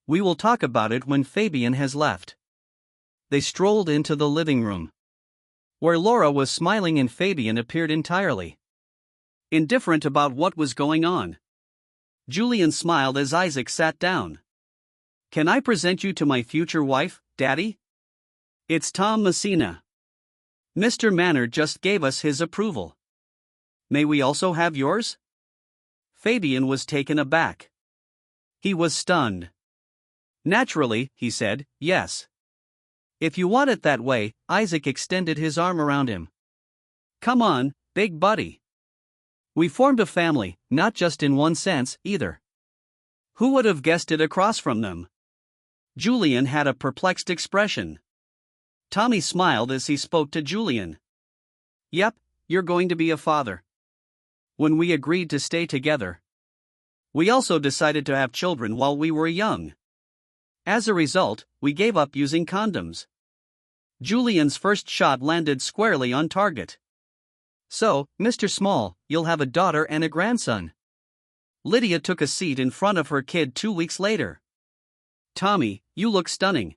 We will talk about it when Fabian has left." They strolled into the living room, where Laura was smiling and Fabian appeared entirely indifferent about what was going on. Julian smiled as Isaac sat down. "Can I present you to my future wife, Daddy? It's Tom Messina. Mr. Manor just gave us his approval. May we also have yours?" Fabian was taken aback. He was stunned. "Naturally," he said, "yes. If you want it that way." Isaac extended his arm around him. "Come on, big buddy. We formed a family, not just in one sense, either." Who would have guessed it across from them? Julian had a perplexed expression. Tommy smiled as he spoke to Julian. "Yep, you're going to be a father." When we agreed to stay together, we also decided to have children while we were young. As a result, we gave up using condoms. Julian's first shot landed squarely on target. "So, Mr. Small, you'll have a daughter and a grandson." Lydia took a seat in front of her kid 2 weeks later. "Tommy, you look stunning."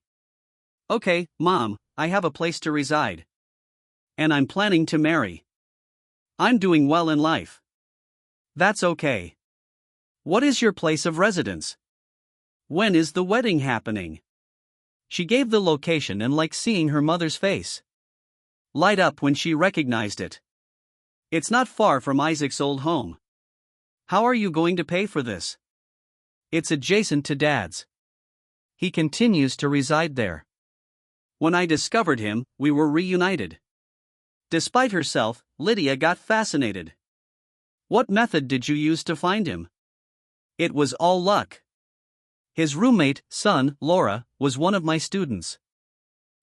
"Okay, Mom, I have a place to reside. And I'm planning to marry. I'm doing well in life." "That's okay. What is your place of residence? When is the wedding happening?" She gave the location and liked seeing her mother's face light up when she recognized it. "It's not far from Isaac's old home." "How are you going to pay for this?" "It's adjacent to Dad's. He continues to reside there. When I discovered him, we were reunited." Despite herself, Lydia got fascinated. "What method did you use to find him?" "It was all luck. His roommate, son, Laura, was one of my students.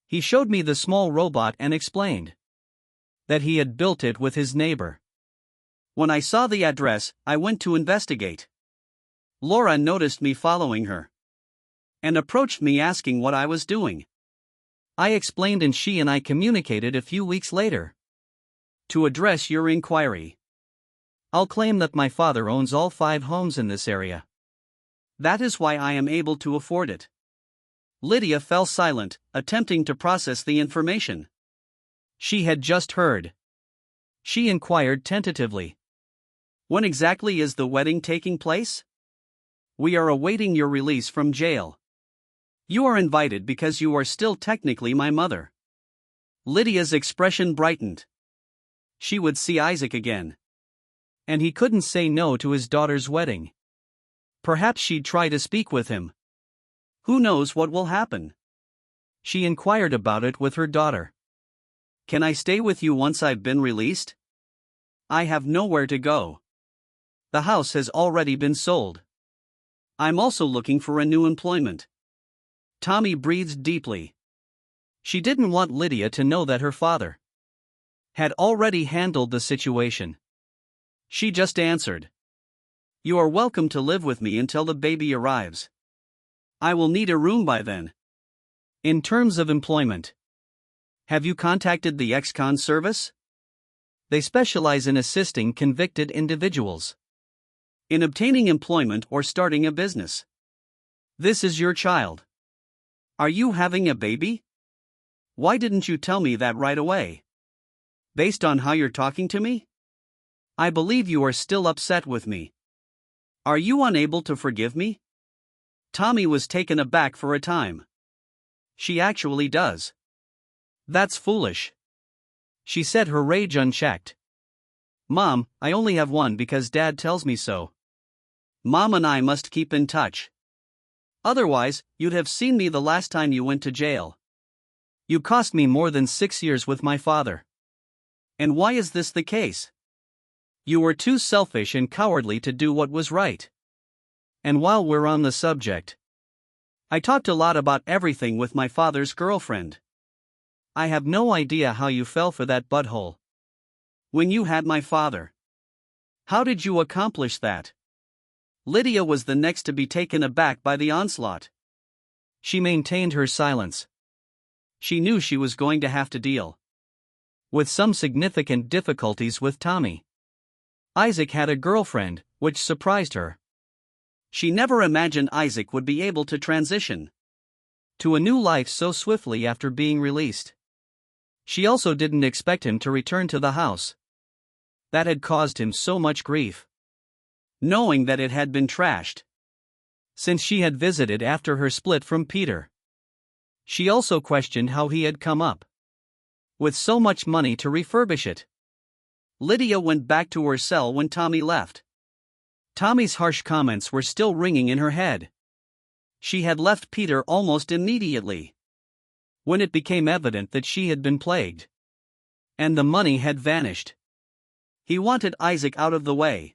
He showed me the small robot and explained that he had built it with his neighbor. When I saw the address, I went to investigate. Laura noticed me following her and approached me asking what I was doing. I explained and she and I communicated a few weeks later. To address your inquiry, I'll claim that my father owns all 5 homes in this area. That is why I am able to afford it." Lydia fell silent, attempting to process the information she had just heard. She inquired tentatively, "When exactly is the wedding taking place?" "We are awaiting your release from jail. You are invited because you are still technically my mother." Lydia's expression brightened. She would see Isaac again. And he couldn't say no to his daughter's wedding. Perhaps she'd try to speak with him. Who knows what will happen? She inquired about it with her daughter. "Can I stay with you once I've been released? I have nowhere to go. The house has already been sold. I'm also looking for a new employment." Tommy breathed deeply. She didn't want Lydia to know that her father had already handled the situation. She just answered, "You are welcome to live with me until the baby arrives. I will need a room by then." In terms of employment, Have you contacted the ex-con service? they specialize in assisting convicted individuals In obtaining employment or starting a business. This is your child. Are you having a baby? Why didn't you tell me that right away? Based on how you're talking to me, I believe you are still upset with me. Are you unable to forgive me? Tommy was taken aback for a time. She actually does. That's foolish, she said, her rage unchecked. Mom, I only have one because Dad tells me so. Mom and I must keep in touch. Otherwise, you'd have seen me the last time you went to jail. You cost me more than 6 years with my father. And why is this the case? You were too selfish and cowardly to do what was right. And while we're on the subject, I talked a lot about everything with my father's girlfriend. I have no idea how you fell for that butthole. When you had my father, how did you accomplish that? Lydia was the next to be taken aback by the onslaught. She maintained her silence. She knew she was going to have to deal with some significant difficulties with Tommy. Isaac had a girlfriend, which surprised her. She never imagined Isaac would be able to transition to a new life so swiftly after being released. She also didn't expect him to return to the house that had caused him so much grief, knowing that it had been trashed since she had visited after her split from Peter. She also questioned how he had come up with so much money to refurbish it. Lydia went back to her cell when Tommy left. Tommy's harsh comments were still ringing in her head. She had left Peter almost immediately when it became evident that she had been plagued and the money had vanished. He wanted Isaac out of the way,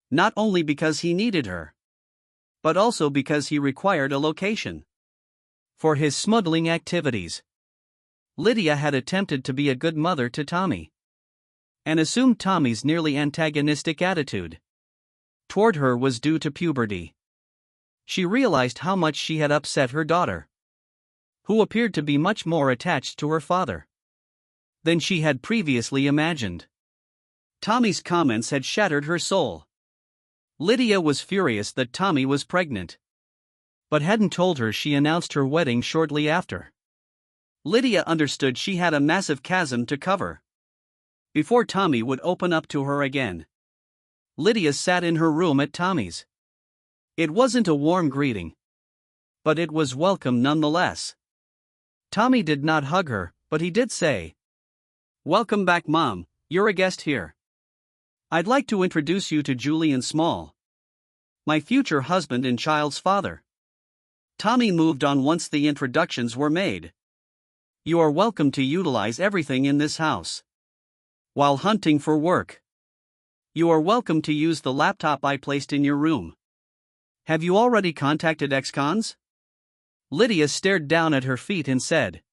not only because he needed her, but also because he required a location for his smuggling activities. Lydia had attempted to be a good mother to Tommy and assumed Tommy's nearly antagonistic attitude toward her was due to puberty. She realized how much she had upset her daughter, who appeared to be much more attached to her father than she had previously imagined. Tommy's comments had shattered her soul. Lydia was furious that Tommy was pregnant, but hadn't told her she announced her wedding shortly after. Lydia understood she had a massive chasm to cover before Tommy would open up to her again. Lydia sat in her room at Tommy's. It wasn't a warm greeting, but it was welcome nonetheless. Tommy did not hug her, but he did say, "Welcome back, Mom, you're a guest here. I'd like to introduce you to Julian Small, my future husband and child's father." Tommy moved on once the introductions were made. "You are welcome to utilize everything in this house while hunting for work. You are welcome to use the laptop I placed in your room. Have you already contacted ex-cons?" Lydia stared down at her feet and said,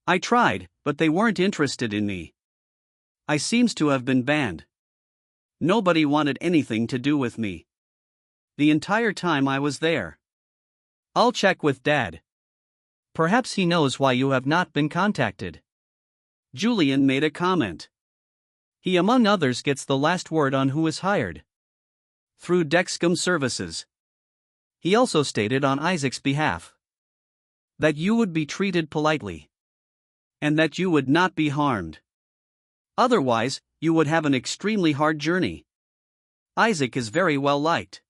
"I tried, but they weren't interested in me. I seems to have been banned. Nobody wanted anything to do with me the entire time I was there." "I'll check with Dad. Perhaps he knows why you have not been contacted." Julian made a comment. "He among others gets the last word on who is hired through Dexcom services." He also stated on Isaac's behalf that you would be treated politely and that you would not be harmed. Otherwise, you would have an extremely hard journey. Isaac is very well liked.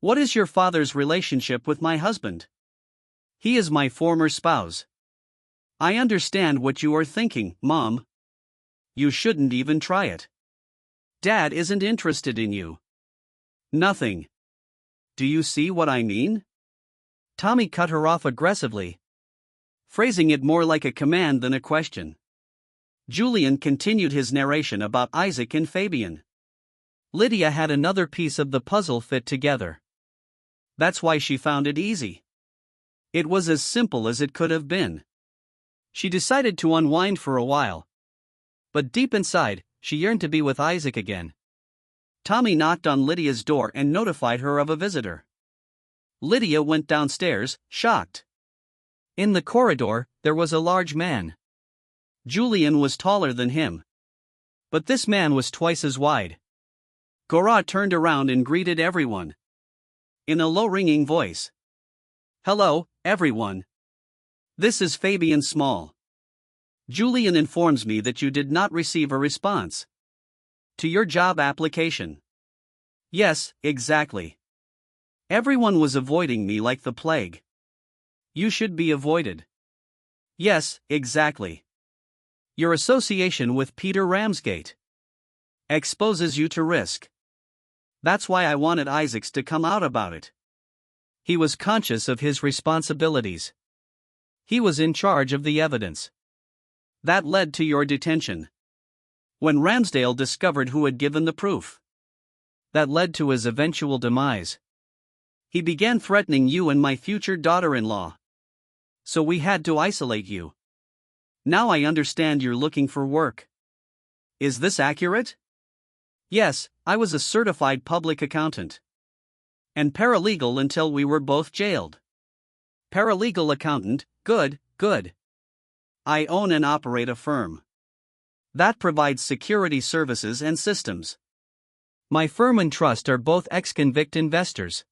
What is your father's relationship with my husband? He is my former spouse. I understand what you are thinking, Mom. You shouldn't even try it. Dad isn't interested in you. Nothing. Do you see what I mean? Tommy cut her off aggressively, phrasing it more like a command than a question. Julian continued his narration about Isaac and Fabian. Lydia had another piece of the puzzle fit together. That's why she found it easy. It was as simple as it could have been. She decided to unwind for a while. But deep inside, she yearned to be with Isaac again. Tommy knocked on Lydia's door and notified her of a visitor. Lydia went downstairs, shocked. In the corridor, there was a large man. Julian was taller than him. But this man was twice as wide. Gaurav turned around and greeted everyone. In a low ringing voice. "Hello, everyone. This is Fabian Small. Julian informs me that you did not receive a response to your job application." "Yes, exactly. Everyone was avoiding me like the plague. You should be avoided." "Yes, exactly. Your association with Peter Ramsgate exposes you to risk. That's why I wanted Isaacs to come out about it. He was conscious of his responsibilities. He was in charge of the evidence. That led to your detention. When Ramsdale discovered who had given the proof, that led to his eventual demise. He began threatening you and my future daughter-in-law. So we had to isolate you. Now I understand you're looking for work. Is this accurate?" "Yes, I was a certified public accountant. And paralegal until we were both jailed." "Paralegal accountant, good, good. I own and operate a firm that provides security services and systems. My firm and trust are both ex-convict investors.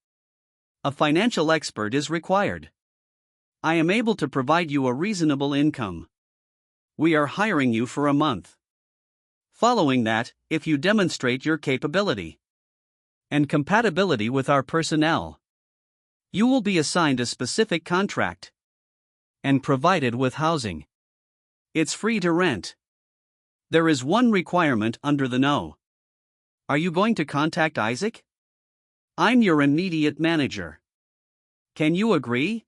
A financial expert is required. I am able to provide you a reasonable income. We are hiring you for a month. Following that, if you demonstrate your capability and compatibility with our personnel, you will be assigned a specific contract and provided with housing. It's free to rent. There is one requirement under the no. Are you going to contact Isaac? I'm your immediate manager. Can you agree?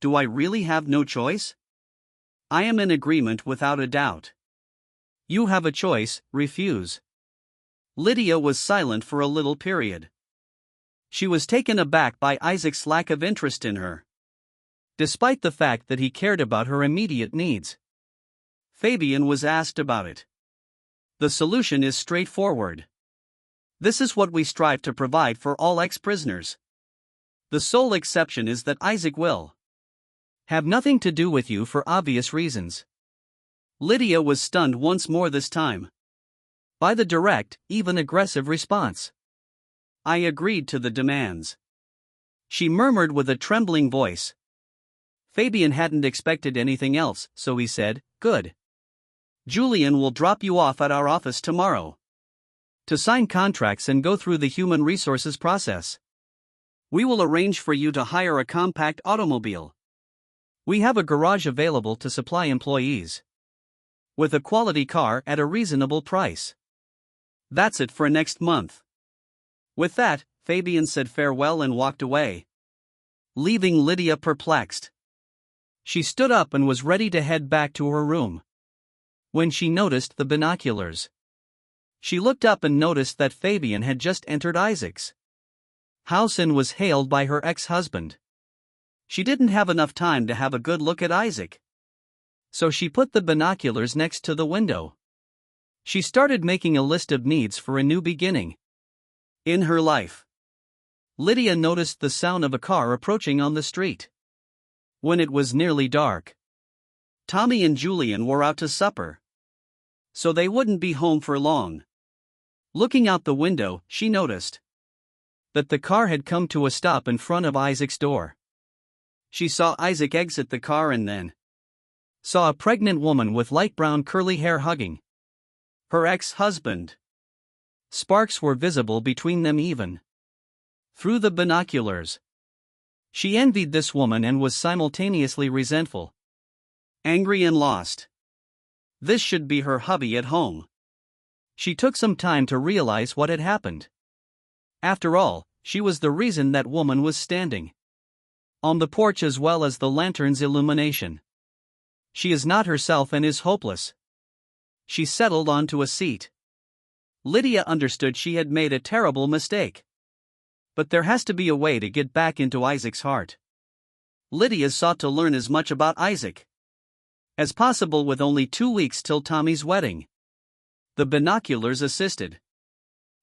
Do I really have no choice? I am in agreement without a doubt. You have a choice, refuse." Lydia was silent for a little period. She was taken aback by Isaac's lack of interest in her, despite the fact that he cared about her immediate needs. Fabian was asked about it. "The solution is straightforward. This is what we strive to provide for all ex-prisoners. The sole exception is that Isaac will have nothing to do with you for obvious reasons." Lydia was stunned once more, this time by the direct, even aggressive response. "I agreed to the demands," she murmured with a trembling voice. Fabian hadn't expected anything else, so he said, "Good. Julian will drop you off at our office tomorrow to sign contracts and go through the human resources process. We will arrange for you to hire a compact automobile. We have a garage available to supply employees with a quality car at a reasonable price. That's it for next month." With that, Fabian said farewell and walked away, leaving Lydia perplexed. She stood up and was ready to head back to her room when she noticed the binoculars. She looked up and noticed that Fabian had just entered Isaac's house and was hailed by her ex-husband. She didn't have enough time to have a good look at Isaac, so she put the binoculars next to the window. She started making a list of needs for a new beginning in her life. Lydia noticed the sound of a car approaching on the street. When it was nearly dark, Tommy and Julian were out to supper, so they wouldn't be home for long. Looking out the window, she noticed that the car had come to a stop in front of Isaac's door. She saw Isaac exit the car and then saw a pregnant woman with light brown curly hair hugging her ex-husband. Sparks were visible between them even through the binoculars. She envied this woman and was simultaneously resentful, angry and lost. This should be her hubby at home. She took some time to realize what had happened. After all, she was the reason that woman was standing on the porch as well as the lantern's illumination. She is not herself and is hopeless. She settled onto a seat. Lydia understood she had made a terrible mistake. But there has to be a way to get back into Isaac's heart. Lydia sought to learn as much about Isaac as possible with only 2 weeks till Tommy's wedding. The binoculars assisted.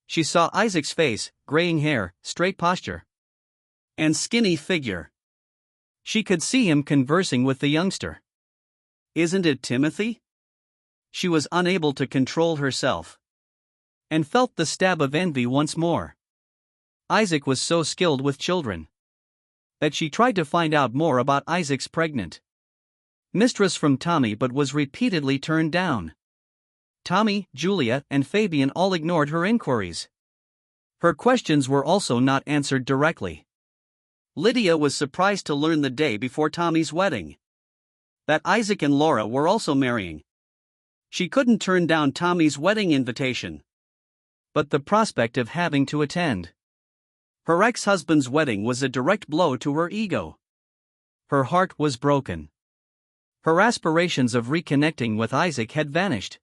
She saw Isaac's face, graying hair, straight posture, and skinny figure. She could see him conversing with the youngster. "Isn't it Timothy?" She was unable to control herself, and felt the stab of envy once more. Isaac was so skilled with children that she tried to find out more about Isaac's pregnant mistress from Tommy but was repeatedly turned down. Tommy, Julia, and Fabian all ignored her inquiries. Her questions were also not answered directly. Lydia was surprised to learn the day before Tommy's wedding that Isaac and Laura were also marrying. She couldn't turn down Tommy's wedding invitation, but the prospect of having to attend her ex-husband's wedding was a direct blow to her ego. Her heart was broken. Her aspirations of reconnecting with Isaac had vanished.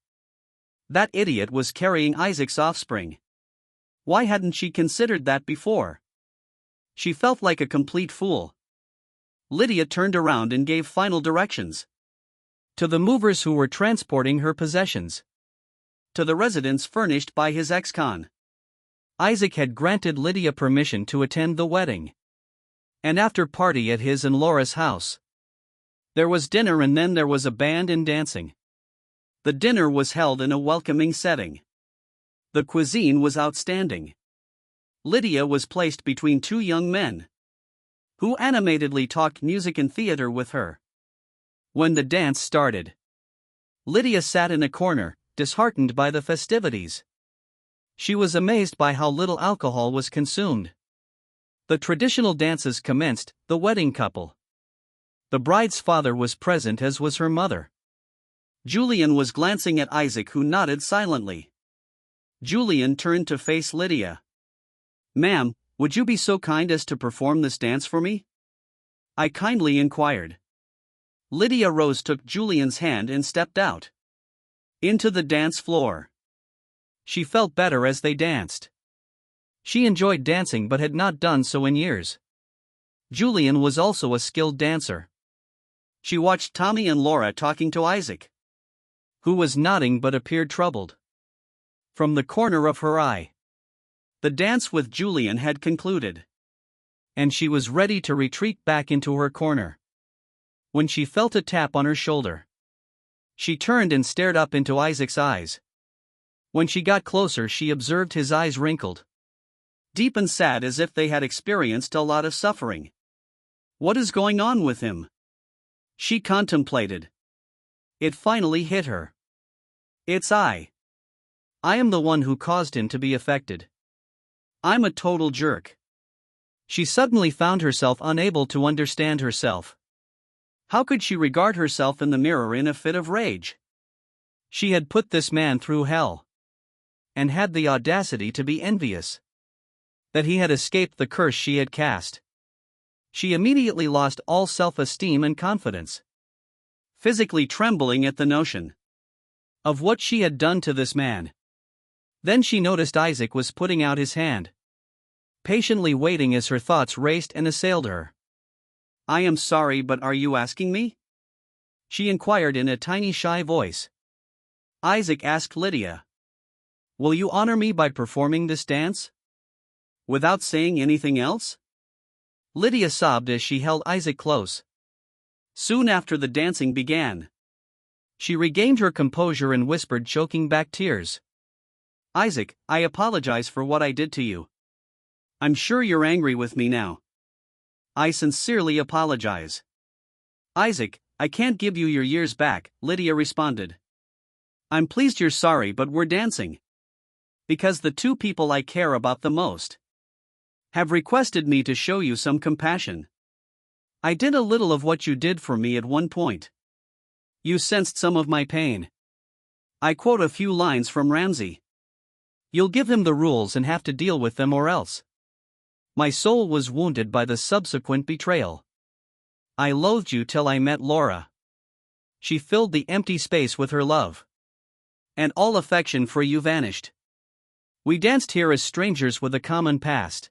That idiot was carrying Isaac's offspring. Why hadn't she considered that before? She felt like a complete fool. Lydia turned around and gave final directions to the movers who were transporting her possessions to the residence furnished by his ex-con. Isaac had granted Lydia permission to attend the wedding, an after-party at his and Laura's house. There was dinner and then there was a band and dancing. The dinner was held in a welcoming setting. The cuisine was outstanding. Lydia was placed between two young men who animatedly talked music and theater with her. When the dance started, Lydia sat in a corner, disheartened by the festivities. She was amazed by how little alcohol was consumed. The traditional dances commenced, the wedding couple. The bride's father was present, as was her mother. Julian was glancing at Isaac, who nodded silently. Julian turned to face Lydia. "Ma'am, would you be so kind as to perform this dance for me?" I kindly inquired. Lydia rose, took Julian's hand and stepped out into the dance floor. She felt better as they danced. She enjoyed dancing but had not done so in years. Julian was also a skilled dancer. She watched Tommy and Laura talking to Isaac, who was nodding but appeared troubled. From the corner of her eye, the dance with Julian had concluded, and she was ready to retreat back into her corner, when she felt a tap on her shoulder. She turned and stared up into Isaac's eyes. When she got closer, she observed his eyes wrinkled, deep and sad, as if they had experienced a lot of suffering. What is going on with him? She contemplated. It finally hit her. It's I. I am the one who caused him to be affected. I'm a total jerk. She suddenly found herself unable to understand herself. How could she regard herself in the mirror in a fit of rage? She had put this man through hell, and had the audacity to be envious that he had escaped the curse she had cast. She immediately lost all self-esteem and confidence, physically trembling at the notion of what she had done to this man. Then she noticed Isaac was putting out his hand, patiently waiting as her thoughts raced and assailed her. "I am sorry, but are you asking me?" she inquired in a tiny, shy voice. Isaac asked Lydia, "Will you honor me by performing this dance?" Without saying anything else? Lydia sobbed as she held Isaac close. Soon after, the dancing began. She regained her composure and whispered, choking back tears, "Isaac, I apologize for what I did to you. I'm sure you're angry with me now." "I sincerely apologize." "Isaac, I can't give you your years back," Lydia responded. "I'm pleased you're sorry, but we're dancing because the two people I care about the most have requested me to show you some compassion. I did a little of what you did for me at one point. You sensed some of my pain. I quote a few lines from Ramsay. You'll give him the rules and have to deal with them, or else. My soul was wounded by the subsequent betrayal. I loathed you till I met Laura. She filled the empty space with her love, and all affection for you vanished. We danced here as strangers with a common past.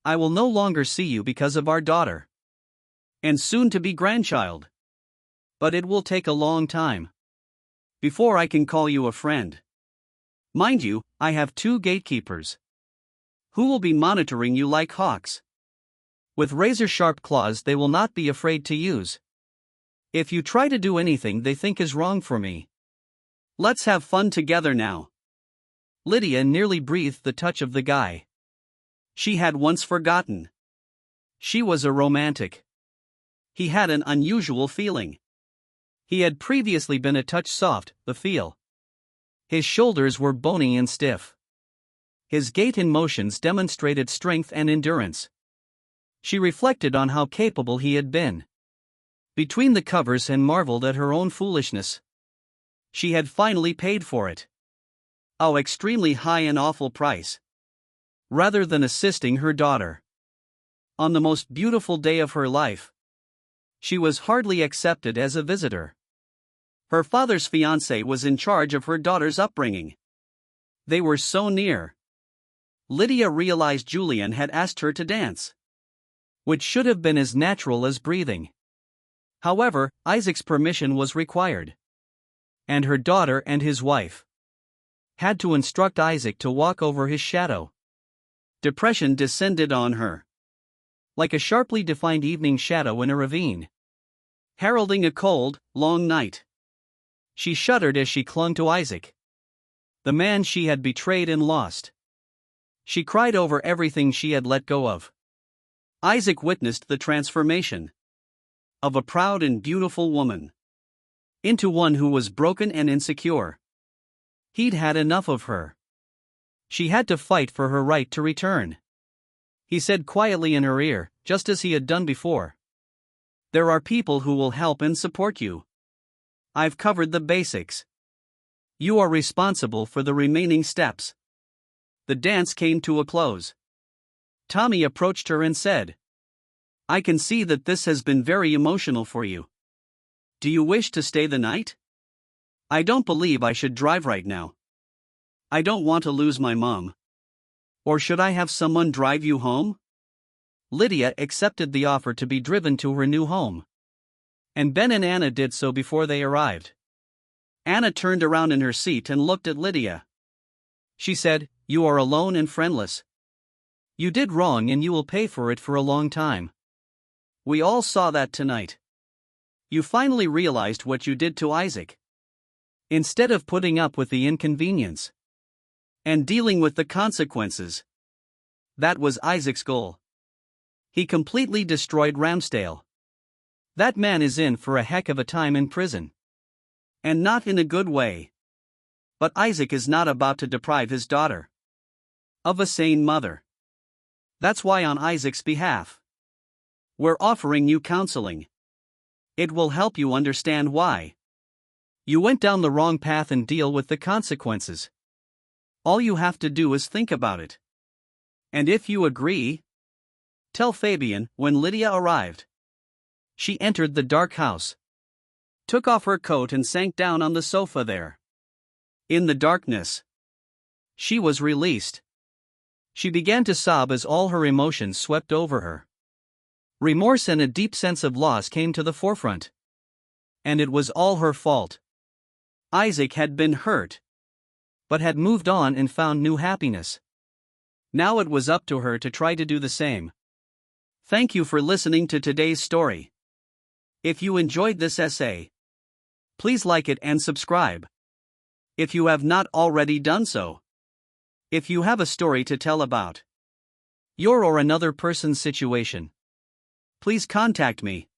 I will no longer see you because of our daughter and soon-to-be grandchild. But it will take a long time before I can call you a friend. Mind you, I have 2 gatekeepers who will be monitoring you like hawks. With razor-sharp claws they will not be afraid to use. If you try to do anything they think is wrong for me. Let's have fun together now. Lydia nearly breathed the touch of the guy. She had once forgotten. She was a romantic. He had an unusual feeling. He had previously been a touch soft, the feel. His shoulders were bony and stiff. His gait and motions demonstrated strength and endurance. She reflected on how capable he had been between the covers and marveled at her own foolishness. She had finally paid for it. Oh, extremely high and awful price. Rather than assisting her daughter on the most beautiful day of her life, she was hardly accepted as a visitor. Her father's fiancé was in charge of her daughter's upbringing. They were so near. Lydia realized Julian had asked her to dance, which should have been as natural as breathing. However, Isaac's permission was required. And her daughter and his wife had to instruct Isaac to walk over his shadow. Depression descended on her like a sharply defined evening shadow in a ravine, heralding a cold, long night. She shuddered as she clung to Isaac, the man she had betrayed and lost. She cried over everything she had let go of. Isaac witnessed the transformation of a proud and beautiful woman into one who was broken and insecure. He'd had enough of her. She had to fight for her right to return. He said quietly in her ear, just as he had done before. There are people who will help and support you. I've covered the basics. You are responsible for the remaining steps. The dance came to a close. Tommy approached her and said, I can see that this has been very emotional for you. Do you wish to stay the night? I don't believe I should drive right now. I don't want to lose my mom. Or should I have someone drive you home? Lydia accepted the offer to be driven to her new home. And Ben and Anna did so before they arrived. Anna turned around in her seat and looked at Lydia. She said, You are alone and friendless. You did wrong and you will pay for it for a long time. We all saw that tonight. You finally realized what you did to Isaac. Instead of putting up with the inconvenience and dealing with the consequences. That was Isaac's goal. He completely destroyed Ramsdale. That man is in for a heck of a time in prison. And not in a good way. But Isaac is not about to deprive his daughter of a sane mother. That's why on Isaac's behalf, we're offering you counseling. It will help you understand why you went down the wrong path and deal with the consequences. All you have to do is think about it. And if you agree, tell Fabian. When Lydia arrived, she entered the dark house, took off her coat and sank down on the sofa there. In the darkness, she was released. She began to sob as all her emotions swept over her. Remorse and a deep sense of loss came to the forefront. And it was all her fault. Isaac had been hurt, but had moved on and found new happiness. Now it was up to her to try to do the same. Thank you for listening to today's story. If you enjoyed this essay, please like it and subscribe, if you have not already done so. If you have a story to tell about your or another person's situation, please contact me.